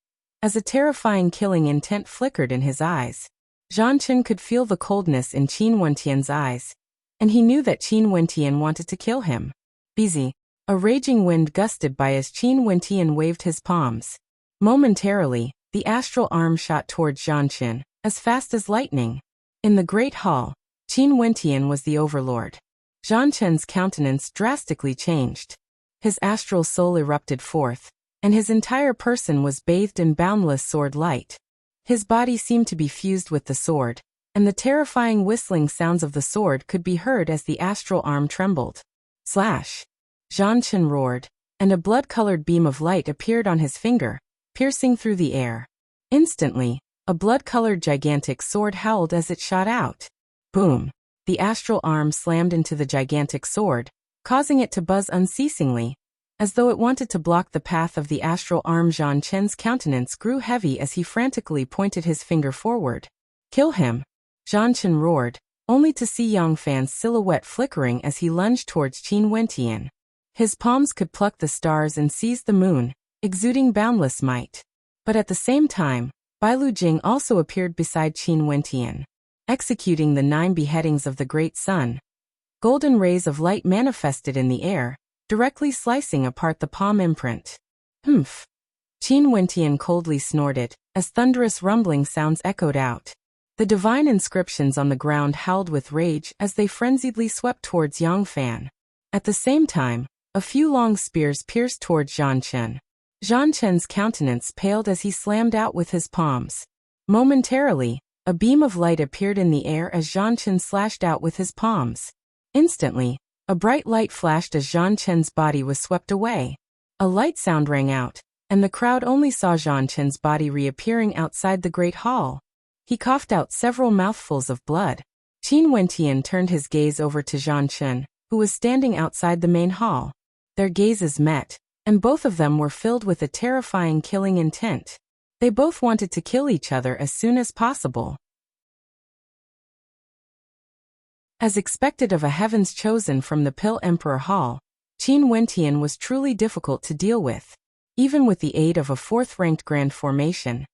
as a terrifying killing intent flickered in his eyes. Zhang Chun could feel the coldness in Qin Wentian's eyes, and he knew that Qin Wentian wanted to kill him. Busy. A raging wind gusted by as Qin Wentian waved his palms. Momentarily, the astral arm shot towards Zhang Chun, as fast as lightning. In the Great Hall, Qin Wentian was the overlord. Zhang Chun's countenance drastically changed. His astral soul erupted forth, and his entire person was bathed in boundless sword light. His body seemed to be fused with the sword, and the terrifying whistling sounds of the sword could be heard as the astral arm trembled. Slash! Zhang Chun roared, and a blood-colored beam of light appeared on his finger, piercing through the air. Instantly, a blood-colored gigantic sword howled as it shot out. Boom! The astral arm slammed into the gigantic sword, causing it to buzz unceasingly, as though it wanted to block the path of the astral arm. Zhang Chen's countenance grew heavy as he frantically pointed his finger forward. "Kill him!" Zhang Chen roared, only to see Yang Fan's silhouette flickering as he lunged towards Qin Wentian. His palms could pluck the stars and seize the moon, exuding boundless might. But at the same time, Bai Lu Jing also appeared beside Qin Wentian, executing the 9 beheadings of the Great Sun. Golden rays of light manifested in the air, directly slicing apart the palm imprint. Humph! Qin Wentian coldly snorted, as thunderous rumbling sounds echoed out. The divine inscriptions on the ground howled with rage as they frenziedly swept towards Yang Fan. At the same time, a few long spears pierced towards Zhang Chen. Zhang Chen's countenance paled as he slammed out with his palms. Momentarily, a beam of light appeared in the air as Zhang Chen slashed out with his palms. Instantly, a bright light flashed as Zhang Chen's body was swept away. A light sound rang out, and the crowd only saw Zhang Chen's body reappearing outside the Great Hall. He coughed out several mouthfuls of blood. Qin Wentian turned his gaze over to Zhang Chen, who was standing outside the main hall. Their gazes met, and both of them were filled with a terrifying killing intent. They both wanted to kill each other as soon as possible. As expected of a heavens chosen from the Pill Emperor Hall, Qin Wentian was truly difficult to deal with. Even with the aid of a fourth-ranked grand formation,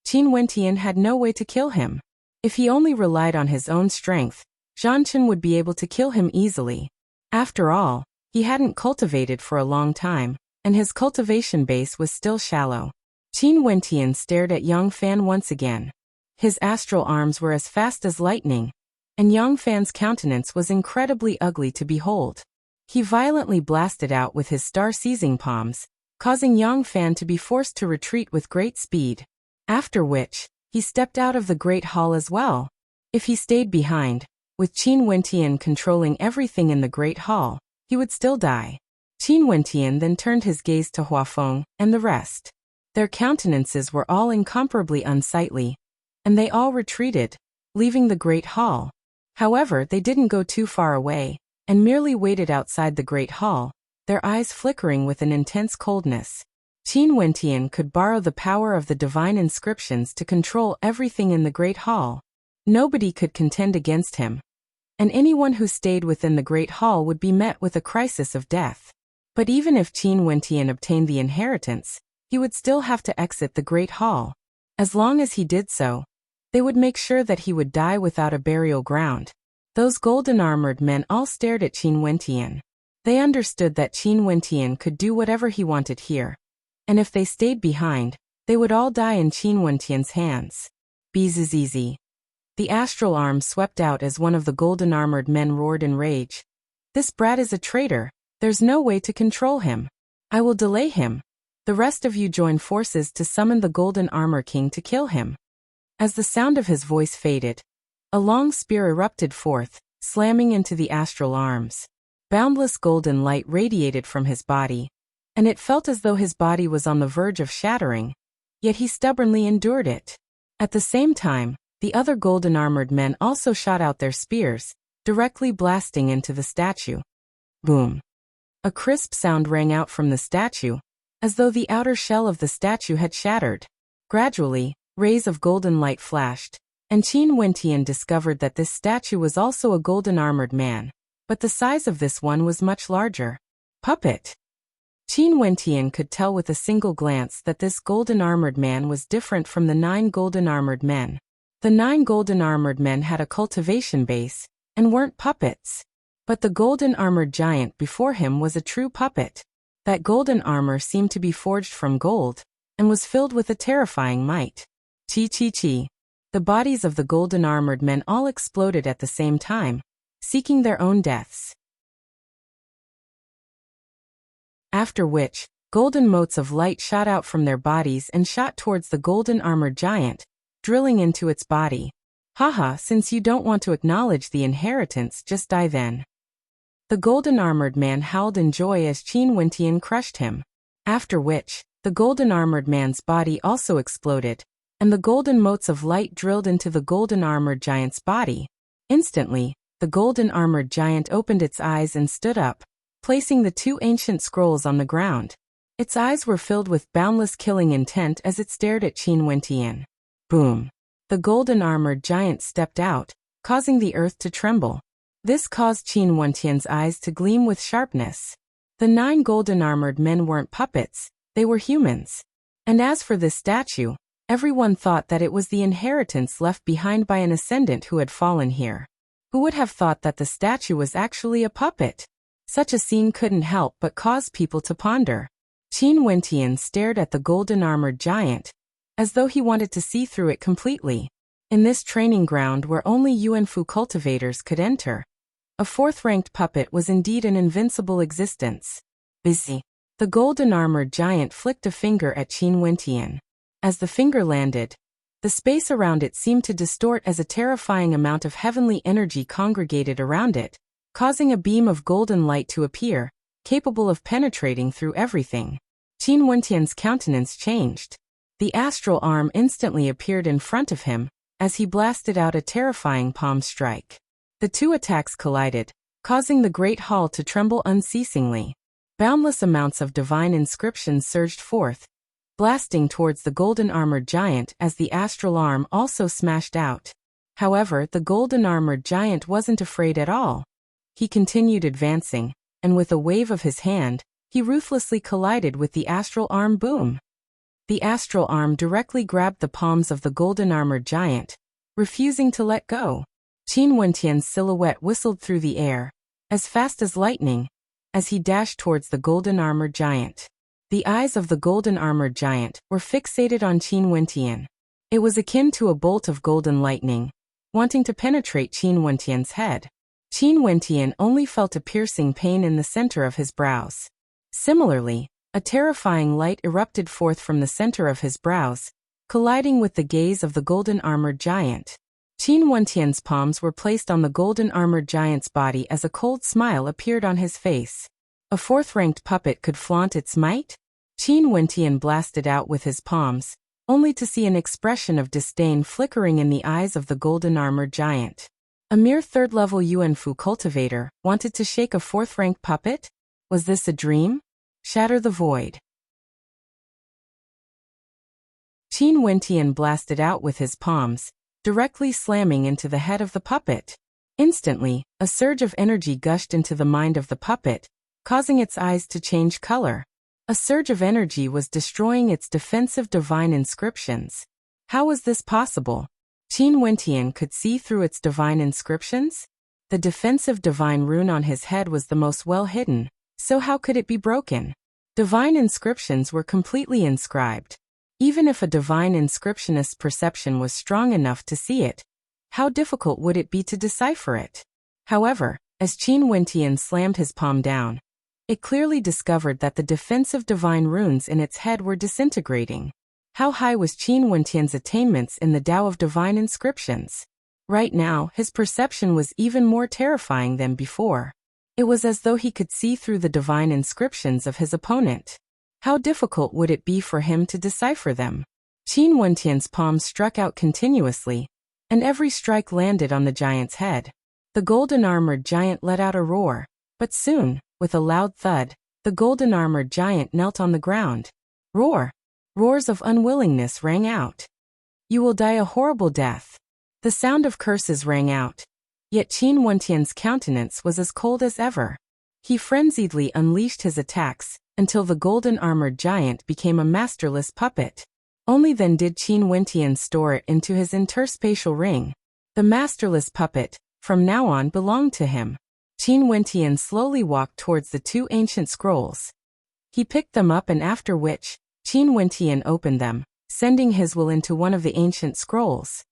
Qin Wentian had no way to kill him. If he only relied on his own strength, Zhang Chen would be able to kill him easily. After all, he hadn't cultivated for a long time, and his cultivation base was still shallow. Qin Wentian stared at Yang Fan once again. His astral arms were as fast as lightning, and Yang Fan's countenance was incredibly ugly to behold. He violently blasted out with his star-seizing palms, causing Yang Fan to be forced to retreat with great speed. After which, he stepped out of the great hall as well. If he stayed behind, with Qin Wentian controlling everything in the great hall, he would still die. Qin Wentian then turned his gaze to Huafeng and the rest. Their countenances were all incomparably unsightly, and they all retreated, leaving the great hall. However, they didn't go too far away, and merely waited outside the great hall, their eyes flickering with an intense coldness. Qin Wentian could borrow the power of the divine inscriptions to control everything in the great hall. Nobody could contend against him, and anyone who stayed within the great hall would be met with a crisis of death. But even if Qin Wentian obtained the inheritance, he would still have to exit the great hall. As long as he did so, they would make sure that he would die without a burial ground. Those golden-armored men all stared at Qin Wentian. They understood that Qin Wentian could do whatever he wanted here, and if they stayed behind, they would all die in Qin Wentian's hands. Bzzz. The astral arm swept out as one of the golden-armored men roared in rage. This brat is a traitor. There's no way to control him. I will delay him. The rest of you join forces to summon the Golden Armor King to kill him. As the sound of his voice faded, a long spear erupted forth, slamming into the astral arms. Boundless golden light radiated from his body, and it felt as though his body was on the verge of shattering, yet he stubbornly endured it. At the same time, the other golden-armored men also shot out their spears, directly blasting into the statue. Boom. A crisp sound rang out from the statue, as though the outer shell of the statue had shattered. Gradually, rays of golden light flashed, and Qin Wentian discovered that this statue was also a golden-armored man, but the size of this one was much larger. Puppet! Qin Wentian could tell with a single glance that this golden-armored man was different from the 9 golden-armored men. The 9 golden-armored men had a cultivation base, and weren't puppets. But the golden-armored giant before him was a true puppet. That golden armor seemed to be forged from gold, and was filled with a terrifying might. Chi. The bodies of the golden-armored men all exploded at the same time, seeking their own deaths. After which, golden motes of light shot out from their bodies and shot towards the golden-armored giant, drilling into its body. Haha, since you don't want to acknowledge the inheritance, just die then. The golden-armored man howled in joy as Qin Wentian crushed him. After which, the golden-armored man's body also exploded, and the golden motes of light drilled into the golden-armored giant's body. Instantly, the golden-armored giant opened its eyes and stood up, placing the 2 ancient scrolls on the ground. Its eyes were filled with boundless killing intent as it stared at Qin Wentian. Boom. The golden-armored giant stepped out, causing the earth to tremble. This caused Qin Wentian's eyes to gleam with sharpness. The 9 golden-armored men weren't puppets, they were humans. And as for this statue, everyone thought that it was the inheritance left behind by an ascendant who had fallen here. Who would have thought that the statue was actually a puppet? Such a scene couldn't help but cause people to ponder. Qin Wentian stared at the golden-armored giant, as though he wanted to see through it completely. In this training ground where only Yuanfu cultivators could enter, a 4th-ranked puppet was indeed an invincible existence. Busy. The golden-armored giant flicked a finger at Qin Wentian. As the finger landed, the space around it seemed to distort as a terrifying amount of heavenly energy congregated around it, causing a beam of golden light to appear, capable of penetrating through everything. Qin Wentian's countenance changed. The astral arm instantly appeared in front of him, as he blasted out a terrifying palm strike. The 2 attacks collided, causing the great hall to tremble unceasingly. Boundless amounts of divine inscriptions surged forth, blasting towards the golden-armored giant as the astral arm also smashed out. However, the golden-armored giant wasn't afraid at all. He continued advancing, and with a wave of his hand, he ruthlessly collided with the astral arm. Boom! The astral arm directly grabbed the palms of the golden-armored giant, refusing to let go. Qin Wentian's silhouette whistled through the air, as fast as lightning, as he dashed towards the golden-armored giant. The eyes of the golden-armored giant were fixated on Qin Wentian. It was akin to a bolt of golden lightning, wanting to penetrate Qin Wentian's head. Qin Wentian only felt a piercing pain in the center of his brows. Similarly, a terrifying light erupted forth from the center of his brows, colliding with the gaze of the golden-armored giant. Qin Wentian's palms were placed on the golden-armored giant's body as a cold smile appeared on his face. A fourth-ranked puppet could flaunt its might? Qin Wentian blasted out with his palms, only to see an expression of disdain flickering in the eyes of the golden-armored giant. A mere third-level Yuanfu cultivator wanted to shake a fourth-ranked puppet? Was this a dream? Shatter the void. Qin Wentian blasted out with his palms, directly slamming into the head of the puppet. Instantly, a surge of energy gushed into the mind of the puppet, causing its eyes to change color. A surge of energy was destroying its defensive divine inscriptions. How was this possible? Qin Wentian could see through its divine inscriptions? The defensive divine rune on his head was the most well hidden, so how could it be broken? Divine inscriptions were completely inscribed. Even if a divine inscriptionist's perception was strong enough to see it, how difficult would it be to decipher it? However, as Qin Wentian slammed his palm down, it clearly discovered that the defensive divine runes in its head were disintegrating. How high was Qin Wentian's attainments in the Tao of divine inscriptions? Right now, his perception was even more terrifying than before. It was as though he could see through the divine inscriptions of his opponent. How difficult would it be for him to decipher them? Qin Wentian's palms struck out continuously, and every strike landed on the giant's head. The golden-armored giant let out a roar, but soon, with a loud thud, the golden-armored giant knelt on the ground. Roar! Roars of unwillingness rang out. You will die a horrible death. The sound of curses rang out. Yet Qin Wentian's countenance was as cold as ever. He frenziedly unleashed his attacks, until the golden-armored giant became a masterless puppet. Only then did Qin Wentian store it into his interspatial ring. The masterless puppet, from now on, belonged to him. Qin Wentian slowly walked towards the two ancient scrolls. He picked them up, and after which, Qin Wentian opened them, sending his will into one of the ancient scrolls.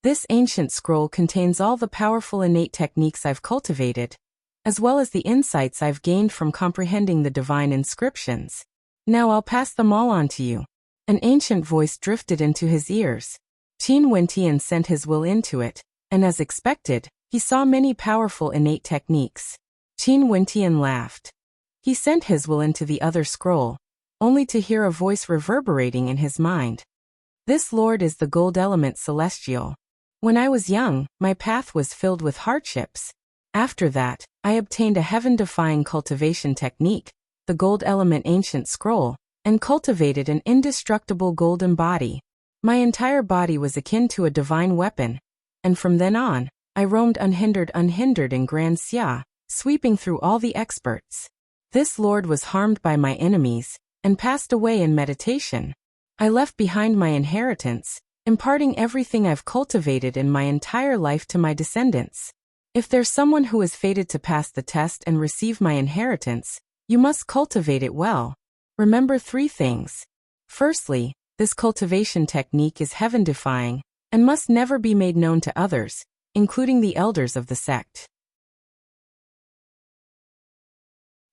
This ancient scroll contains all the powerful innate techniques I've cultivated, as well as the insights I've gained from comprehending the divine inscriptions. Now I'll pass them all on to you. An ancient voice drifted into his ears. Qin Wentian sent his will into it, and as expected, he saw many powerful innate techniques. Qin Wentian laughed. He sent his will into the other scroll, only to hear a voice reverberating in his mind. This lord is the gold element celestial. When I was young, my path was filled with hardships. After that, I obtained a heaven-defying cultivation technique, the gold element ancient scroll, and cultivated an indestructible golden body. My entire body was akin to a divine weapon, and from then on, I roamed unhindered in Grand Xia, sweeping through all the experts. This lord was harmed by my enemies, and passed away in meditation. I left behind my inheritance, imparting everything I've cultivated in my entire life to my descendants. If there's someone who is fated to pass the test and receive my inheritance, you must cultivate it well. Remember 3 things. Firstly, this cultivation technique is heaven-defying, and must never be made known to others, including the elders of the sect.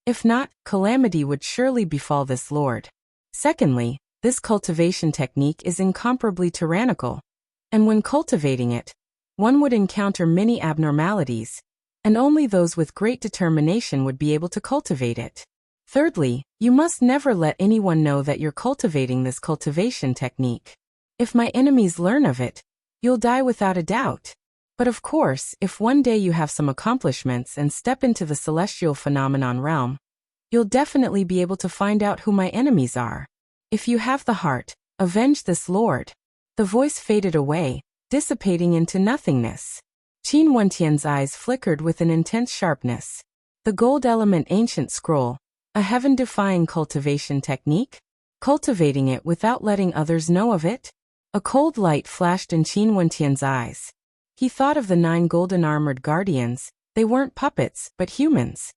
If not, calamity would surely befall this lord. Secondly, this cultivation technique is incomparably tyrannical, and when cultivating it, one would encounter many abnormalities, and only those with great determination would be able to cultivate it. Thirdly, you must never let anyone know that you're cultivating this cultivation technique. If my enemies learn of it, you'll die without a doubt. But of course, if one day you have some accomplishments and step into the celestial phenomenon realm, you'll definitely be able to find out who my enemies are. If you have the heart, avenge this lord. The voice faded away, dissipating into nothingness. Qin Wentian's eyes flickered with an intense sharpness. The gold element ancient scroll, a heaven-defying cultivation technique? Cultivating it without letting others know of it? A cold light flashed in Qin Wentian's eyes. He thought of the 9 golden armored guardians. They weren't puppets, but humans.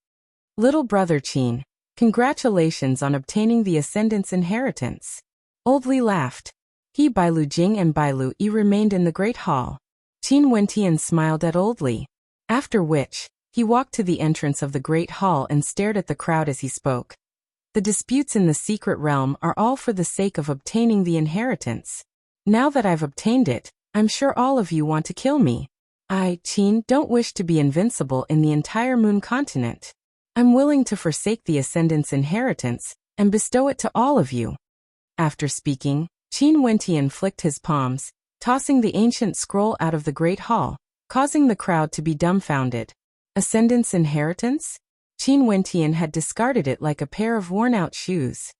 Little brother Qin, congratulations on obtaining the Ascendant's inheritance. Old Li laughed. He, Bailu Jing and Bailu Yi remained in the Great Hall. Qin Wentian smiled at Old Li. After which, he walked to the entrance of the Great Hall and stared at the crowd as he spoke. The disputes in the secret realm are all for the sake of obtaining the inheritance. Now that I've obtained it, I'm sure all of you want to kill me. I, Qin, don't wish to be invincible in the entire moon continent. I'm willing to forsake the Ascendant's inheritance and bestow it to all of you. After speaking, Qin Wentian flicked his palms, tossing the ancient scroll out of the Great Hall, causing the crowd to be dumbfounded. Ascendant's inheritance? Qin Wentian had discarded it like a pair of worn-out shoes.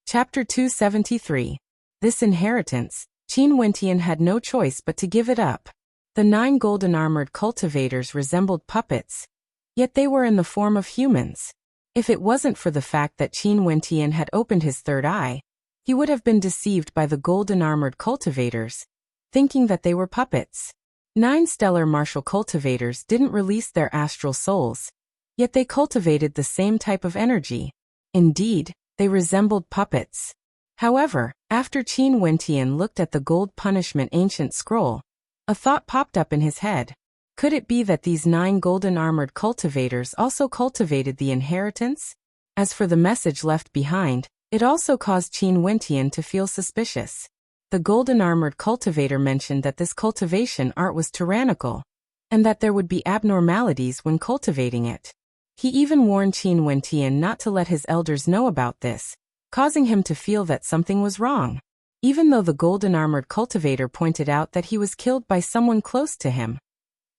Chapter 273. This inheritance, Qin Wentian had no choice but to give it up. The 9 golden armored cultivators resembled puppets, yet they were in the form of humans. If it wasn't for the fact that Qin Wentian had opened his third eye, he would have been deceived by the golden armored cultivators, thinking that they were puppets. 9 stellar martial cultivators didn't release their astral souls, yet they cultivated the same type of energy. Indeed, they resembled puppets. However, after Qin Wentian looked at the gold punishment ancient scroll, a thought popped up in his head. Could it be that these 9 golden armored cultivators also cultivated the inheritance? As for the message left behind, it also caused Qin Wentian to feel suspicious. The golden armored cultivator mentioned that this cultivation art was tyrannical, and that there would be abnormalities when cultivating it. He even warned Qin Wentian not to let his elders know about this, causing him to feel that something was wrong. Even though the golden armored cultivator pointed out that he was killed by someone close to him,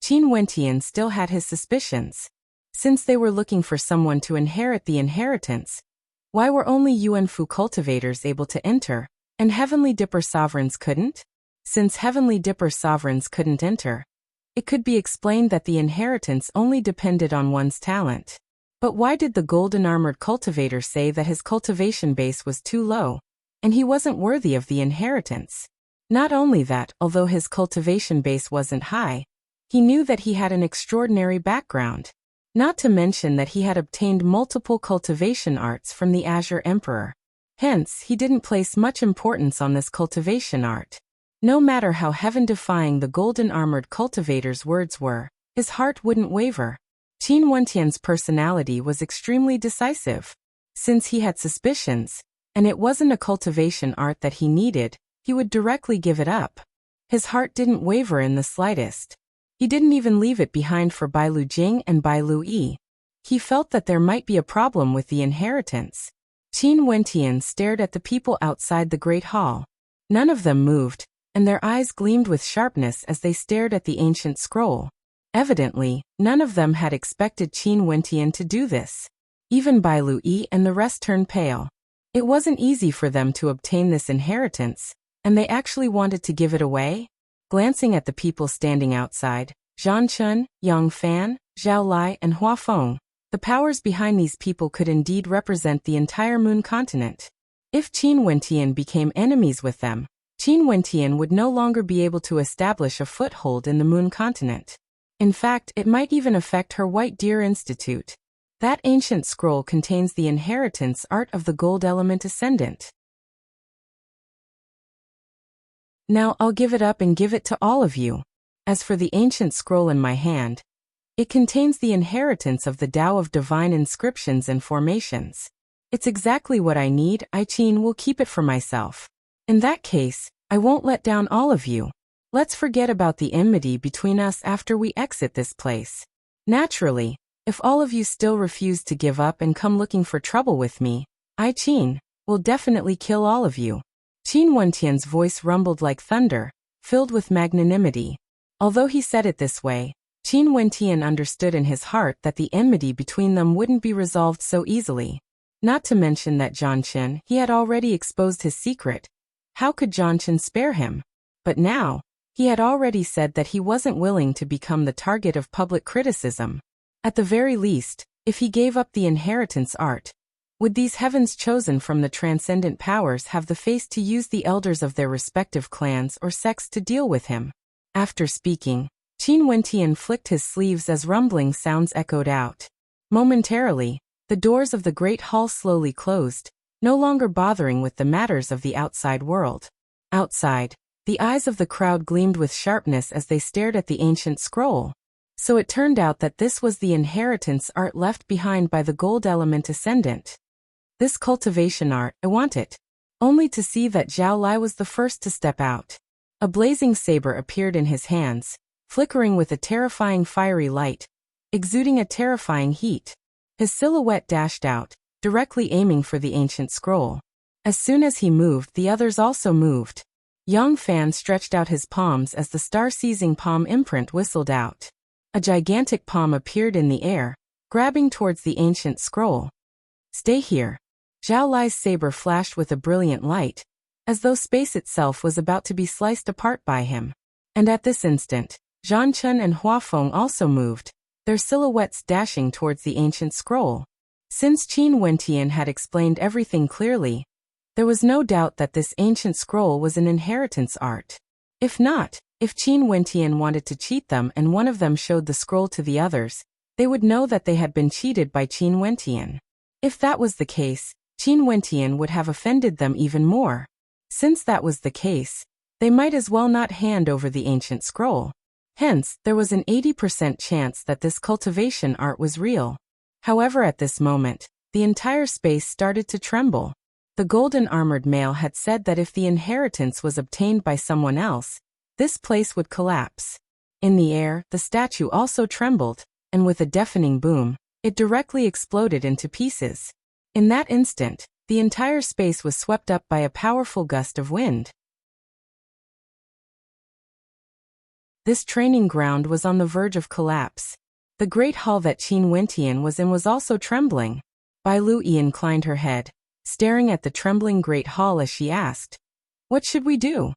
Qin Wentian still had his suspicions. Since they were looking for someone to inherit the inheritance, why were only Yuanfu cultivators able to enter, and Heavenly Dipper sovereigns couldn't? Since Heavenly Dipper sovereigns couldn't enter, it could be explained that the inheritance only depended on one's talent. But why did the golden armored cultivator say that his cultivation base was too low, and he wasn't worthy of the inheritance? Not only that, although his cultivation base wasn't high, he knew that he had an extraordinary background. Not to mention that he had obtained multiple cultivation arts from the Azure Emperor. Hence, he didn't place much importance on this cultivation art. No matter how heaven-defying the golden armored cultivator's words were, his heart wouldn't waver. Qin Wentian's personality was extremely decisive. Since he had suspicions, and it wasn't a cultivation art that he needed, he would directly give it up. His heart didn't waver in the slightest. He didn't even leave it behind for Bailu Jing and Bailu Yi. He felt that there might be a problem with the inheritance. Qin Wentian stared at the people outside the Great Hall. None of them moved, and their eyes gleamed with sharpness as they stared at the ancient scroll. Evidently, none of them had expected Qin Wentian to do this. Even Bailu Yi and the rest turned pale. It wasn't easy for them to obtain this inheritance, and they actually wanted to give it away? Glancing at the people standing outside, Zhang Chun, Yang Fan, Zhao Lai and Hua Feng, the powers behind these people could indeed represent the entire moon continent. If Qin Wentian became enemies with them, Qin Wentian would no longer be able to establish a foothold in the moon continent. In fact, it might even affect her White Deer Institute. That ancient scroll contains the inheritance art of the gold element ascendant. Now I'll give it up and give it to all of you. As for the ancient scroll in my hand, it contains the inheritance of the Tao of divine inscriptions and formations. It's exactly what I need. I, Qin, will keep it for myself. In that case, I won't let down all of you. Let's forget about the enmity between us after we exit this place. Naturally, if all of you still refuse to give up and come looking for trouble with me, I, Qin, will definitely kill all of you. Qin Wentian's voice rumbled like thunder, filled with magnanimity. Although he said it this way, Qin Wentian understood in his heart that the enmity between them wouldn't be resolved so easily. Not to mention that Zhang Chen, he had already exposed his secret. How could Zhang Chen spare him? But now, He had already said that he wasn't willing to become the target of public criticism. At the very least, if he gave up the inheritance art, would these heavens chosen from the transcendent powers have the face to use the elders of their respective clans or sects to deal with him? After speaking, Qin Wentian flicked his sleeves as rumbling sounds echoed out. Momentarily, the doors of the great hall slowly closed, no longer bothering with the matters of the outside world. Outside, the eyes of the crowd gleamed with sharpness as they stared at the ancient scroll. So it turned out that this was the inheritance art left behind by the gold element ascendant. This cultivation art, I want it. Only to see that Zhao Lai was the first to step out. A blazing saber appeared in his hands, flickering with a terrifying fiery light, exuding a terrifying heat. His silhouette dashed out, directly aiming for the ancient scroll. As soon as he moved, the others also moved. Yang Fan stretched out his palms as the star-seizing palm imprint whistled out. A gigantic palm appeared in the air, grabbing towards the ancient scroll. Stay here. Zhao Lai's saber flashed with a brilliant light, as though space itself was about to be sliced apart by him. And at this instant, Zhan Chun and Hua Feng also moved, their silhouettes dashing towards the ancient scroll. Since Qin Wentian had explained everything clearly, there was no doubt that this ancient scroll was an inheritance art. If not, if Qin Wentian wanted to cheat them and one of them showed the scroll to the others, they would know that they had been cheated by Qin Wentian. If that was the case, Qin Wentian would have offended them even more. Since that was the case, they might as well not hand over the ancient scroll. Hence, there was an 80% chance that this cultivation art was real. However, at this moment, the entire space started to tremble. The golden armored male had said that if the inheritance was obtained by someone else, this place would collapse. In the air, the statue also trembled, and with a deafening boom, it directly exploded into pieces. In that instant, the entire space was swept up by a powerful gust of wind. This training ground was on the verge of collapse. The great hall that Qin Wentian was in was also trembling. Bai Luyi inclined her head, staring at the trembling great hall as she asked, "What should we do?"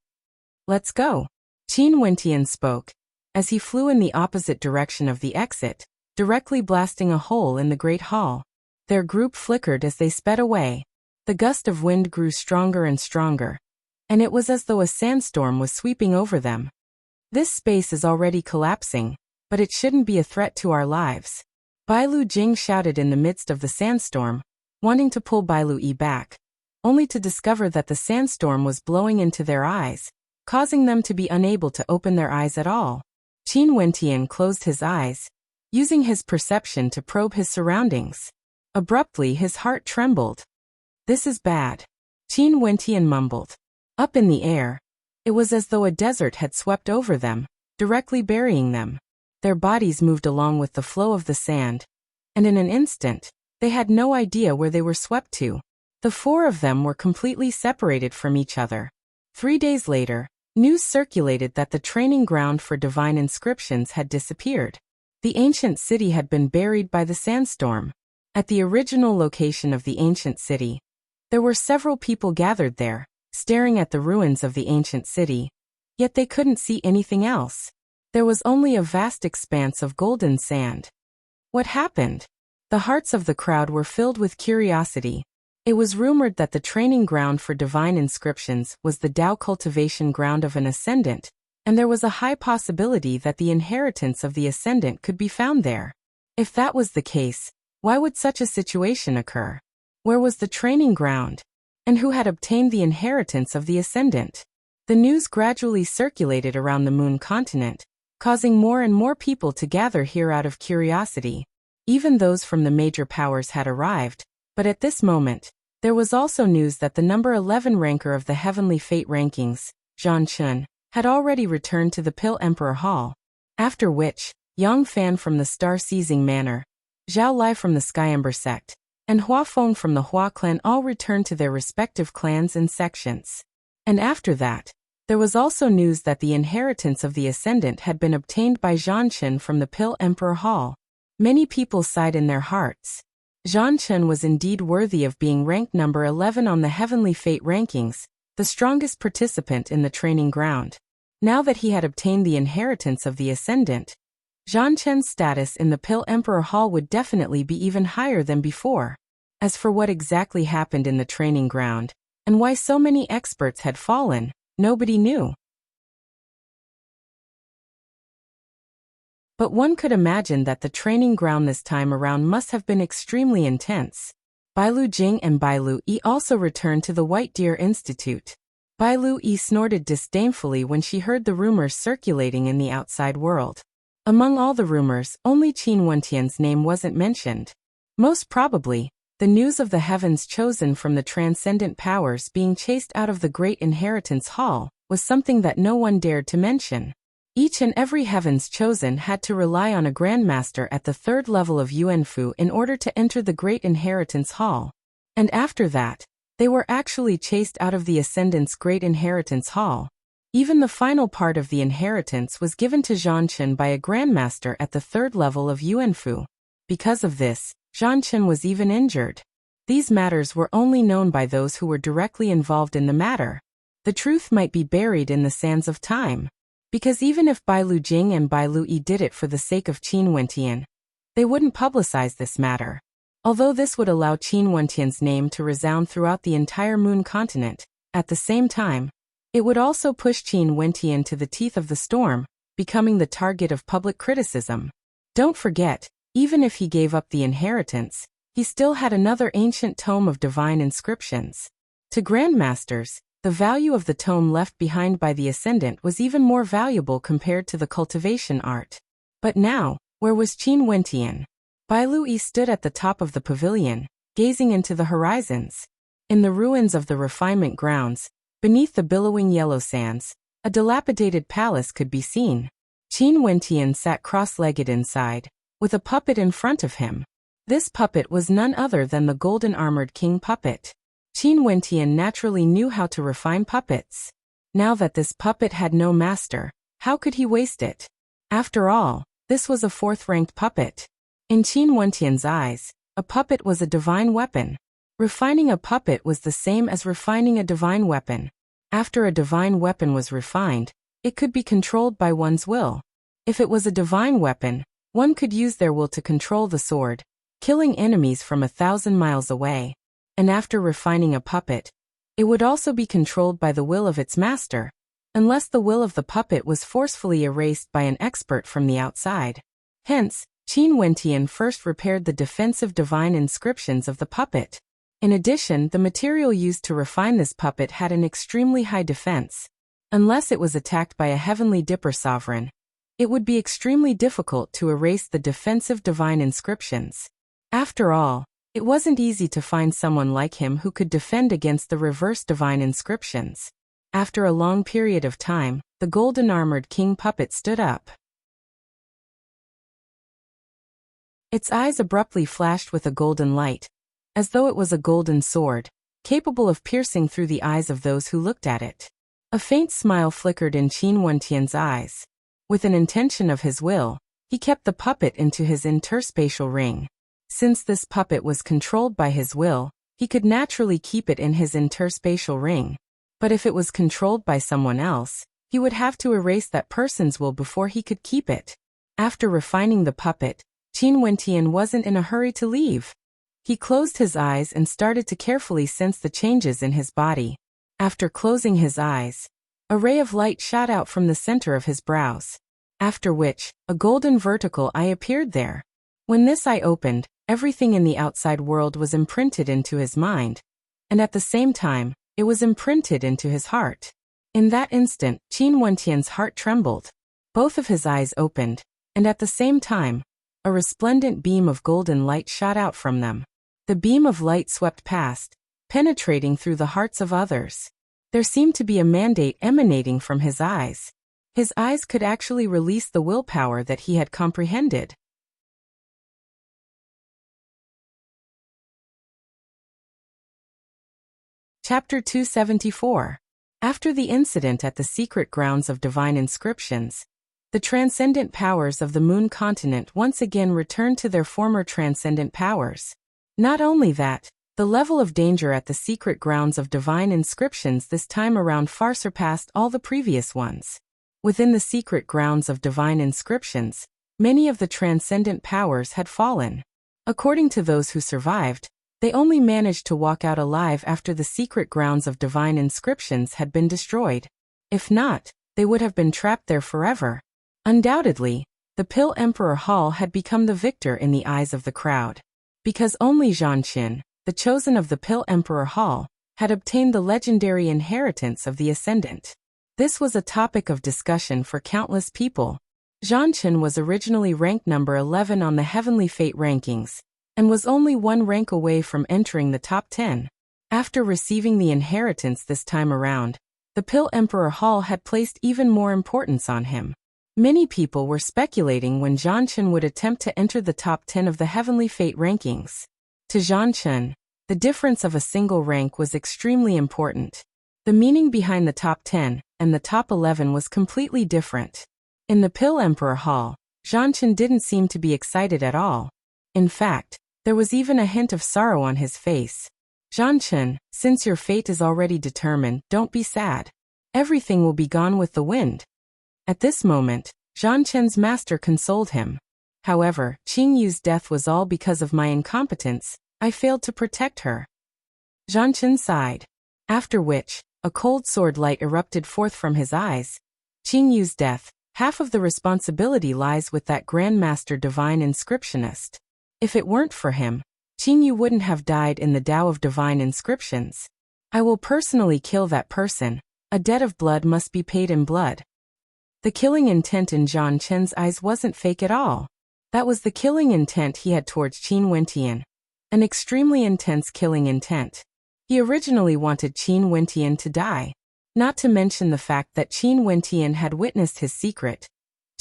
"Let's go." Qin Wentian spoke, as he flew in the opposite direction of the exit, directly blasting a hole in the great hall. Their group flickered as they sped away. The gust of wind grew stronger and stronger, and it was as though a sandstorm was sweeping over them. "This space is already collapsing, but it shouldn't be a threat to our lives." Bai Lu Jing shouted in the midst of the sandstorm, wanting to pull Bai Luyi back, only to discover that the sandstorm was blowing into their eyes, causing them to be unable to open their eyes at all. Qin Wentian closed his eyes, using his perception to probe his surroundings. Abruptly, his heart trembled. "This is bad," Qin Wentian mumbled. Up in the air, it was as though a desert had swept over them, directly burying them. Their bodies moved along with the flow of the sand, and in an instant, they had no idea where they were swept to. The four of them were completely separated from each other. 3 days later, news circulated that the training ground for divine inscriptions had disappeared. The ancient city had been buried by the sandstorm. At the original location of the ancient city, there were several people gathered there, staring at the ruins of the ancient city, yet they couldn't see anything else. There was only a vast expanse of golden sand. What happened? The hearts of the crowd were filled with curiosity. It was rumored that the training ground for divine inscriptions was the Tao cultivation ground of an ascendant, and there was a high possibility that the inheritance of the ascendant could be found there. If that was the case, why would such a situation occur? Where was the training ground? And who had obtained the inheritance of the ascendant? The news gradually circulated around the moon continent, causing more and more people to gather here out of curiosity. Even those from the major powers had arrived, but at this moment, there was also news that the number 11 ranker of the Heavenly Fate rankings, Zhan Chun, had already returned to the Pill Emperor Hall. After which, Yang Fan from the Star-Seizing Manor, Zhao Lai from the Skyember sect, and Hua Feng from the Hua clan all returned to their respective clans and sections. And after that, there was also news that the inheritance of the Ascendant had been obtained by Zhan Chen from the Pill Emperor Hall. Many people sighed in their hearts. Zhan Chen was indeed worthy of being ranked number 11 on the Heavenly Fate rankings, the strongest participant in the training ground. Now that he had obtained the inheritance of the Ascendant, Zhang Chen's status in the Pill Emperor Hall would definitely be even higher than before. As for what exactly happened in the training ground, and why so many experts had fallen, nobody knew. But one could imagine that the training ground this time around must have been extremely intense. Bailu Jing and Bailu Yi also returned to the White Deer Institute. Bailu Yi snorted disdainfully when she heard the rumors circulating in the outside world. Among all the rumors, only Qin Wentian's name wasn't mentioned. Most probably, the news of the heavens chosen from the transcendent powers being chased out of the Great Inheritance Hall was something that no one dared to mention. Each and every heavens chosen had to rely on a grandmaster at the 3rd level of Yuanfu in order to enter the Great Inheritance Hall. And after that, they were actually chased out of the Ascendant's Great Inheritance Hall. Even the final part of the inheritance was given to Zhangchen by a grandmaster at the 3rd level of Yuanfu. Because of this, Zhangchen was even injured. These matters were only known by those who were directly involved in the matter. The truth might be buried in the sands of time. Because even if Bailu Jing and Bailu Yi did it for the sake of Qin Wentian, they wouldn't publicize this matter. Although this would allow Qin Wentian's name to resound throughout the entire Moon continent, at the same time, it would also push Qin Wentian to the teeth of the storm, becoming the target of public criticism. Don't forget, even if he gave up the inheritance, he still had another ancient tome of divine inscriptions. To grandmasters, the value of the tome left behind by the Ascendant was even more valuable compared to the cultivation art. But now, where was Qin Wentian? Bailu Yi stood at the top of the pavilion, gazing into the horizons. In the ruins of the refinement grounds, beneath the billowing yellow sands, a dilapidated palace could be seen. Qin Wentian sat cross-legged inside, with a puppet in front of him. This puppet was none other than the golden-armored king puppet. Qin Wentian naturally knew how to refine puppets. Now that this puppet had no master, how could he waste it? After all, this was a 4th-ranked puppet. In Qin Wentian's eyes, a puppet was a divine weapon. Refining a puppet was the same as refining a divine weapon. After a divine weapon was refined, it could be controlled by one's will. If it was a divine weapon, one could use their will to control the sword, killing enemies from 1,000 miles away. And after refining a puppet, it would also be controlled by the will of its master, unless the will of the puppet was forcefully erased by an expert from the outside. Hence, Qin Wentian first repaired the defensive divine inscriptions of the puppet. In addition, the material used to refine this puppet had an extremely high defense. Unless it was attacked by a heavenly dipper sovereign, it would be extremely difficult to erase the defensive divine inscriptions. After all, it wasn't easy to find someone like him who could defend against the reverse divine inscriptions. After a long period of time, the golden-armored king puppet stood up. Its eyes abruptly flashed with a golden light, as though it was a golden sword, capable of piercing through the eyes of those who looked at it. A faint smile flickered in Qin Wentian's eyes. With an intention of his will, he kept the puppet into his interspatial ring. Since this puppet was controlled by his will, he could naturally keep it in his interspatial ring. But if it was controlled by someone else, he would have to erase that person's will before he could keep it. After refining the puppet, Qin Wentian wasn't in a hurry to leave. He closed his eyes and started to carefully sense the changes in his body. After closing his eyes, a ray of light shot out from the center of his brows. After which, a golden vertical eye appeared there. When this eye opened, everything in the outside world was imprinted into his mind, and at the same time, it was imprinted into his heart. In that instant, Qin Wentian's heart trembled. Both of his eyes opened, and at the same time, a resplendent beam of golden light shot out from them. The beam of light swept past, penetrating through the hearts of others. There seemed to be a mandate emanating from his eyes. His eyes could actually release the willpower that he had comprehended. Chapter 274. After the incident at the secret grounds of divine inscriptions, the transcendent powers of the Moon continent once again returned to their former transcendent powers. Not only that, the level of danger at the secret grounds of divine inscriptions this time around far surpassed all the previous ones. Within the secret grounds of divine inscriptions, many of the transcendent powers had fallen. According to those who survived, they only managed to walk out alive after the secret grounds of divine inscriptions had been destroyed. If not, they would have been trapped there forever. Undoubtedly, the Pill Emperor Hall had become the victor in the eyes of the crowd. Because only Zhanchen, the chosen of the Pill Emperor Hall, had obtained the legendary inheritance of the Ascendant. This was a topic of discussion for countless people. Zhanchen was originally ranked number 11 on the Heavenly Fate rankings, and was only one rank away from entering the top 10. After receiving the inheritance this time around, the Pill Emperor Hall had placed even more importance on him. Many people were speculating when Zhanchen would attempt to enter the top 10 of the Heavenly Fate rankings. To Zhanchen, the difference of a single rank was extremely important. The meaning behind the top 10 and the top 11 was completely different. In the Pill Emperor Hall, Zhanchen didn't seem to be excited at all. In fact, there was even a hint of sorrow on his face. Zhanchen, since your fate is already determined, don't be sad. Everything will be gone with the wind. At this moment, Zhanchen's master consoled him. However, Qingyu's death was all because of my incompetence. I failed to protect her. Zhanchen sighed. After which, a cold sword light erupted forth from his eyes. Qingyu's death, half of the responsibility lies with that Grandmaster Divine Inscriptionist. If it weren't for him, Qingyu wouldn't have died in the Tao of Divine Inscriptions. I will personally kill that person. A debt of blood must be paid in blood. The killing intent in Zhanchen's eyes wasn't fake at all. That was the killing intent he had towards Qin Wentian. An extremely intense killing intent. He originally wanted Qin Wentian to die. Not to mention the fact that Qin Wentian had witnessed his secret.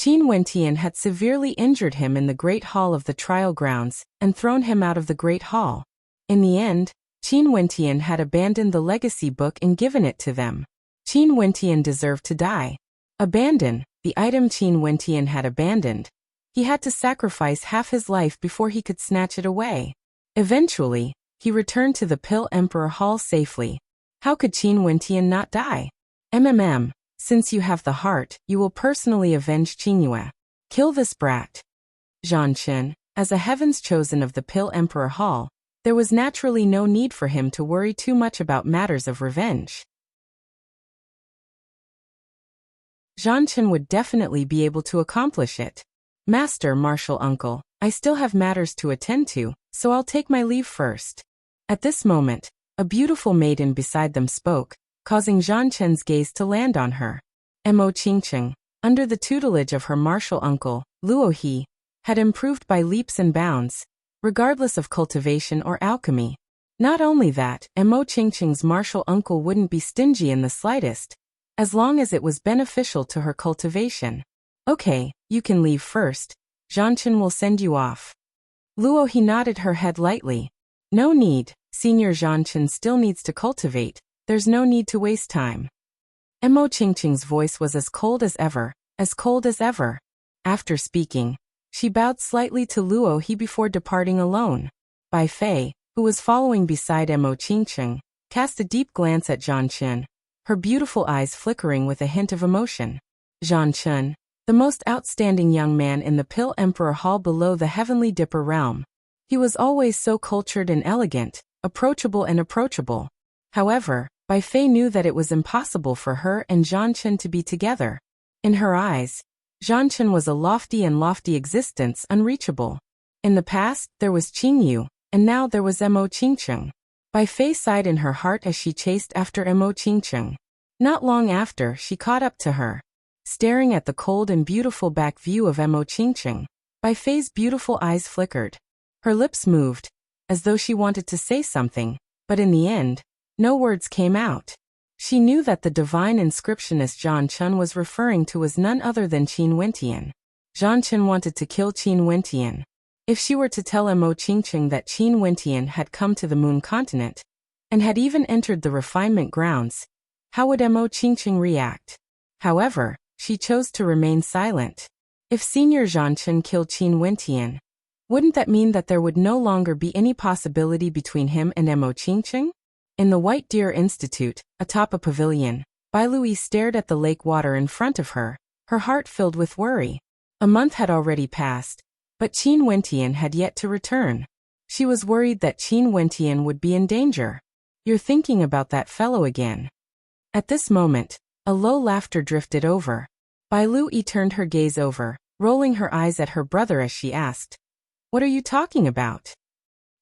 Qin Wentian had severely injured him in the Great Hall of the Trial Grounds and thrown him out of the Great Hall. In the end, Qin Wentian had abandoned the legacy book and given it to them. Qin Wentian deserved to die. Abandon the item Qin Wentian had abandoned. He had to sacrifice half his life before he could snatch it away. Eventually, he returned to the Pill Emperor Hall safely. How could Qin Wentian not die? Since you have the heart, you will personally avenge Qingyue. Kill this brat. Zhanchen, as a heaven's chosen of the Pill Emperor Hall, there was naturally no need for him to worry too much about matters of revenge. Zhanchen would definitely be able to accomplish it. Master Martial Uncle, I still have matters to attend to, so I'll take my leave first. At this moment, a beautiful maiden beside them spoke, causing Zhanchen's gaze to land on her. Mo Qingqing, under the tutelage of her martial uncle, Luo He, had improved by leaps and bounds, regardless of cultivation or alchemy. Not only that, Mo Qingqing's martial uncle wouldn't be stingy in the slightest, as long as it was beneficial to her cultivation. Okay, you can leave first. Zhanchen will send you off. Luo He nodded her head lightly. No need, Senior Zhanchen still needs to cultivate. There's no need to waste time. Mo Qingqing's voice was as cold as ever, as cold as ever. After speaking, she bowed slightly to Luo He before departing alone. Bai Fei, who was following beside Mo Qingqing, cast a deep glance at Zhanchen, her beautiful eyes flickering with a hint of emotion. Zhanchen, the most outstanding young man in the Pill Emperor Hall below the Heavenly Dipper realm. He was always so cultured and elegant, approachable and approachable. However, Bai Fei knew that it was impossible for her and Zhanchen to be together. In her eyes, Zhanchen was a lofty and lofty existence unreachable. In the past, there was Qingyu, and now there was Mo Qingqing. Bai Fei sighed in her heart as she chased after Mo Qingqing. Not long after, she caught up to her. Staring at the cold and beautiful back view of Mo Qingqing, Bai Fei's beautiful eyes flickered. Her lips moved, as though she wanted to say something, but in the end, no words came out. She knew that the divine inscriptionist Zhanchen was referring to was none other than Qin Wentian. Zhanchen wanted to kill Qin Wentian. If she were to tell Mo Qingqing that Qin Wentian had come to the Moon Continent, and had even entered the refinement grounds, how would Mo Qingqing react? However, she chose to remain silent. If Senior Zhanchen killed Qin Wentian, wouldn't that mean that there would no longer be any possibility between him and Mo Qingqing? In the White Deer Institute, atop a pavilion, Bai Lui stared at the lake water in front of her, her heart filled with worry. A month had already passed, but Qin Wentian had yet to return. She was worried that Qin Wentian would be in danger. "You're thinking about that fellow again." At this moment, a low laughter drifted over. Bai Lui turned her gaze over, rolling her eyes at her brother as she asked, "What are you talking about?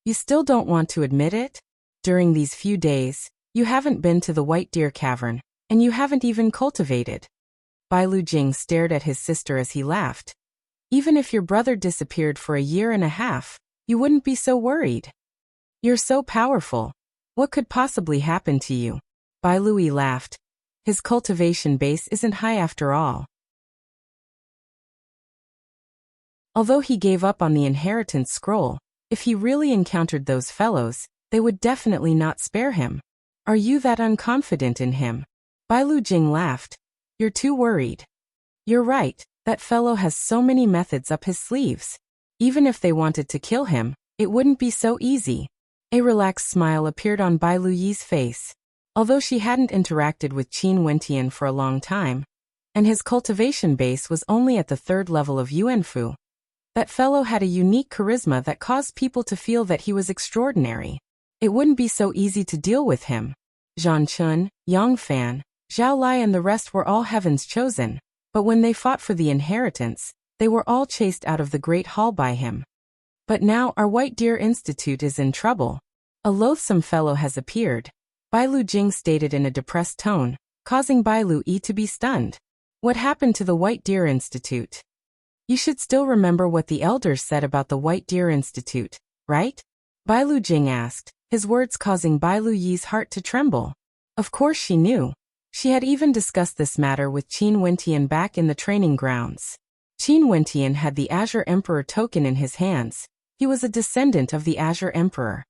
You still don't want to admit it? During these few days, you haven't been to the White Deer Cavern, and you haven't even cultivated." Bai Lujing stared at his sister as he laughed. "Even if your brother disappeared for a year and a half, you wouldn't be so worried. You're so powerful. What could possibly happen to you?" Bai Lui laughed. "His cultivation base isn't high after all. Although he gave up on the inheritance scroll, if he really encountered those fellows, they would definitely not spare him. Are you that unconfident in him?" Bai Lujing laughed. "You're too worried. You're right, that fellow has so many methods up his sleeves. Even if they wanted to kill him, it wouldn't be so easy." A relaxed smile appeared on Bai Luyi's face. Although she hadn't interacted with Qin Wentian for a long time, and his cultivation base was only at the 3rd level of Yuanfu, that fellow had a unique charisma that caused people to feel that he was extraordinary. It wouldn't be so easy to deal with him. Zhang Chun, Yang Fan, Zhao Lai and the rest were all heaven's chosen, but when they fought for the inheritance, they were all chased out of the Great Hall by him. But now our White Deer Institute is in trouble. A loathsome fellow has appeared, Bai Lujing stated in a depressed tone, causing Bai Lui to be stunned. "What happened to the White Deer Institute? You should still remember what the elders said about the White Deer Institute, right?" Bai Lujing asked, his words causing Bai Luyi's heart to tremble. Of course she knew. She had even discussed this matter with Qin Wentian back in the training grounds. Qin Wentian had the Azure Emperor token in his hands. He was a descendant of the Azure Emperor.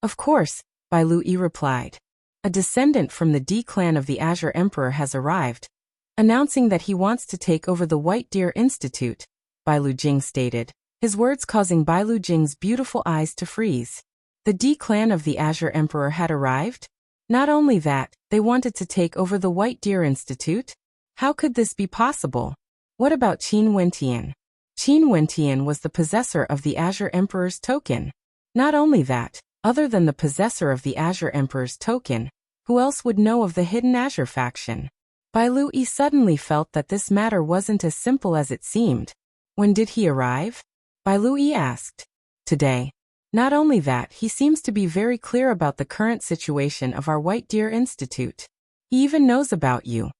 "Of course," Bai Lui replied. "A descendant from the D clan of the Azure Emperor has arrived, announcing that he wants to take over the White Deer Institute," Bai Lujing stated, his words causing Bai Lujing's beautiful eyes to freeze. The D clan of the Azure Emperor had arrived? Not only that, they wanted to take over the White Deer Institute? How could this be possible? What about Qin Wentian? Qin Wentian was the possessor of the Azure Emperor's token. Not only that, other than the possessor of the Azure Emperor's token, who else would know of the hidden Azure faction? Bai Lui suddenly felt that this matter wasn't as simple as it seemed. "When did he arrive?" Bai Lui asked. "Today." Not only that, he seems to be very clear about the current situation of our White Deer Institute. He even knows about you.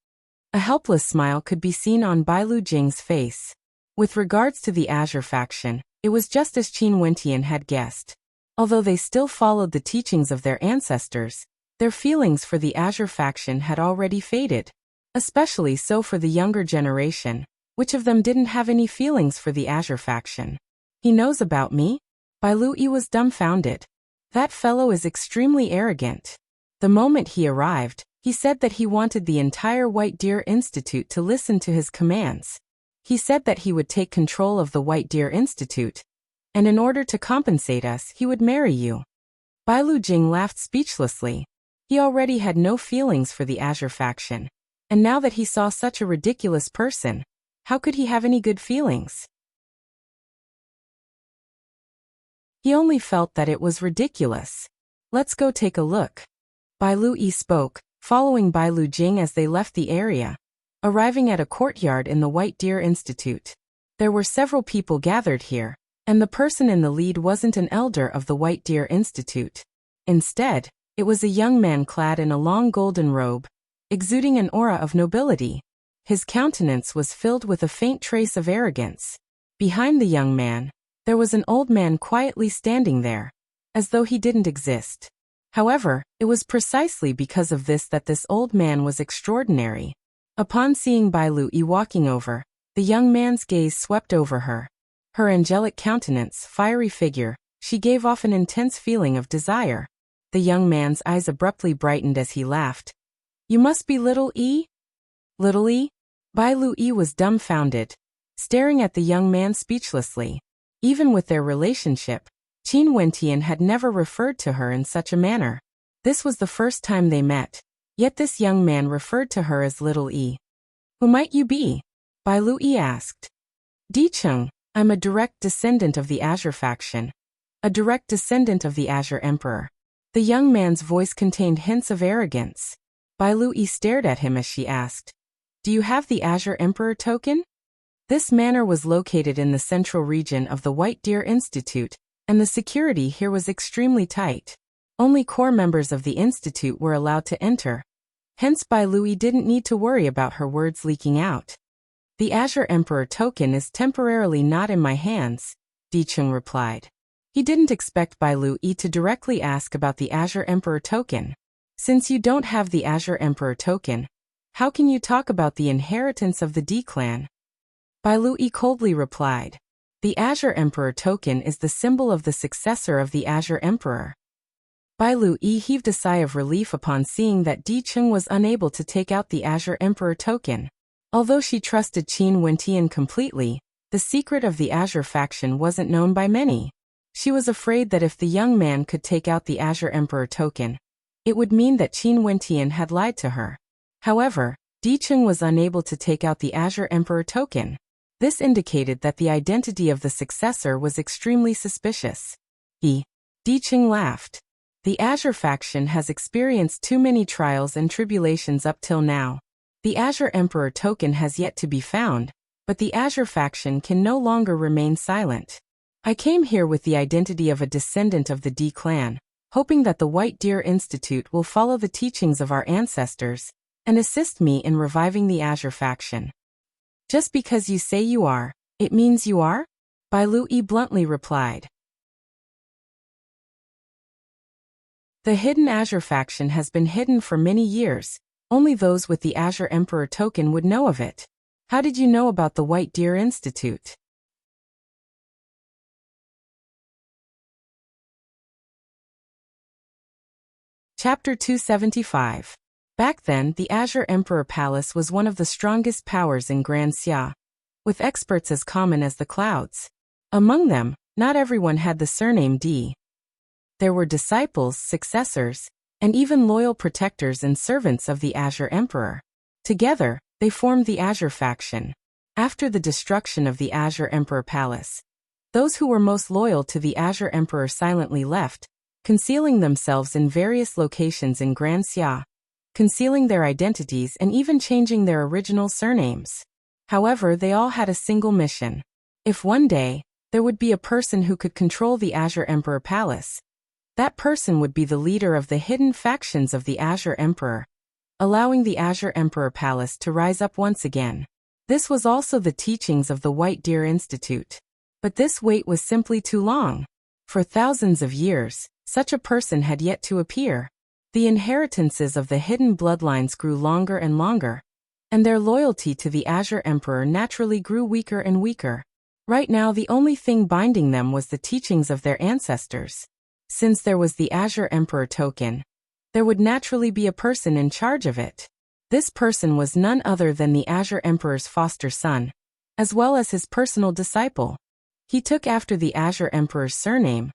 A helpless smile could be seen on Bai Lujing's face. With regards to the Azure faction, it was just as Qin Wentian had guessed. Although they still followed the teachings of their ancestors, their feelings for the Azure faction had already faded. Especially so for the younger generation. Which of them didn't have any feelings for the Azure faction? "He knows about me?" Bai Lui was dumbfounded. That fellow is extremely arrogant. The moment he arrived, he said that he wanted the entire White Deer Institute to listen to his commands. He said that he would take control of the White Deer Institute, and in order to compensate us, he would marry you. Bai Lujing laughed speechlessly. He already had no feelings for the Azure faction, and now that he saw such a ridiculous person, how could he have any good feelings? He only felt that it was ridiculous. "Let's go take a look." Bai Lui spoke, following Bai Lujing as they left the area, arriving at a courtyard in the White Deer Institute. There were several people gathered here, and the person in the lead wasn't an elder of the White Deer Institute. Instead, it was a young man clad in a long golden robe, exuding an aura of nobility. His countenance was filled with a faint trace of arrogance. Behind the young man, there was an old man quietly standing there, as though he didn't exist. However, it was precisely because of this that this old man was extraordinary. Upon seeing Bai Lui walking over, the young man's gaze swept over her. Her angelic countenance, fiery figure, she gave off an intense feeling of desire. The young man's eyes abruptly brightened as he laughed. "You must be Little E?" "Little E?" Bai Lui was dumbfounded, staring at the young man speechlessly. Even with their relationship, Qin Wentian had never referred to her in such a manner. This was the first time they met, yet this young man referred to her as Little E. "Who might you be?" Bai Lui asked. Di Cheng, I'm a direct descendant of the Azure faction. A direct descendant of the Azure Emperor. The young man's voice contained hints of arrogance. Bai Lui stared at him as she asked, Do you have the Azure Emperor token? This manor was located in the central region of the White Deer Institute, and the security here was extremely tight. Only core members of the institute were allowed to enter. Hence Bai Lui didn't need to worry about her words leaking out. The Azure Emperor token is temporarily not in my hands, Di Cheng replied. He didn't expect Bai Lui to directly ask about the Azure Emperor token. Since you don't have the Azure Emperor token, how can you talk about the inheritance of the D clan? Bai Lui coldly replied. The Azure Emperor token is the symbol of the successor of the Azure Emperor. Bai Lui heaved a sigh of relief upon seeing that Di Cheng was unable to take out the Azure Emperor token. Although she trusted Qin Wentian completely, the secret of the Azure faction wasn't known by many. She was afraid that if the young man could take out the Azure Emperor token, it would mean that Qin Wentian had lied to her. However, Di Cheng was unable to take out the Azure Emperor token. This indicated that the identity of the successor was extremely suspicious. Di Cheng laughed. The Azure faction has experienced too many trials and tribulations up till now. The Azure Emperor token has yet to be found, but the Azure faction can no longer remain silent. I came here with the identity of a descendant of the D clan, hoping that the White Deer Institute will follow the teachings of our ancestors and assist me in reviving the Azure faction. Just because you say you are, it means you are? Bai Lui bluntly replied. The hidden Azure faction has been hidden for many years. Only those with the Azure Emperor token would know of it. How did you know about the White Deer Institute? Chapter 275. Back then, the Azure Emperor Palace was one of the strongest powers in Grand Xia, with experts as common as the clouds. Among them, not everyone had the surname Di. There were disciples, successors, and even loyal protectors and servants of the Azure Emperor. Together, they formed the Azure faction. After the destruction of the Azure Emperor Palace, those who were most loyal to the Azure Emperor silently left, concealing themselves in various locations in Grand Xia, concealing their identities and even changing their original surnames. However, they all had a single mission. If one day, there would be a person who could control the Azure Emperor Palace, that person would be the leader of the hidden factions of the Azure Emperor, allowing the Azure Emperor Palace to rise up once again. This was also the teachings of the White Deer Institute. But this wait was simply too long. For thousands of years, such a person had yet to appear. The inheritances of the hidden bloodlines grew longer and longer, and their loyalty to the Azure Emperor naturally grew weaker and weaker. Right now, the only thing binding them was the teachings of their ancestors. Since there was the Azure Emperor token, there would naturally be a person in charge of it. This person was none other than the Azure Emperor's foster son, as well as his personal disciple. He took after the Azure Emperor's surname,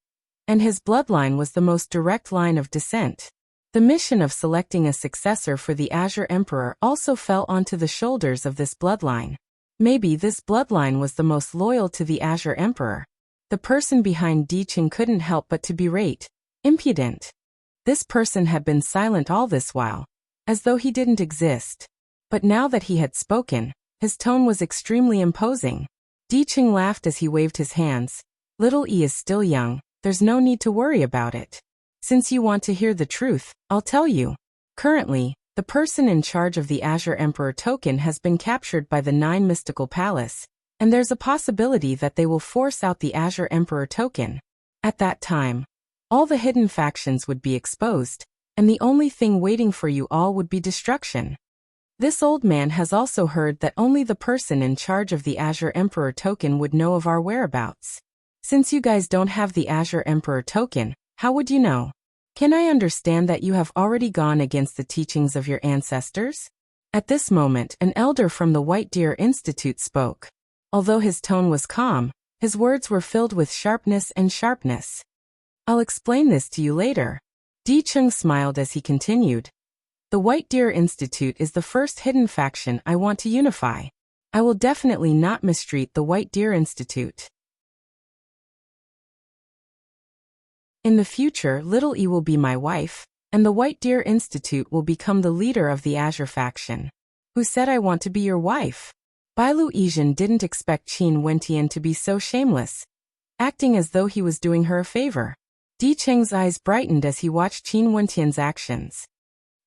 and his bloodline was the most direct line of descent. The mission of selecting a successor for the Azure Emperor also fell onto the shoulders of this bloodline. Maybe this bloodline was the most loyal to the Azure Emperor. The person behind Di Cheng couldn't help but to berate. Impudent. This person had been silent all this while, as though he didn't exist. But now that he had spoken, his tone was extremely imposing. Di Cheng laughed as he waved his hands. Little E is still young, there's no need to worry about it. Since you want to hear the truth, I'll tell you. Currently, the person in charge of the Azure Emperor token has been captured by the 9 Mystical Palace, and there's a possibility that they will force out the Azure Emperor token. At that time, all the hidden factions would be exposed, and the only thing waiting for you all would be destruction. This old man has also heard that only the person in charge of the Azure Emperor token would know of our whereabouts. Since you guys don't have the Azure Emperor token, how would you know? Can I understand that you have already gone against the teachings of your ancestors? At this moment, an elder from the White Deer Institute spoke. Although his tone was calm, his words were filled with sharpness and sharpness. I'll explain this to you later. Di Cheng smiled as he continued. The White Deer Institute is the first hidden faction I want to unify. I will definitely not mistreat the White Deer Institute. In the future, Little E will be my wife, and the White Deer Institute will become the leader of the Azure faction. Who said I want to be your wife? Bailu Yijin didn't expect Qin Wentian to be so shameless, acting as though he was doing her a favor. Di Cheng's eyes brightened as he watched Qin Wentian's actions.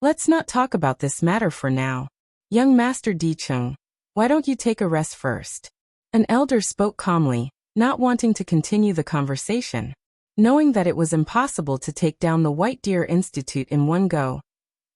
Let's not talk about this matter for now. Young Master Di Cheng, why don't you take a rest first? An elder spoke calmly, not wanting to continue the conversation. Knowing that it was impossible to take down the White Deer Institute in one go,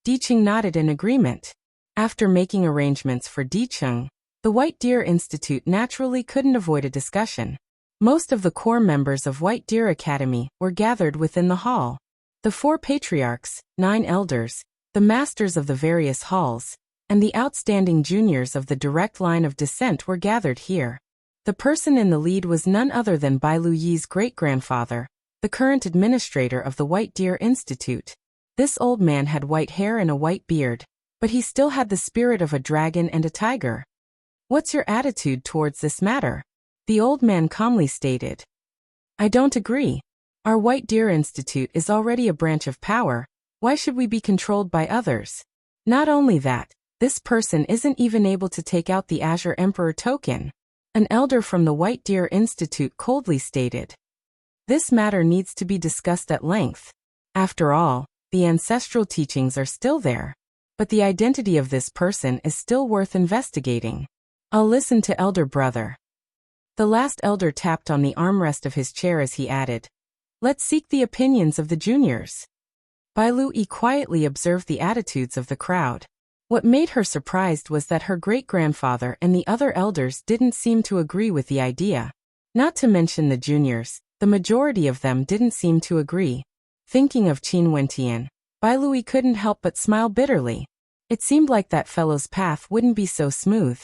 Di Cheng nodded in agreement. After making arrangements for Di Cheng, the White Deer Institute naturally couldn't avoid a discussion. Most of the core members of White Deer Academy were gathered within the hall. The 4 patriarchs, 9 elders, the masters of the various halls, and the outstanding juniors of the direct line of descent were gathered here. The person in the lead was none other than Bailu Yi's great-grandfather, the current administrator of the White Deer Institute. This old man had white hair and a white beard, but he still had the spirit of a dragon and a tiger. What's your attitude towards this matter? The old man calmly stated. I don't agree. Our White Deer Institute is already a branch of power. Why should we be controlled by others? Not only that, this person isn't even able to take out the Azure Emperor token. An elder from the White Deer Institute coldly stated. This matter needs to be discussed at length. After all, the ancestral teachings are still there. But the identity of this person is still worth investigating. I'll listen to elder brother. The last elder tapped on the armrest of his chair as he added, let's seek the opinions of the juniors. Bailu Yi quietly observed the attitudes of the crowd. What made her surprised was that her great-grandfather and the other elders didn't seem to agree with the idea. Not to mention the juniors, the majority of them didn't seem to agree. Thinking of Qin Wentian, Bailu Yi couldn't help but smile bitterly. It seemed like that fellow's path wouldn't be so smooth.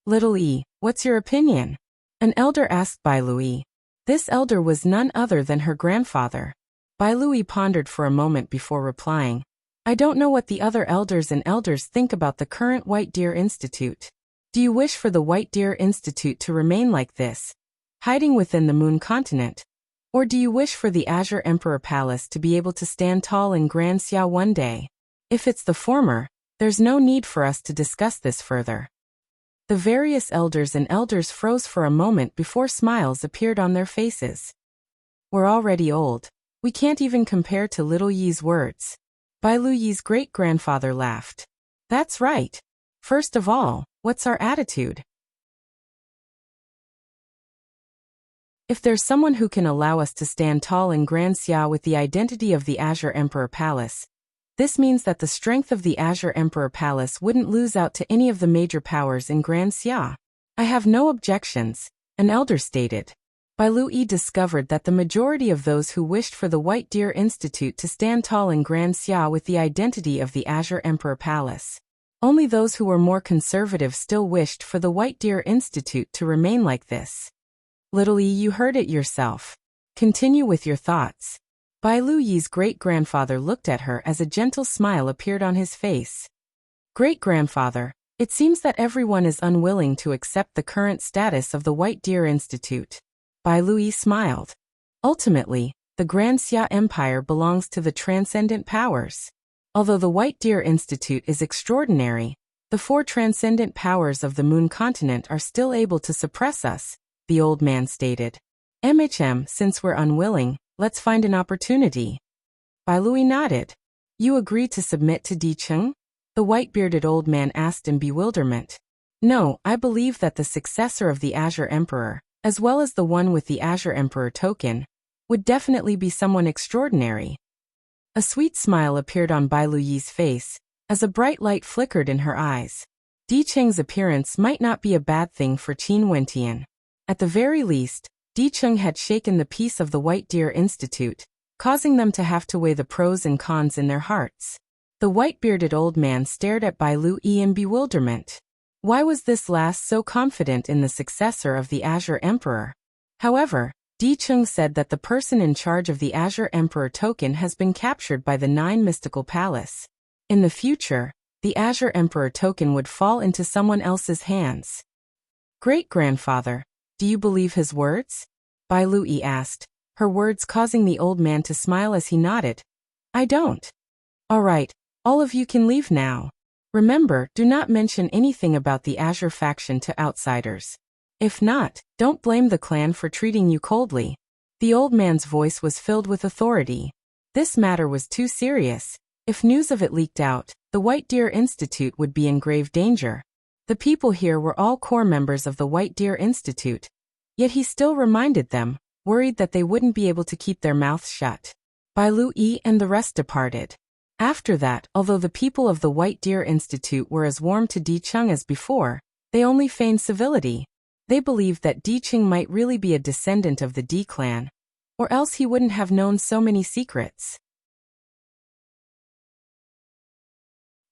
Little E, what's your opinion? An elder asked Bailu Yi. This elder was none other than her grandfather. Bailu Yi pondered for a moment before replying. I don't know what the other elders think about the current White Deer Institute. Do you wish for the White Deer Institute to remain like this, hiding within the Moon Continent? Or do you wish for the Azure Emperor Palace to be able to stand tall in Grand Xia one day? If it's the former, there's no need for us to discuss this further. The various elders froze for a moment before smiles appeared on their faces. We're already old. We can't even compare to Little Yi's words. Bailu Yi's great-grandfather laughed. That's right. First of all, what's our attitude? If there's someone who can allow us to stand tall in Grand Xia with the identity of the Azure Emperor Palace, this means that the strength of the Azure Emperor Palace wouldn't lose out to any of the major powers in Grand Xia. I have no objections, an elder stated. Bailu Yi discovered that the majority of those who wished for the White Deer Institute to stand tall in Grand Xia with the identity of the Azure Emperor Palace. Only those who were more conservative still wished for the White Deer Institute to remain like this. Little E, you heard it yourself. Continue with your thoughts. Bailu Yi's great-grandfather looked at her as a gentle smile appeared on his face. Great-grandfather, it seems that everyone is unwilling to accept the current status of the White Deer Institute. Bailu Yi smiled. Ultimately, the Grand Xia Empire belongs to the transcendent powers. Although the White Deer Institute is extraordinary, the 4 transcendent powers of the Moon Continent are still able to suppress us, the old man stated. Since we're unwilling, let's find an opportunity. Bailu Yi nodded. You agree to submit to Di Cheng? The white-bearded old man asked in bewilderment. No, I believe that the successor of the Azure Emperor, as well as the one with the Azure Emperor token, would definitely be someone extraordinary. A sweet smile appeared on Bailu Yi's face, as a bright light flickered in her eyes. Di Cheng's appearance might not be a bad thing for Qin Wentian. At the very least, Di Cheng had shaken the peace of the White Deer Institute, causing them to have to weigh the pros and cons in their hearts. The white-bearded old man stared at Bailu Yi in bewilderment. Why was this last so confident in the successor of the Azure Emperor? However, Di Cheng said that the person in charge of the Azure Emperor token has been captured by the 9 Mystical Palace. In the future, the Azure Emperor token would fall into someone else's hands. Great-grandfather, do you believe his words? Bai Lui asked, her words causing the old man to smile as he nodded. I don't. All right, all of you can leave now. Remember, do not mention anything about the Azure faction to outsiders. If not, don't blame the clan for treating you coldly. The old man's voice was filled with authority. This matter was too serious. If news of it leaked out, the White Deer Institute would be in grave danger. The people here were all core members of the White Deer Institute. Yet he still reminded them, worried that they wouldn't be able to keep their mouths shut. Bai Lui and the rest departed. After that, although the people of the White Deer Institute were as warm to Di Cheng as before, they only feigned civility. They believed that Di Cheng might really be a descendant of the Di clan, or else he wouldn't have known so many secrets.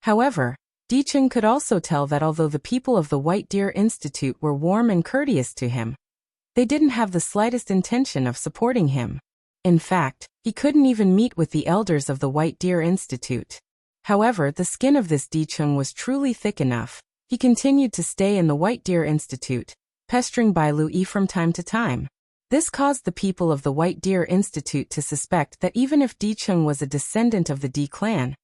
However, Di Cheng could also tell that although the people of the White Deer Institute were warm and courteous to him, they didn't have the slightest intention of supporting him. In fact, he couldn't even meet with the elders of the White Deer Institute. However, the skin of this Di Cheng was truly thick enough. He continued to stay in the White Deer Institute, pestering Bai Lui from time to time. This caused the people of the White Deer Institute to suspect that even if Di Cheng was a descendant of the Di clan,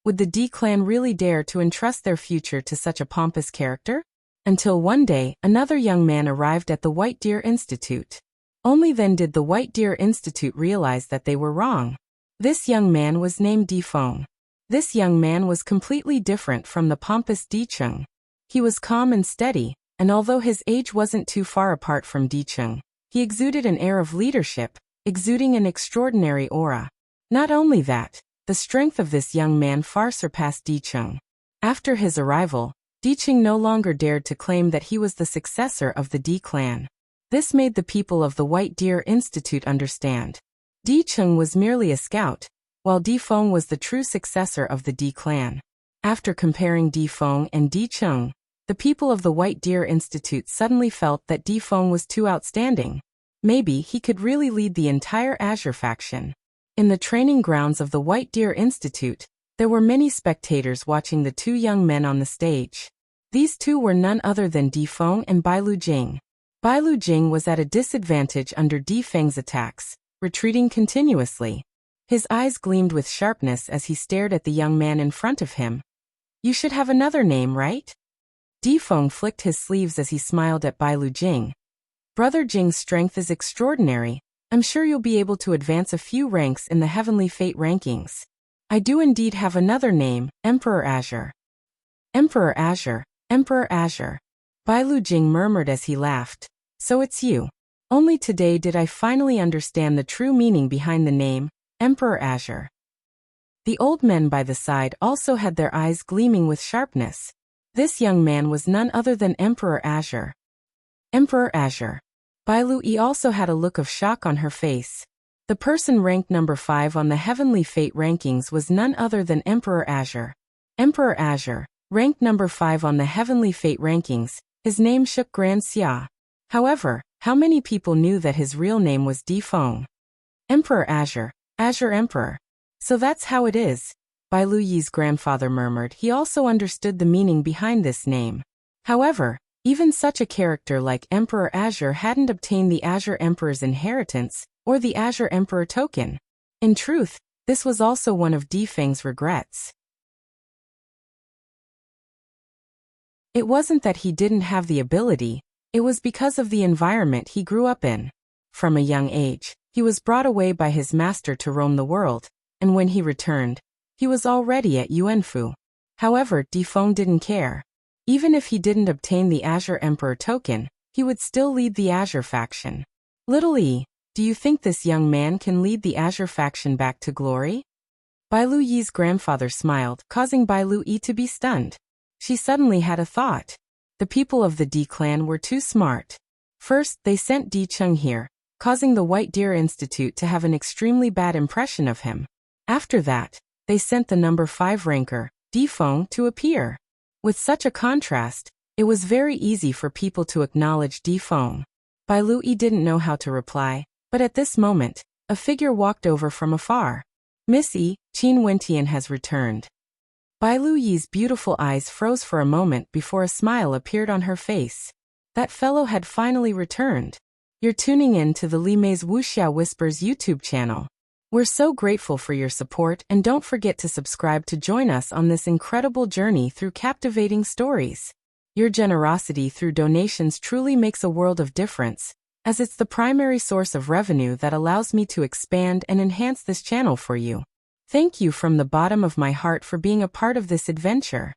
would the Di clan really dare to entrust their future to such a pompous character? Until one day, another young man arrived at the White Deer Institute. Only then did the White Deer Institute realize that they were wrong. This young man was named Di Feng. This young man was completely different from the pompous Di Cheng. He was calm and steady, and although his age wasn't too far apart from Di Cheng, he exuded an air of leadership, exuding an extraordinary aura. Not only that, the strength of this young man far surpassed Di Cheng. After his arrival, Di Cheng no longer dared to claim that he was the successor of the Di clan. This made the people of the White Deer Institute understand. Di Cheng was merely a scout, while Di Feng was the true successor of the Di clan. After comparing Di Feng and Di Cheng, the people of the White Deer Institute suddenly felt that Di Feng was too outstanding. Maybe he could really lead the entire Azure faction. In the training grounds of the White Deer Institute, there were many spectators watching the two young men on the stage. These two were none other than Di Feng and Bai Lu Jing. Bai Lu Jing was at a disadvantage under Di Feng's attacks, retreating continuously. His eyes gleamed with sharpness as he stared at the young man in front of him. You should have another name, right? Di Feng flicked his sleeves as he smiled at Bai Lu Jing. Brother Jing's strength is extraordinary. I'm sure you'll be able to advance a few ranks in the Heavenly Fate rankings. I do indeed have another name, Emperor Azure. Emperor Azure, Emperor Azure. Bai Lu Jing murmured as he laughed. So it's you. Only today did I finally understand the true meaning behind the name, Emperor Azure. The old men by the side also had their eyes gleaming with sharpness. This young man was none other than Emperor Azure. Emperor Azure. Bai Lui also had a look of shock on her face. The person ranked number 5 on the Heavenly Fate rankings was none other than Emperor Azure. Emperor Azure, ranked number 5 on the Heavenly Fate rankings, his name shook Grand Xia. However, how many people knew that his real name was Di Feng? Emperor Azure, Azure Emperor. So that's how it is, Bai Luyi's grandfather murmured. He also understood the meaning behind this name. However, even such a character like Emperor Azure hadn't obtained the Azure Emperor's inheritance, or the Azure Emperor token. In truth, this was also one of Di Feng's regrets. It wasn't that he didn't have the ability, it was because of the environment he grew up in. From a young age, he was brought away by his master to roam the world, and when he returned, he was already at Yuanfu. However, Di Feng didn't care. Even if he didn't obtain the Azure Emperor token, he would still lead the Azure faction. Little E, do you think this young man can lead the Azure faction back to glory? Bai Lu Yi's grandfather smiled, causing Bai Lu Yi to be stunned. She suddenly had a thought. The people of the Di clan were too smart. First, they sent Di Cheng here, causing the White Deer Institute to have an extremely bad impression of him. After that, they sent the number 5 ranker, Di Feng, to appear. With such a contrast, it was very easy for people to acknowledge Di Feng. Bai Lu Yi didn't know how to reply, but at this moment, a figure walked over from afar. Miss Yi, Qin Wentian has returned. Bai Lu Yi's beautiful eyes froze for a moment before a smile appeared on her face. That fellow had finally returned. You're tuning in to the Li Mei's Wuxia Whispers YouTube channel. We're so grateful for your support, and don't forget to subscribe to join us on this incredible journey through captivating stories. Your generosity through donations truly makes a world of difference, as it's the primary source of revenue that allows me to expand and enhance this channel for you. Thank you from the bottom of my heart for being a part of this adventure.